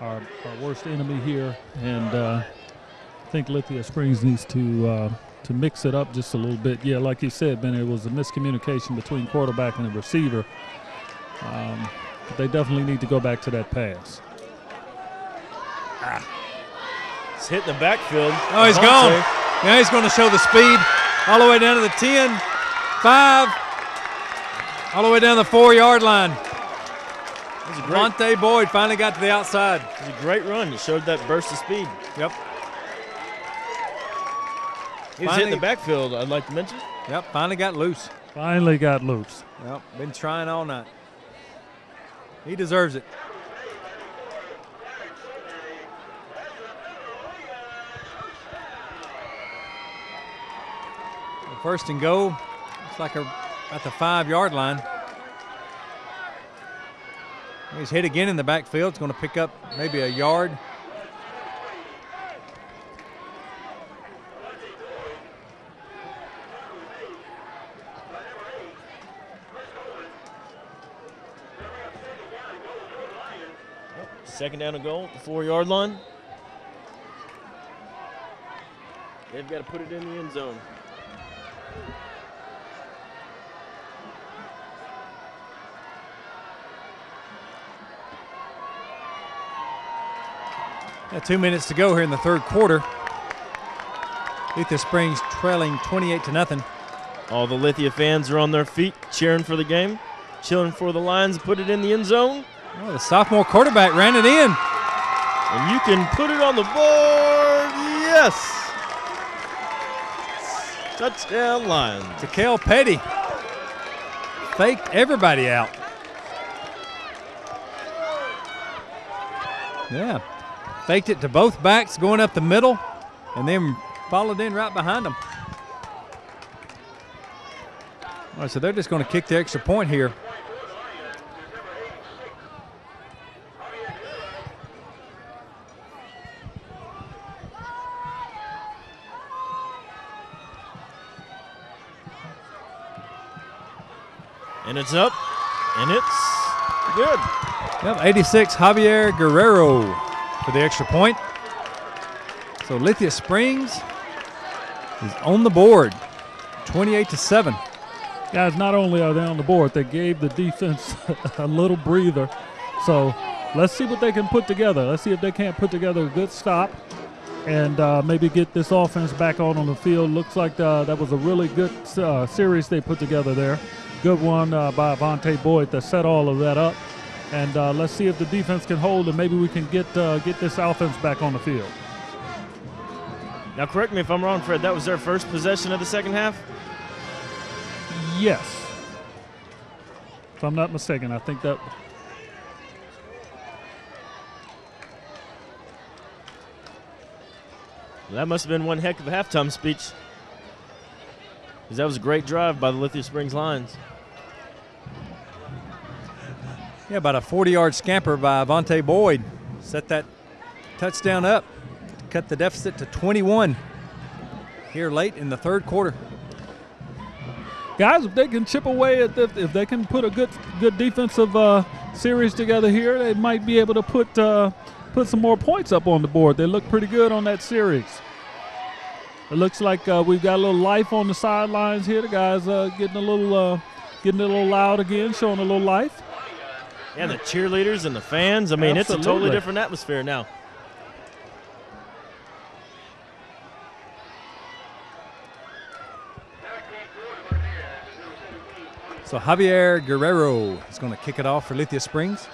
our worst enemy here, and I think Lithia Springs needs to to mix it up just a little bit. Yeah, like you said, Ben, it was a miscommunication between quarterback and the receiver. But they definitely need to go back to that pass. It's hitting the backfield. Oh, he's gone. Now he's going to show the speed all the way down to the 10, 5, all the way down the 4-yard line. Monte Boyd finally got to the outside. It was a great run. He showed that burst of speed. Yep. He was hitting the backfield, I'd like to mention. Yep, finally got loose. Finally got loose. Yep, been trying all night. He deserves it. First and goal. Looks like at the 5-yard line. He's hit again in the backfield. It's going to pick up maybe a yard. Second down and goal, 4-yard line. They've got to put it in the end zone. Yeah, 2 minutes to go here in the third quarter. Lithia Springs trailing 28-0. All the Lithia fans are on their feet cheering for the game, cheering for the Lions to put it in the end zone. Oh, the sophomore quarterback ran it in. And you can put it on the board. Yes. Touchdown Lions. Takale Petty faked everybody out. Yeah. Faked it to both backs going up the middle and then followed in right behind them. All right, so they're just going to kick the extra point here. And it's up, and it's good. Yep, 86, Javier Guerrero for the extra point. So Lithia Springs is on the board, 28-7. Guys, not only are they on the board, they gave the defense a little breather. So let's see what they can put together. Let's see if they can't put together a good stop and maybe get this offense back on the field. Looks like that was a really good series they put together there. Good one by Avante Boyd that set all of that up. And let's see if the defense can hold and maybe we can get this offense back on the field. Now, correct me if I'm wrong, Fred. That was their first possession of the second half? Yes. If I'm not mistaken, I think that. Well, that must have been one heck of a halftime speech. Because that was a great drive by the Lithia Springs Lions. Yeah, about a 40-yard scamper by Avante Boyd. Set that touchdown up. Cut the deficit to 21 here late in the third quarter. Guys, if they can chip away at if they can put a good defensive series together here, they might be able to put some more points up on the board. They look pretty good on that series. It looks like we've got a little life on the sidelines here. The guys getting a little loud again, showing a little life. Yeah, the cheerleaders and the fans. I mean, Absolutely. It's a totally different atmosphere now. So Javier Guerrero is going to kick it off for Lithia Springs.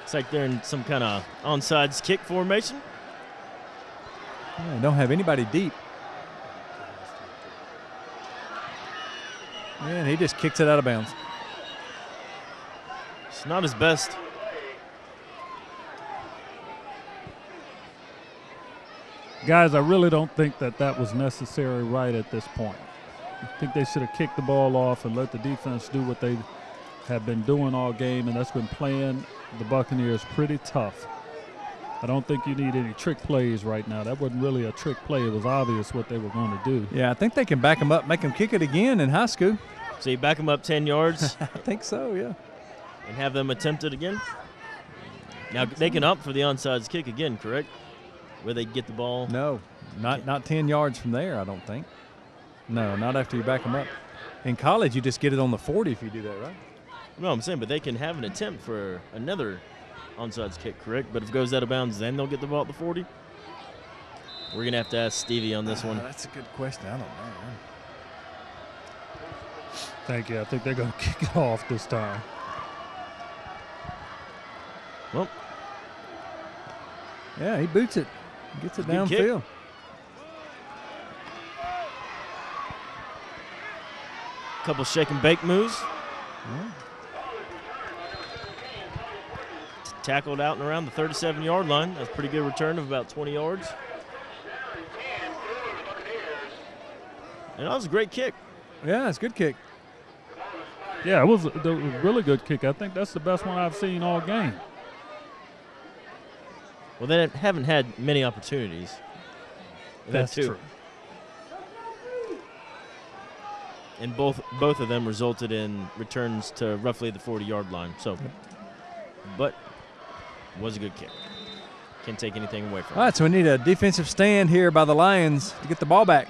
It's like they're in some kind of onside kick formation. Yeah, don't have anybody deep. And he just kicks it out of bounds. It's not his best. Guys, I really don't think that was necessary right at this point. I think they should have kicked the ball off and let the defense do what they have been doing all game, and that's been playing the Buccaneers pretty tough. I don't think you need any trick plays right now. That wasn't really a trick play. It was obvious what they were going to do. Yeah, I think they can back them up, make them kick it again in high school. So you back them up 10 yards I think so, yeah. and have them attempt it again? Now, they can opt for the onside kick again, correct? Where they get the ball. No, not 10 yards from there, I don't think. No, not after you back them up. In college, you just get it on the 40 if you do that, right? No, I'm saying, but they can have an attempt for another onside kick, correct? But if it goes out of bounds, then they'll get the ball at the 40? We're going to have to ask Stevie on this one. That's a good question. I don't know. Thank you. I think they're going to kick it off this time. Well, yeah, he boots it. Gets it Good downfield. Couple shake and bake moves. Tackled out and around the 37-yard line. That's a pretty good return of about 20 yards. And that was a great kick. Yeah, it's a good kick. Yeah, it was a really good kick. I think that's the best one I've seen all game. Well, they haven't had many opportunities. That's true. And both of them resulted in returns to roughly the 40-yard line. So, but was a good kick. Can't take anything away from it. All right, so we need a defensive stand here by the Lions to get the ball back.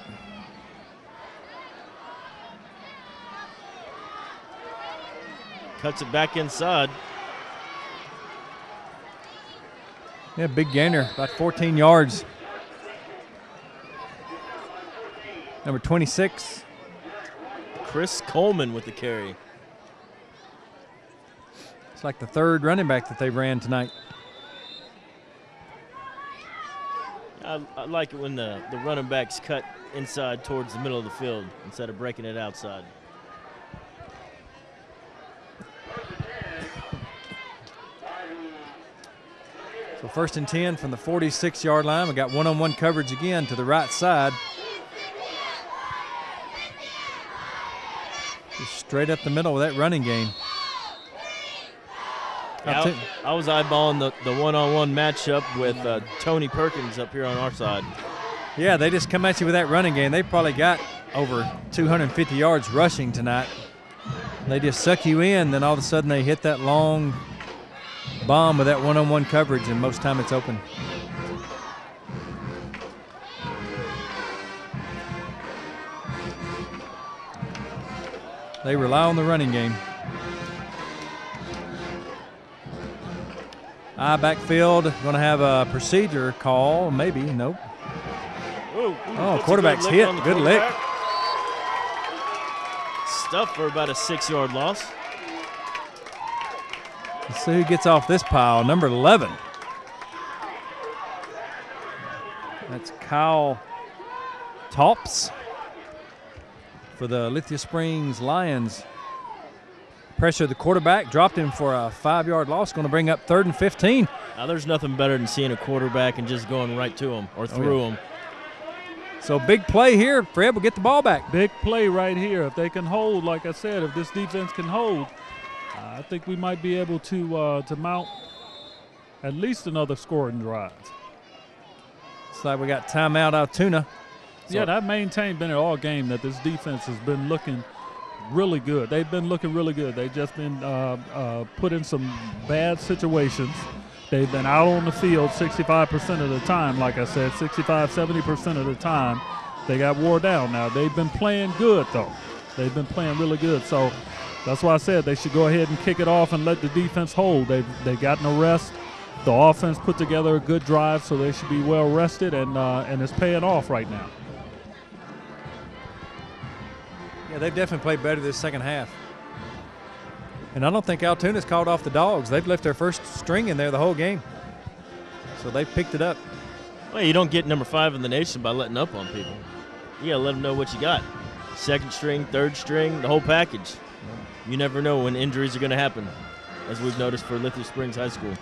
Cuts it back inside. Yeah, big gainer, about 14 yards. Number 26. Chris Coleman with the carry. It's like the third running back that they ran tonight. I like it when the running backs cut inside towards the middle of the field instead of breaking it outside. So 1st and 10 from the 46-yard line. We got one-on-one coverage again to the right side. Just straight up the middle with that running game. Yeah, I was eyeballing the one-on-one matchup with Tony Perkins up here on our side. Yeah, they just come at you with that running game. They probably got over 250 yards rushing tonight. They just suck you in, then all of a sudden they hit that long bomb with that one-on-one coverage, and most time it's open. They rely on the running game. Backfield, going to have a procedure call, maybe, nope. Oh, quarterback's hit, good lick. Stuffed for about a 6-yard loss. Let's see who gets off this pile, number 11. That's Kyle Tops for the Lithia Springs Lions. Pressure the quarterback, dropped him for a 5-yard loss, going to bring up 3rd and 15. Now there's nothing better than seeing a quarterback and just going right to him or through him. So big play here. Fred will get the ball back. Big play right here. If they can hold, like I said, if this defense can hold, I think we might be able to mount at least another scoring drive. Looks like we got timeout Allatoona. Yeah, I've maintained been all game that this defense has been looking really good. They've been looking really good. They've just been put in some bad situations. They've been out on the field 65% of the time, like I said, 65-70% of the time. They got wore down. Now, they've been playing good, though. They've been playing really good. So that's why I said they should go ahead and kick it off and let the defense hold. They've gotten a rest. The offense put together a good drive, so they should be well rested, and it's paying off right now. Yeah, they've definitely played better this second half. And I don't think Allatoona's called off the dogs. They've left their first string in there the whole game. So they've picked it up. Well, you don't get number 5 in the nation by letting up on people. You got to let them know what you got. 2nd string, 3rd string, the whole package. You never know when injuries are going to happen, as we've noticed for Lithia Springs High School.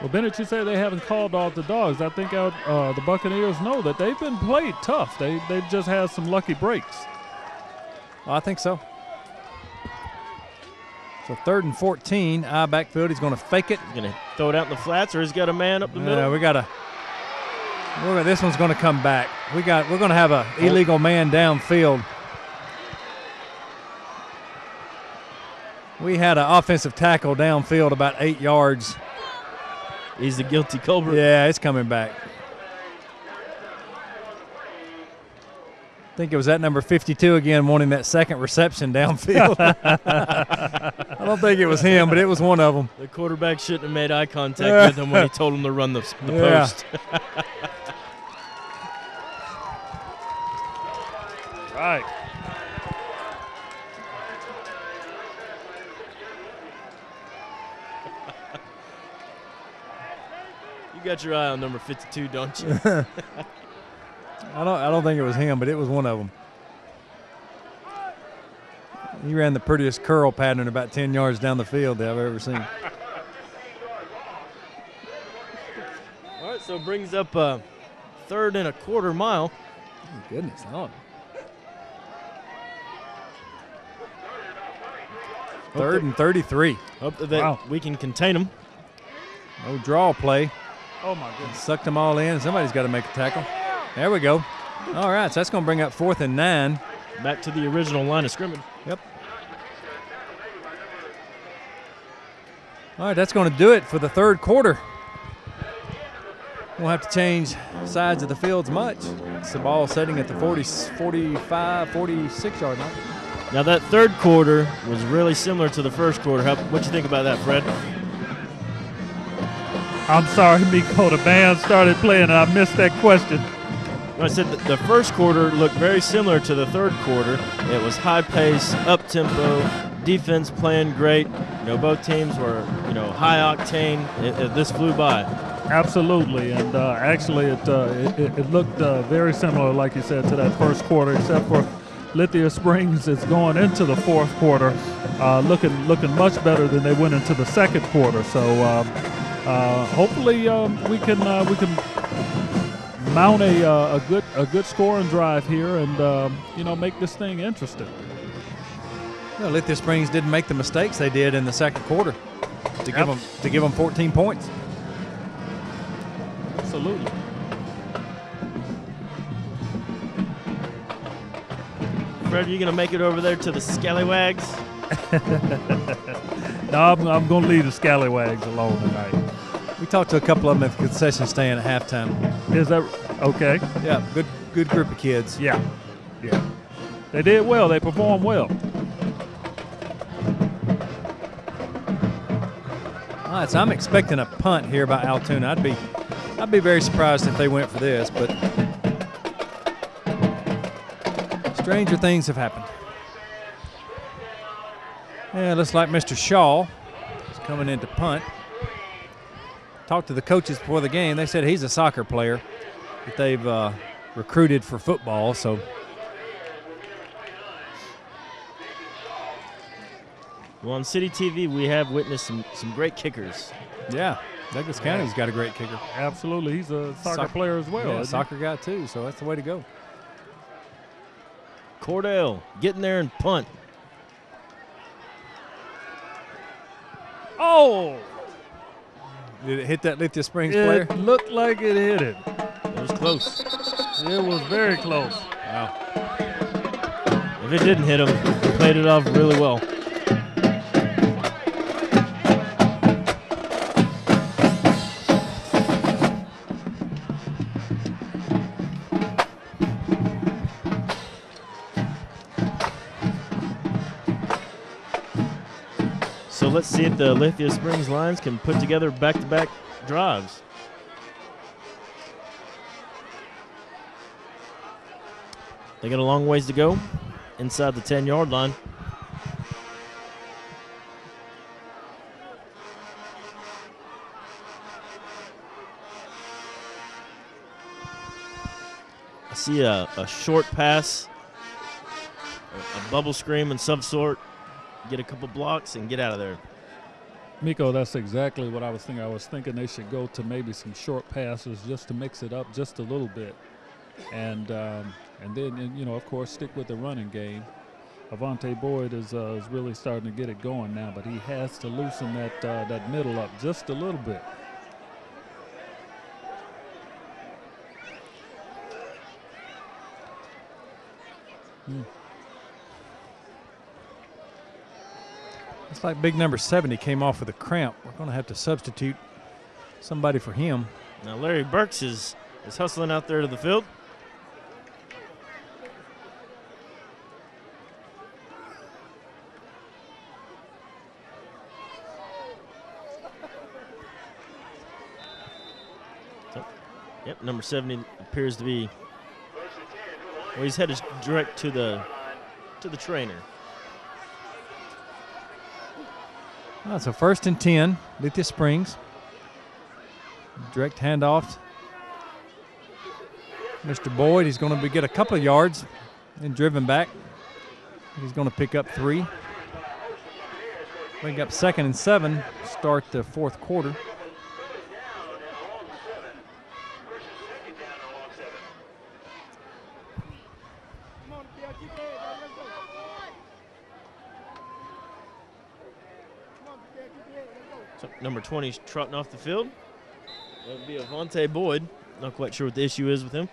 Well, Bennett, you say they haven't called off the dogs. I think the Buccaneers know that they've been played tough. They've just had some lucky breaks. Well, I think so. So 3rd and 14, backfield. He's going to fake it. He's going to throw it out in the flats, or he's got a man up the middle. This one's going to come back. We're going to have an illegal man downfield. We had an offensive tackle downfield about 8 yards. He's the guilty culprit. Yeah, it's coming back. I think it was that number 52 again wanting that second reception downfield. I don't think it was him, but it was one of them. The quarterback shouldn't have made eye contact with him when he told him to run the post. Right. You got your eye on number 52, don't you? I don't think it was him, but it was one of them. He ran the prettiest curl pattern about 10 yards down the field that I've ever seen. All right, so it brings up 3rd and a quarter mile. Oh, goodness. Oh. 3rd and 33. Hope that we can contain them. No draw play. Oh, my goodness. Sucked them all in. Somebody's got to make a tackle. There we go. All right, so that's going to bring up 4th and 9. Back to the original line of scrimmage. Yep. All right, that's going to do it for the 3rd quarter. Won't have to change sides of the fields much. It's the ball setting at the 45, 46-yard line. Now, that 3rd quarter was really similar to the 1st quarter. What you think about that, Fred? I'm sorry, Miko. The band started playing, and I missed that question. I said the 1st quarter looked very similar to the 3rd quarter. It was high pace, up tempo, defense playing great. Both teams were, high octane. This flew by. Absolutely, and actually it looked very similar, like you said, to that 1st quarter, except for Lithia Springs is going into the 4th quarter, looking much better than they went into the 2nd quarter. So hopefully we can mount a good scoring drive here and make this thing interesting. Well, Lithia Springs didn't make the mistakes they did in the 2nd quarter to give them 14 points. Absolutely. Fred, are you going to make it over there to the Scallywags? No, I'm going to leave the Scallywags alone tonight. We talked to a couple of them at the concession stand at halftime. Is that okay? Yeah, good group of kids. Yeah. They did well. They performed well. All right, so I'm expecting a punt here by Allatoona. I'd be very surprised if they went for this, but stranger things have happened. Yeah, looks like Mr. Shaw is coming in to punt. Talked to the coaches before the game. They said he's a soccer player that they've recruited for football. So, well, on City TV, we have witnessed some great kickers. yeah, Douglas County's got a great kicker. Absolutely. He's a soccer player as well. Yeah, soccer guy too, so that's the way to go. Cordell, get in there and punt. Oh! Did it hit that Lithia Springs player? It looked like it hit it. It was close. It was very close. Wow. If it didn't hit him, he played it off really well. So let's see if the Lithia Springs Lions can put together back-to-back drives. They got a long ways to go inside the 10-yard line. I see a short pass, a bubble screen and some sort. Get a couple blocks and get out of there. Miko, that's exactly what I was thinking. I was thinking they should go to maybe some short passes just to mix it up just a little bit. And then, of course, stick with the running game. Avante Boyd is really starting to get it going now, but he has to loosen that middle up just a little bit. It's like big number 70 came off with a cramp. We're going to have to substitute somebody for him. Now Larry Burks is hustling out there to the field. Yep, number 70 appears to be. Well, he's headed direct to the trainer. So 1st and 10, Lithia Springs. Direct handoff. Mr. Boyd, he's going to get a couple of yards and driven back. He's going to pick up 3. Bring up 2nd and 7, start the 4th quarter. So number 20 is trotting off the field. That would be Avante Boyd. Not quite sure what the issue is with him.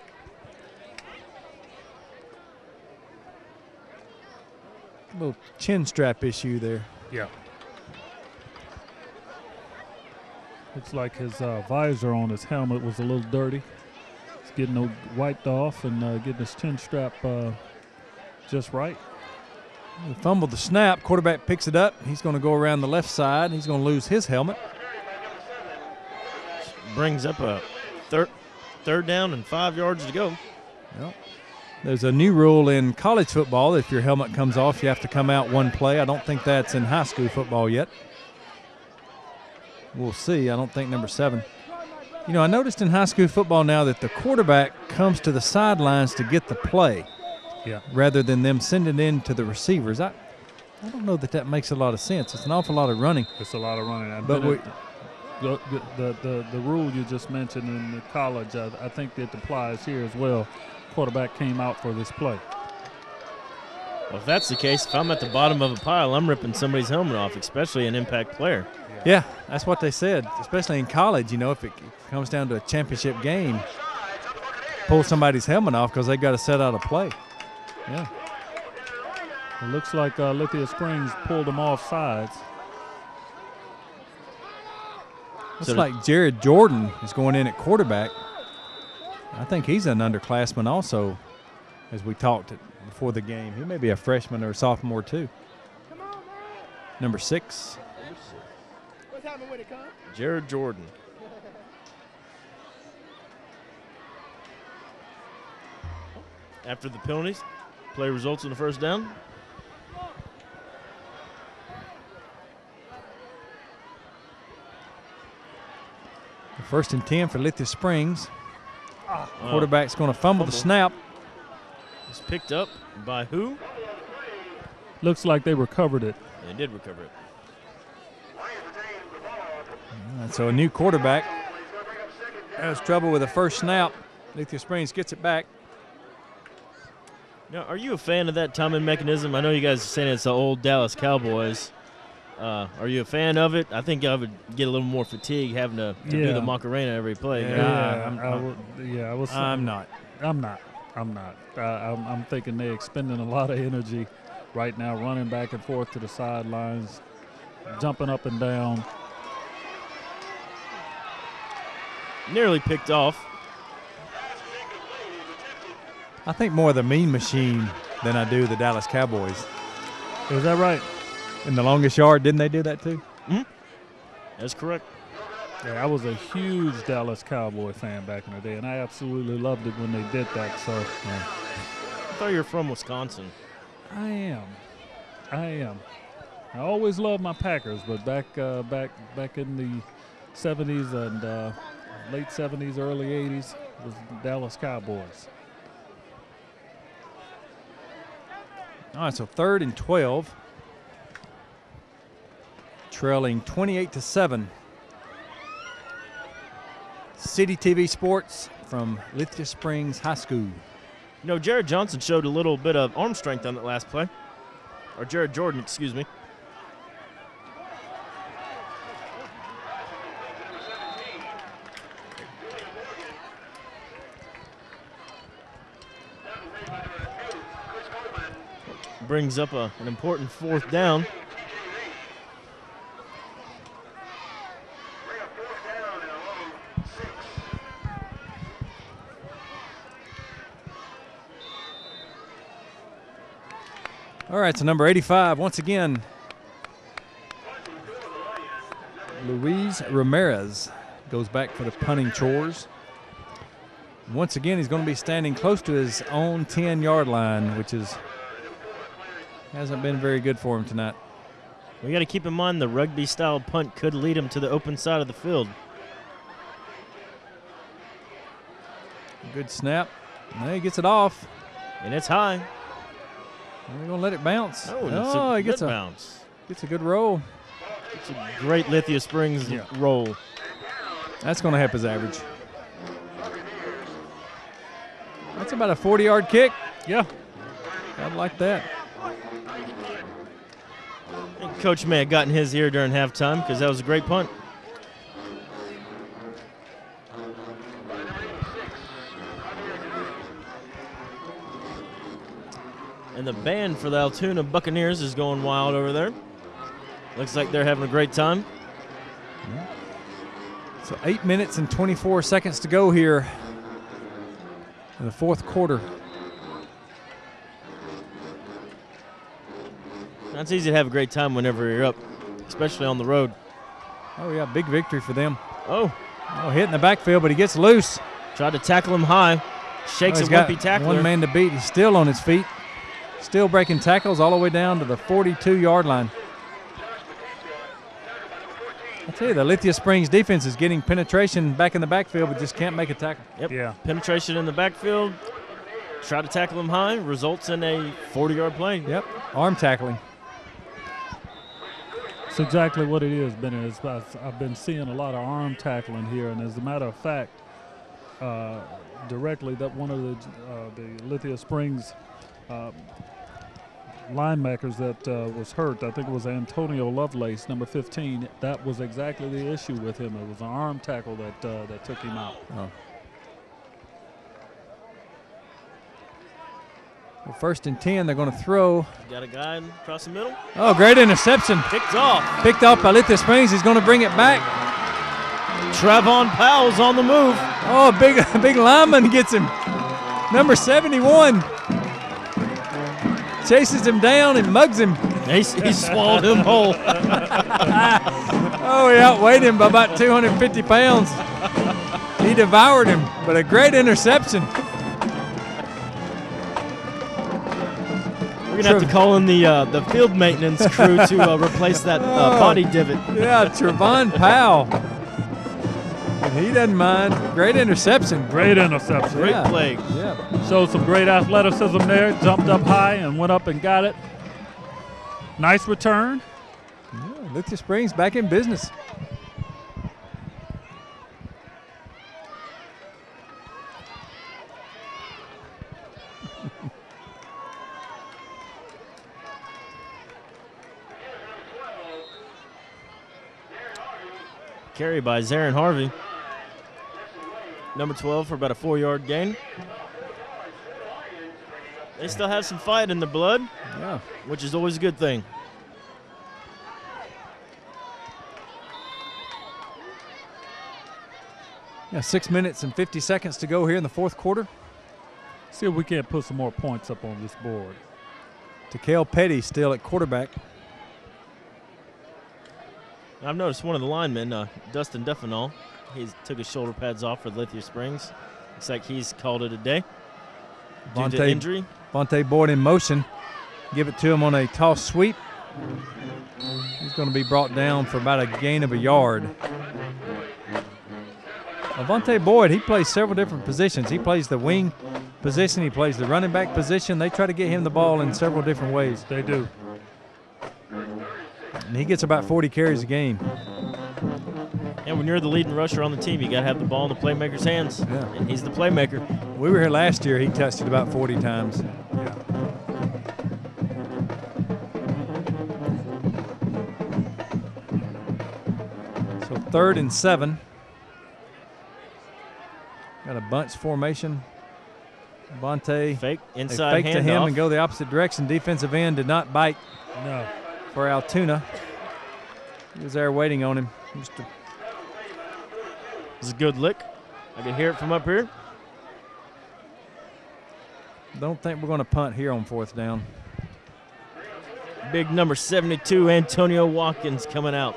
A little chin strap issue there. Yeah. Looks like his visor on his helmet was a little dirty. He's getting wiped off and getting his chin strap just right. He fumbled the snap. Quarterback picks it up. He's going to go around the left side. He's going to lose his helmet. Brings up a third down and 5 yards to go. Well, there's a new rule in college football. If your helmet comes off, you have to come out one play. I don't think that's in high school football yet. We'll see. I don't think number 7. You know, I noticed in high school football now that the quarterback comes to the sidelines to get the play. Yeah. Rather than them sending it in to the receivers. I don't know that makes a lot of sense. It's an awful lot of running. It's a lot of running. But the rule you just mentioned in the college, I think it applies here as well. Quarterback came out for this play. Well, if that's the case, if I'm at the bottom of a pile, I'm ripping somebody's helmet off, especially an impact player. Yeah, that's what they said, especially in college. You know, if it comes down to a championship game, pull somebody's helmet off because they got to set out a play. Yeah. It looks like Lithia Springs pulled them off sides. Looks like Jared Jordan is going in at quarterback. I think he's an underclassman also, as we talked before the game. He may be a freshman or a sophomore too. Number 6. What's happening with it, Con? Jared Jordan. After the penalties, play results in the first down. First and 10 for Lithia Springs. Quarterback's going to fumble the snap. It's picked up by who? Looks like they recovered it. They did recover it. So a new quarterback has trouble with the first snap. Lithia Springs gets it back. Now, are you a fan of that timing mechanism? I know you guys are saying it's the old Dallas Cowboys. Are you a fan of it? I think I would get a little more fatigue having to do the Macarena every play. I'm not. I'm thinking they're expending a lot of energy right now, running back and forth to the sidelines, jumping up and down. Nearly picked off. I think more of the Mean Machine than I do the Dallas Cowboys. Is that right? In the longest yard, didn't they do that too? Mm-hmm. That's correct. Yeah, I was a huge Dallas Cowboy fan back in the day, and I absolutely loved it when they did that. So, I thought you were from Wisconsin. I am. I always loved my Packers, but back in the 70s and late 70s, early 80s, was the Dallas Cowboys. All right, so 3rd and 12. Trailing 28-7. City TV Sports from Lithia Springs High School. You know, Jared Johnson showed a little bit of arm strength on that last play. Or Jared Jordan, excuse me. Brings up an important 4th down. All right, so number 85, once again, Luis Ramirez goes back for the punting chores. Once again, he's going to be standing close to his own 10-yard line, which hasn't been very good for him tonight. We got to keep in mind the rugby-style punt could lead him to the open side of the field. Good snap. Now he gets it off. And it's high. We're going to let it bounce. Oh, he gets a bounce. Gets a good roll. It's a great Lithia Springs roll. That's going to help his average. That's about a 40-yard kick. Yeah. I'd like that. I think Coach may have gotten his ear during halftime because that was a great punt. And the band for the Allatoona Buccaneers is going wild over there. Looks like they're having a great time. So 8 minutes and 24 seconds to go here in the fourth quarter. It's easy to have a great time whenever you're up, especially on the road. Oh, yeah, big victory for them. Oh, hit in the backfield, but he gets loose. Tried to tackle him high. Shakes a wimpy tackler. One man to beat. He's still on his feet. Still breaking tackles all the way down to the 42-yard line. I tell you, the Lithia Springs defense is getting penetration back in the backfield, but just can't make a tackle. Yep. Yeah. Penetration in the backfield. Try to tackle him high. Results in a 40-yard play. Yep. Arm tackling. That's exactly what it is, Benny. I've been seeing a lot of arm tackling here, and as a matter of fact, directly that one of the Lithia Springs linebackers that was hurt, I think it was Antonio Lovelace, number 15. That was exactly the issue with him. It was an arm tackle that took him out. Oh. Well, 1st and 10, they're going to throw. Got a guy across the middle. Oh, great interception. Picked off. Picked off by Lithia Springs. He's going to bring it back. Trevon Powell's on the move. Oh, big lineman gets him. Number 71. Chases him down and mugs him. He swallowed him whole. Oh, he outweighed him by about 250 pounds. He devoured him, but a great interception. We're going to have to call in the field maintenance crew to replace that body divot. Yeah, Trevon Powell. And he doesn't mind. Great interception. Great interception. Great play. Yeah. Showed some great athleticism there. Jumped up high and went up and got it. Nice return. Yeah, Lithia Springs back in business. Carry by Zarin Harvey. Number 12 for about a 4-yard gain. They still have some fight in their blood, Yeah. which is always a good thing. Yeah, 6 minutes and 50 seconds to go here in the fourth quarter. See if we can't put some more points up on this board. Takale Petty still at quarterback. I've noticed one of the linemen, Dustin Duffenall, he took his shoulder pads off for Lithia Springs. Looks like he's called it a day due to injury. Vontae Boyd in motion. Give it to him on a toss sweep. He's going to be brought down for about a gain of a yard. Vontae Boyd, he plays several different positions. He plays the wing position. He plays the running back position. They try to get him the ball in several different ways. They do. And he gets about 40 carries a game. And when you're the leading rusher on the team, you got to have the ball in the playmaker's hands. Yeah. And he's the playmaker. We were here last year. He touched it about 40 times. Yeah. So 3rd and 7. Got a bunch formation. Vontae Fake they inside fake to him handoff. and go the opposite direction. Defensive end did not bite No. for Allatoona. He was there waiting on him. It's a good lick. I can hear it from up here. Don't think we're going to punt here on 4th down. Big number 72, Antonio Watkins, coming out.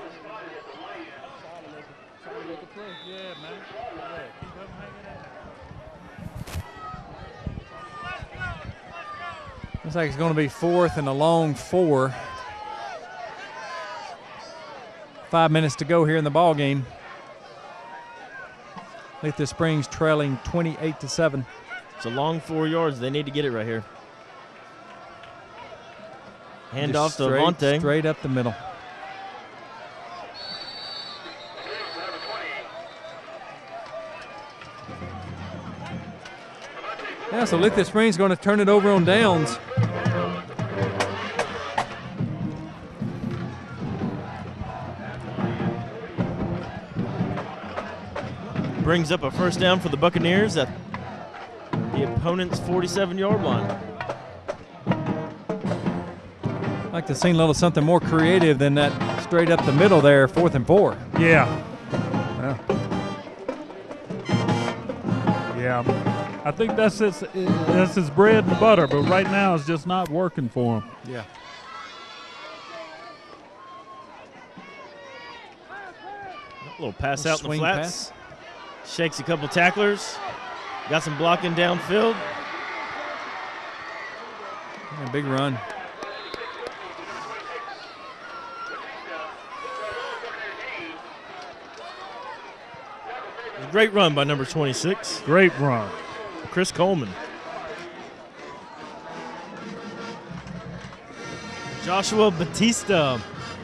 Looks like it's going to be 4th and a long 4. 5 minutes to go here in the ball game. Lithia Springs trailing 28-7. It's a long 4 yards. They need to get it right here. Hand off to Avante. Straight up the middle. Yeah, so Lithia Springs going to turn it over on downs. Brings up a first down for the Buccaneers at the opponent's 47-yard line. I'd like to see a little something more creative than that straight up the middle there, 4th and 4. Yeah. Yeah. I think that's his bread and butter, but right now it's just not working for him. Yeah. A little pass out in the swing flats. Shakes a couple tacklers. Got some blocking downfield. Yeah, big run. Great run by number 26. Great run. Chris Coleman. Joshua Batista.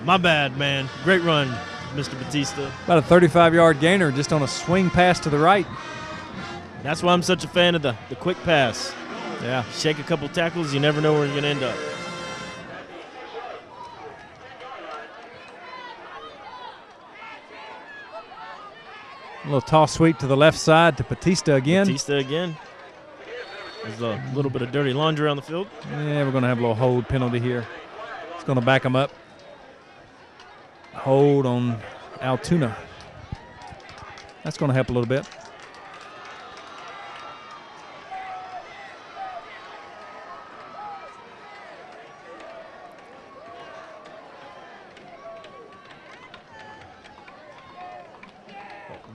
My bad, man. Great run, Mr. Batista. About a 35-yard gainer just on a swing pass to the right. That's why I'm such a fan of the quick pass. Yeah. Shake a couple tackles, you never know where you're going to end up. A little toss sweep to the left side to Batista again. Batista again. There's a little bit of dirty laundry on the field. Yeah, we're going to have a little hold penalty here. It's going to back him up. Hold on Allatoona. That's going to help a little bit.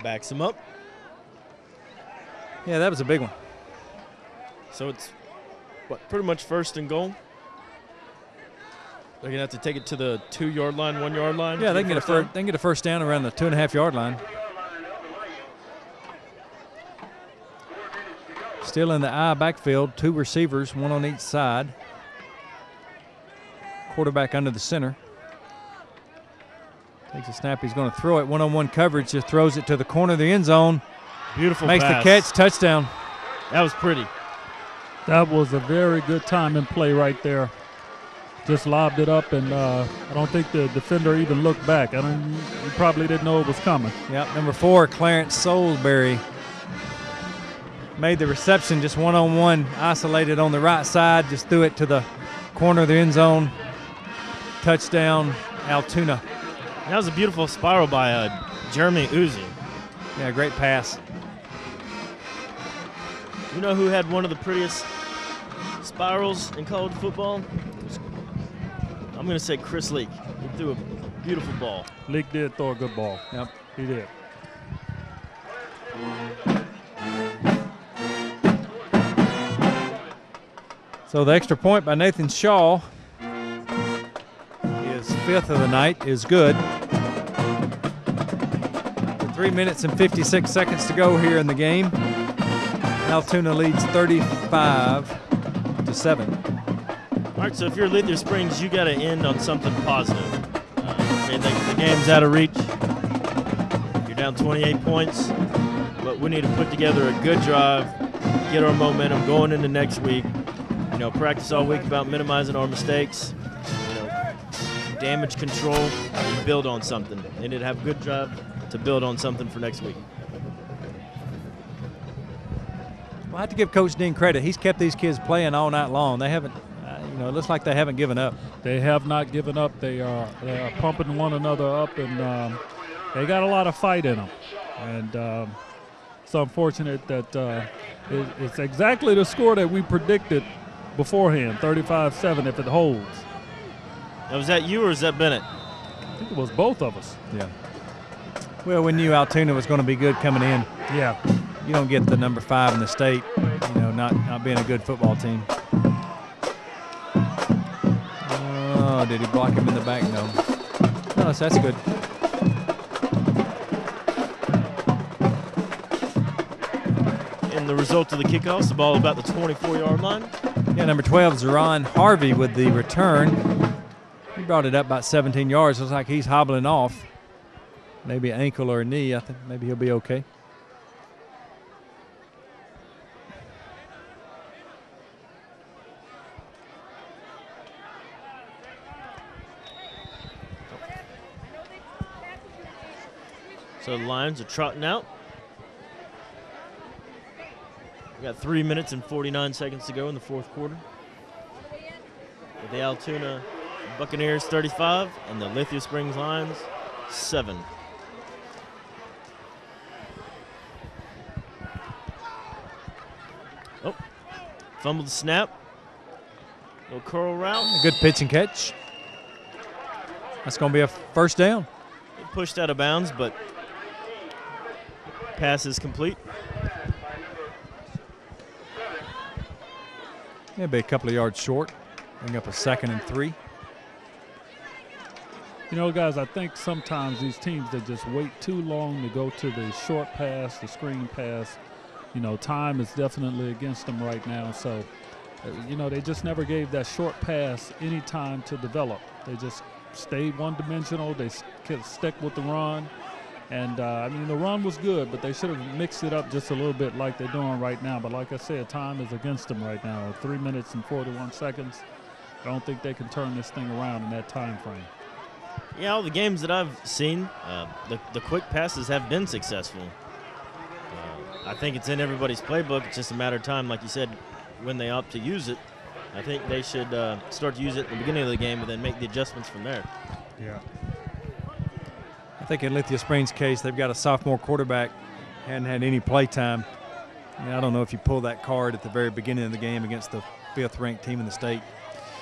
Backs him up. Yeah, that was a big one. So it's, pretty much 1st and goal? They're going to have to take it to the 2-yard line, 1-yard line? Yeah, they can get a first down around the 2.5-yard line. Still in the I backfield, 2 receivers, 1 on each side. Quarterback under the center. Takes a snap, he's going to throw it. One-on-one coverage, just throws it to the corner of the end zone. Beautiful Makes pass. the catch, touchdown. That was pretty. That was a very good time and play right there. Just lobbed it up, and I don't think the defender even looked back. He probably didn't know it was coming. Yep, number 4, Clarence Soulsbury. Made the reception just one-on-one, isolated on the right side, just threw it to the corner of the end zone. Touchdown, Allatoona. That was a beautiful spiral by Jeremy Uzi. Yeah, great pass. You know who had one of the prettiest spirals in college football? I'm going to say Chris Leak. He threw a beautiful ball. Leak did throw a good ball. Yep. He did. So the extra point by Nathan Shaw, his 5th of the night, is good. 3 minutes and 56 seconds to go here in the game. Allatoona leads 35-7. All right, so if you're Lithia Springs, you got to end on something positive. The game's out of reach. You're down 28 points, but we need to put together a good drive, get our momentum going into next week. Practice all week about minimizing our mistakes. Damage control, and build on something. They need to have a good drive to build on something for next week. Well, I have to give Coach Dean credit. He's kept these kids playing all night long. They haven't, it looks like they haven't given up. They have not given up. They are pumping one another up, and they got a lot of fight in them. And it's unfortunate that it's exactly the score that we predicted beforehand, 35-7 if it holds. Now, was that you or is that Bennett? I think it was both of us. Yeah. Well, we knew Allatoona was going to be good coming in. Yeah. You don't get the number 5 in the state, not being a good football team. Oh, did he block him in the back? No. No, so that's good. And the result of the kickoff, the ball about the 24-yard line. Yeah, number 12, Zeron Harvey with the return. He brought it up about 17 yards. Looks like he's hobbling off. Maybe an ankle or a knee. I think maybe he'll be okay. So the Lions are trotting out. We got 3 minutes and 49 seconds to go in the fourth quarter. With the Allatoona Buccaneers 35 and the Lithia Springs Lions 7. Oh, fumbled the snap. Little curl route. A good pitch and catch. That's going to be a first down. It pushed out of bounds, but pass is complete. Maybe a couple of yards short. Bring up a 2nd and 3. You know, guys, I think sometimes these teams, they just wait too long to go to the short pass, the screen pass. You know, time is definitely against them right now. So, they just never gave that short pass any time to develop. They just stayed one-dimensional. They stick with the run. And, the run was good, but they should have mixed it up just a little bit like they're doing right now. But like I said, time is against them right now. 3 minutes and 41 seconds. I don't think they can turn this thing around in that time frame. Yeah, all the games that I've seen, the quick passes have been successful. I think it's in everybody's playbook. It's just a matter of time, like you said, when they opt to use it. I think they should start to use it at the beginning of the game and then make the adjustments from there. Yeah. I think in Lithia Springs' case, they've got a sophomore quarterback, hadn't had any play time. I don't know if you pull that card at the very beginning of the game against the 5th-ranked team in the state.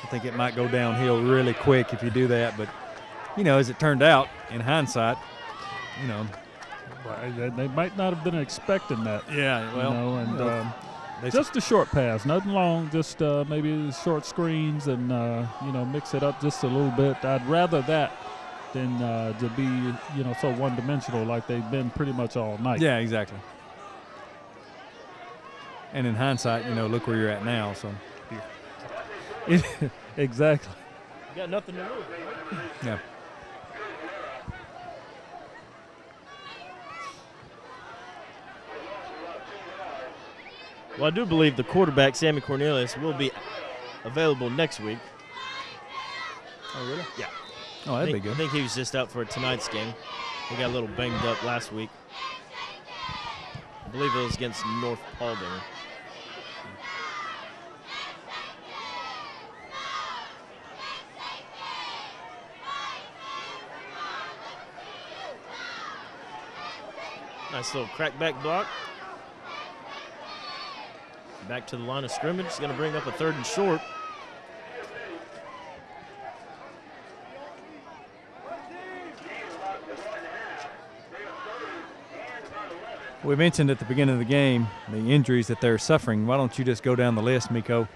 I think it might go downhill really quick if you do that. But, as it turned out, in hindsight, They might not have been expecting that. Yeah, well. Just a short pass, nothing long, just maybe short screens and, mix it up just a little bit. I'd rather that than to be, so one-dimensional like they've been pretty much all night. Yeah, exactly. And in hindsight, look where you're at now. So, exactly. You got nothing to lose. Yeah. Well, I do believe the quarterback, Sammy Cornelius, will be available next week. Oh, really? Yeah. Oh, that'd be good. I think he was just out for tonight's game. He got a little banged up last week. I believe it was against North Paulding. Nice little crackback block. Back to the line of scrimmage. He's going to bring up a 3rd and short. We mentioned at the beginning of the game the injuries that they're suffering. Why don't you just go down the list, Miko,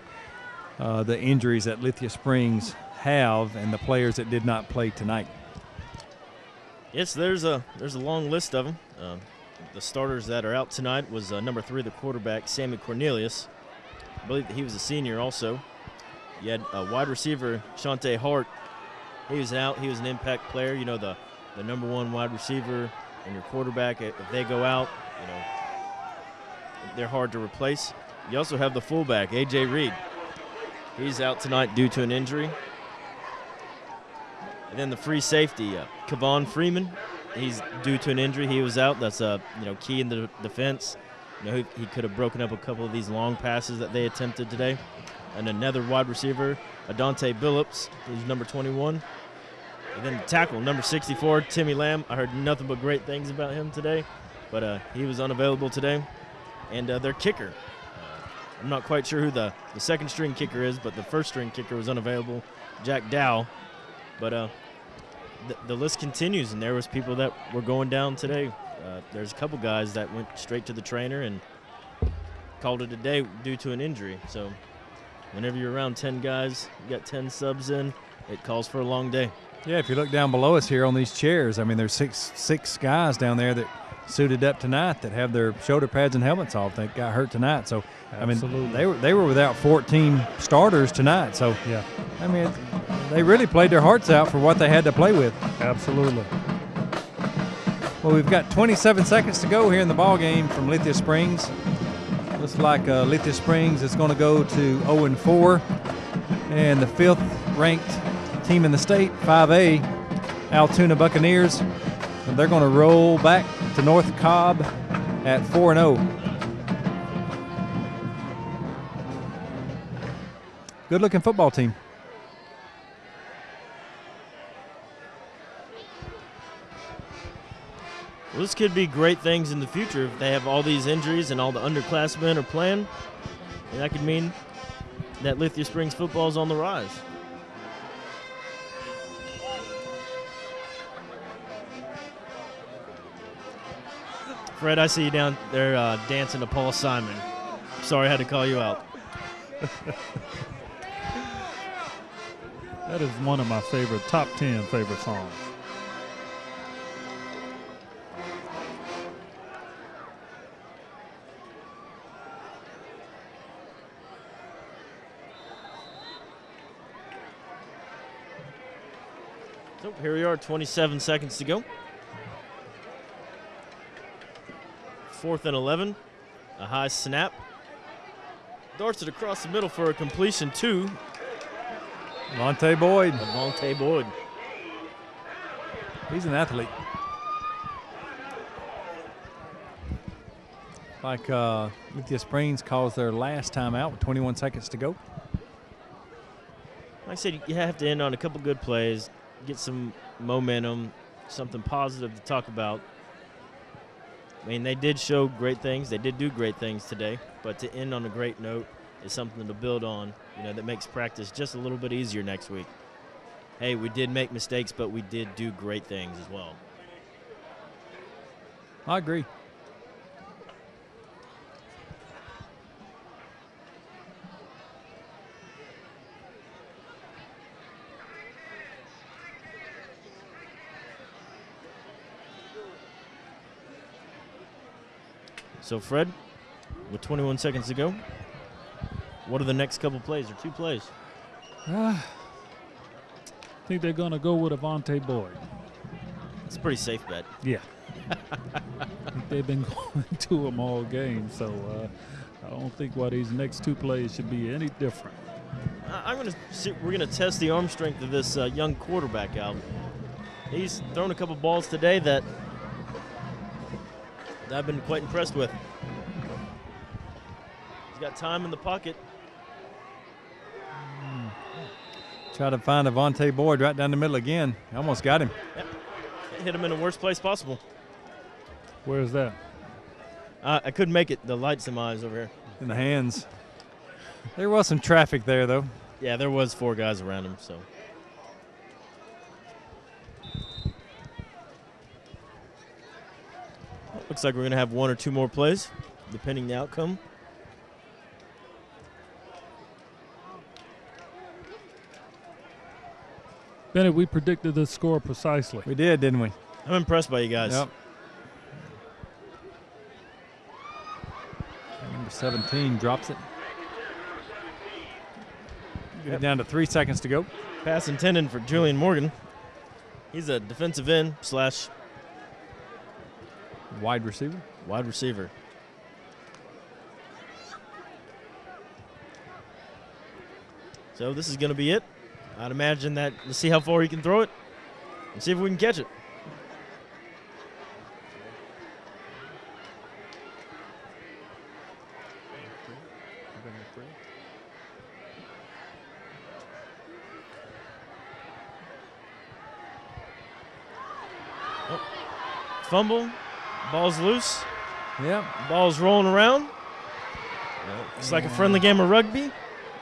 the injuries that Lithia Springs have and the players that did not play tonight? Yes, there's a long list of them. The starters that are out tonight was number 3, the quarterback, Sammy Cornelius. I believe that he was a senior also. You had a wide receiver, Shante Hart. He was out. He was an impact player. The number 1 wide receiver and your quarterback, if they go out, they're hard to replace. You also have the fullback, A.J. Reed. He's out tonight due to an injury. And then the free safety, Kevon Freeman. He's due to an injury. He was out. That's key in the defense. He could have broken up a couple of these long passes that they attempted today. And another wide receiver, Adante Billups, who's number 21. And then the tackle, number 64, Timmy Lamb. I heard nothing but great things about him today, but he was unavailable today. And their kicker, I'm not quite sure who the second-string kicker is, but the first-string kicker was unavailable, Jack Dow. But the list continues, and there was people that were going down today. There's a couple guys that went straight to the trainer and called it a day due to an injury. So whenever you're around 10 guys, you got 10 subs in, it calls for a long day. Yeah, if you look down below us here on these chairs, I mean, there's six guys down there that suited up tonight that have their shoulder pads and helmets off. They got hurt tonight. So, Absolutely. I mean, they were without 14 starters tonight. So, Yeah, I mean, they really played their hearts out for what they had to play with. absolutely. Well, we've got 27 seconds to go here in the ball game from Lithia Springs. Looks like Lithia Springs is going to go to 0-4, and the 5th ranked team in the state, 5A, Allatoona Buccaneers, and they're going to roll back to North Cobb at 4-0. Good-looking football team. Well, this could be great things in the future if they have all these injuries and all the underclassmen are playing. And that could mean that Lithia Springs football is on the rise. Fred, I see you down there dancing to Paul Simon. Sorry I had to call you out. That is one of my favorite, top 10 favorite songs. So here we are, 27 seconds to go. 4th and 11, a high snap. Darts it across the middle for a completion to Monte Boyd. Monte Boyd. He's an athlete. Like Lithia Springs calls their last time out with 21 seconds to go. Like I said, you have to end on a couple good plays, get some momentum, something positive to talk about. I mean, they did show great things. They did do great things today. But to end on a great note is something to build on, you know, that makes practice just a little bit easier next week. Hey, we did make mistakes, but we did do great things as well. I agree. So, Fred, with 21 seconds to go, what are the next couple plays or 2 plays? I think they're going to go with Avante Boyd. It's a pretty safe bet. Yeah. I think they've been going to him all game, so I don't think why these next 2 plays should be any different. We're gonna test the arm strength of this young quarterback out. He's thrown a couple balls today that I've been quite impressed with. He's got time in the pocket. Try to find Avante Boyd right down the middle again. Almost got him. Yep. Hit him in the worst place possible. Where's that? I couldn't make it. The lights in my eyes over here. In the hands. There was some traffic there, though. Yeah, there was 4 guys around him, so. Looks like we're going to have 1 or 2 more plays, depending the outcome. Bennett, we predicted this score precisely. We did, didn't we? I'm impressed by you guys. Yep. Number 17 drops it. Get it down to 3 seconds to go. Pass intended for Julian Morgan. He's a defensive end / Wide receiver. wide receiver. So this is going to be it. I'd imagine that. Let's see how far he can throw it and see if we can catch it. Fumble, ball's loose. Yep. Ball's rolling around. It's like a friendly game of rugby.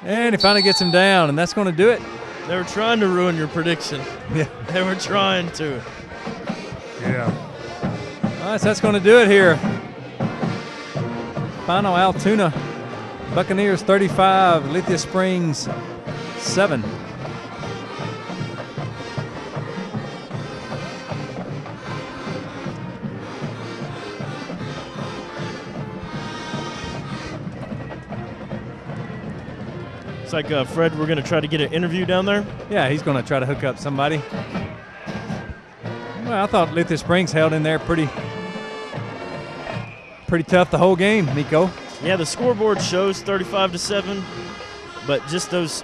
And he finally gets him down, and that's going to do it. They were trying to ruin your prediction. Yeah. They were trying to. Yeah. All right, so that's going to do it here. Final Allatoona Buccaneers 35, Lithia Springs 7. It's like, Fred, we're going to try to get an interview down there. Yeah, he's going to try to hook up somebody. Well, I thought Lithia Springs held in there pretty tough the whole game, Nico. Yeah, the scoreboard shows 35-7, but just those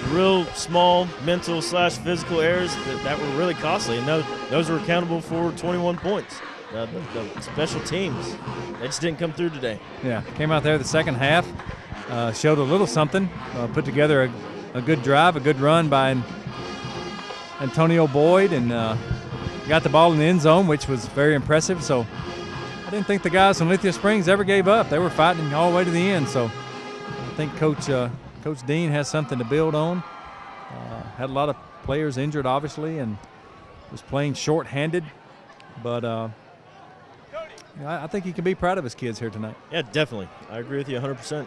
real small mental / physical errors that were really costly, and those were accountable for 21 points. The special teams, they just didn't come through today. Yeah, came out there the second half, showed a little something, put together a good drive, a good run by Antonio Boyd, and got the ball in the end zone, which was very impressive. So I didn't think the guys from Lithia Springs ever gave up. They were fighting all the way to the end. So I think Coach Dean has something to build on. Had a lot of players injured, obviously, and was playing short-handed. But I think he can be proud of his kids here tonight. Yeah, definitely. I agree with you 100%.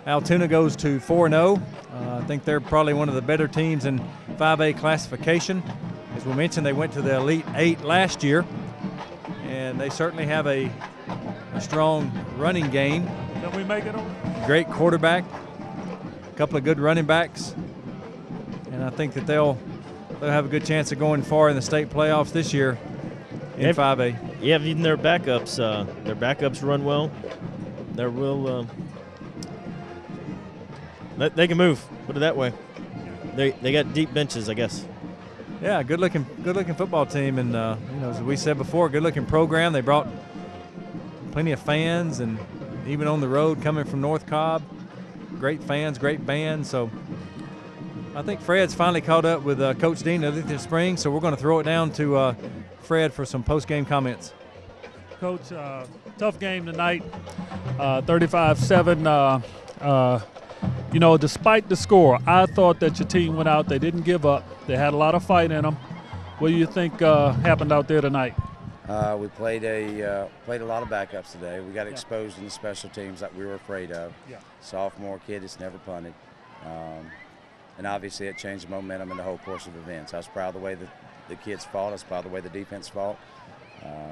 Allatoona goes to 4-0. I think they're probably one of the better teams in 5A classification. As we mentioned, they went to the Elite 8 last year, and they certainly have a strong running game. Can we make it over? Great quarterback, a couple of good running backs, and I think that they'll have a good chance of going far in the state playoffs this year in 5A. Yeah, even their backups run well. They're real. They can move. Put it that way. They got deep benches, I guess. Yeah, good looking football team, and as we said before, good looking program. They brought plenty of fans, and even on the road coming from North Cobb, great fans, great band. So I think Fred's finally caught up with Coach Dean of Lithia Springs. So we're going to throw it down to Fred for some post-game comments. Coach, tough game tonight, 35-7. Despite the score, I thought that your team went out. They didn't give up. They had a lot of fight in them. What do you think happened out there tonight? We played a lot of backups today. We got exposed in the special teams that we were afraid of. Yeah. Sophomore kid that's never punted. And obviously it changed the momentum in the whole course of events. I was proud of the way that the kids fought. I was proud of the way the defense fought.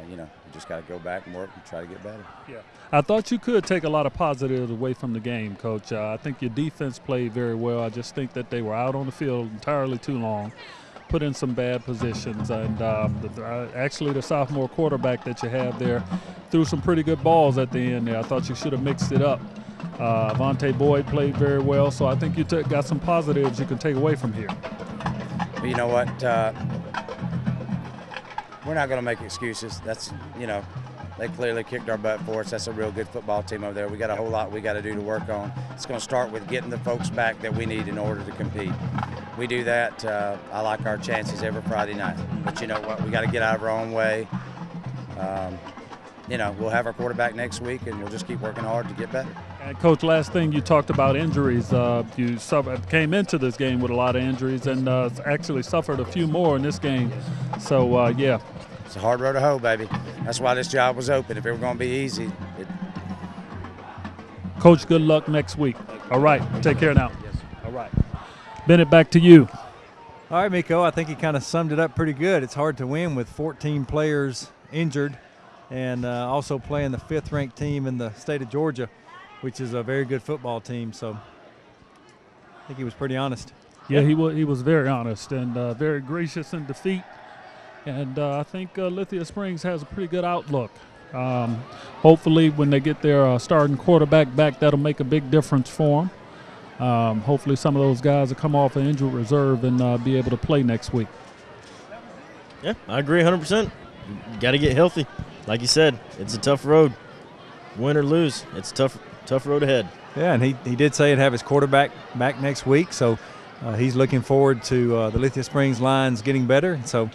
We just got to go back and work and try to get better. Yeah, I thought you could take a lot of positives away from the game, Coach. I think your defense played very well. I just think that they were out on the field entirely too long, put in some bad positions, and actually the sophomore quarterback that you have there threw some pretty good balls at the end there. I thought you should have mixed it up. Vontae Boyd played very well, so I think you got some positives you can take away from here. But you know what? We're not going to make excuses. That's, they clearly kicked our butt for us. That's a real good football team over there. We got a whole lot we got to do to work on. It's going to start with getting the folks back that we need in order to compete. We do that. I like our chances every Friday night. But you know what? We got to get out of our own way. We'll have our quarterback next week, and we'll just keep working hard to get better. And Coach, last thing, you talked about injuries. You came into this game with a lot of injuries and actually suffered a few more in this game. So, yeah. It's a hard road to hoe, baby. That's why this job was open. If it were going to be easy. Coach, good luck next week. All right. Take care now. Yes. All right. Bennett, back to you. All right, Miko, I think he kind of summed it up pretty good. It's hard to win with 14 players injured and also playing the 5th-ranked team in the state of Georgia, which is a very good football team. So I think he was pretty honest. Yeah, he was very honest and very gracious in defeat. And I think Lithia Springs has a pretty good outlook. Hopefully when they get their starting quarterback back, that'll make a big difference for them. Hopefully some of those guys will come off an injured reserve and be able to play next week. Yeah, I agree 100%. You got to get healthy. Like you said, it's a tough road. Win or lose, it's a tough road ahead. Yeah, and he did say he'd have his quarterback back next week, so he's looking forward to the Lithia Springs lines getting better. So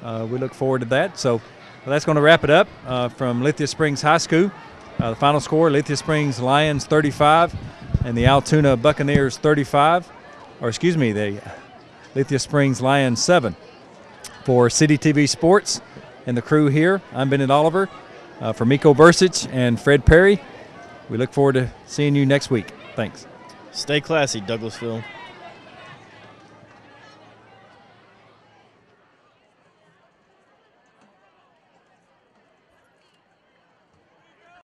we look forward to that. So that's going to wrap it up from Lithia Springs High School. The final score, Lithia Springs Lions 35 and the Allatoona Buccaneers 35. Or excuse me, the Lithia Springs Lions 7. For City TV Sports and the crew here, I'm Bennett Oliver. For Miko Bursich and Fred Perry, we look forward to seeing you next week. Thanks. Stay classy, Douglasville.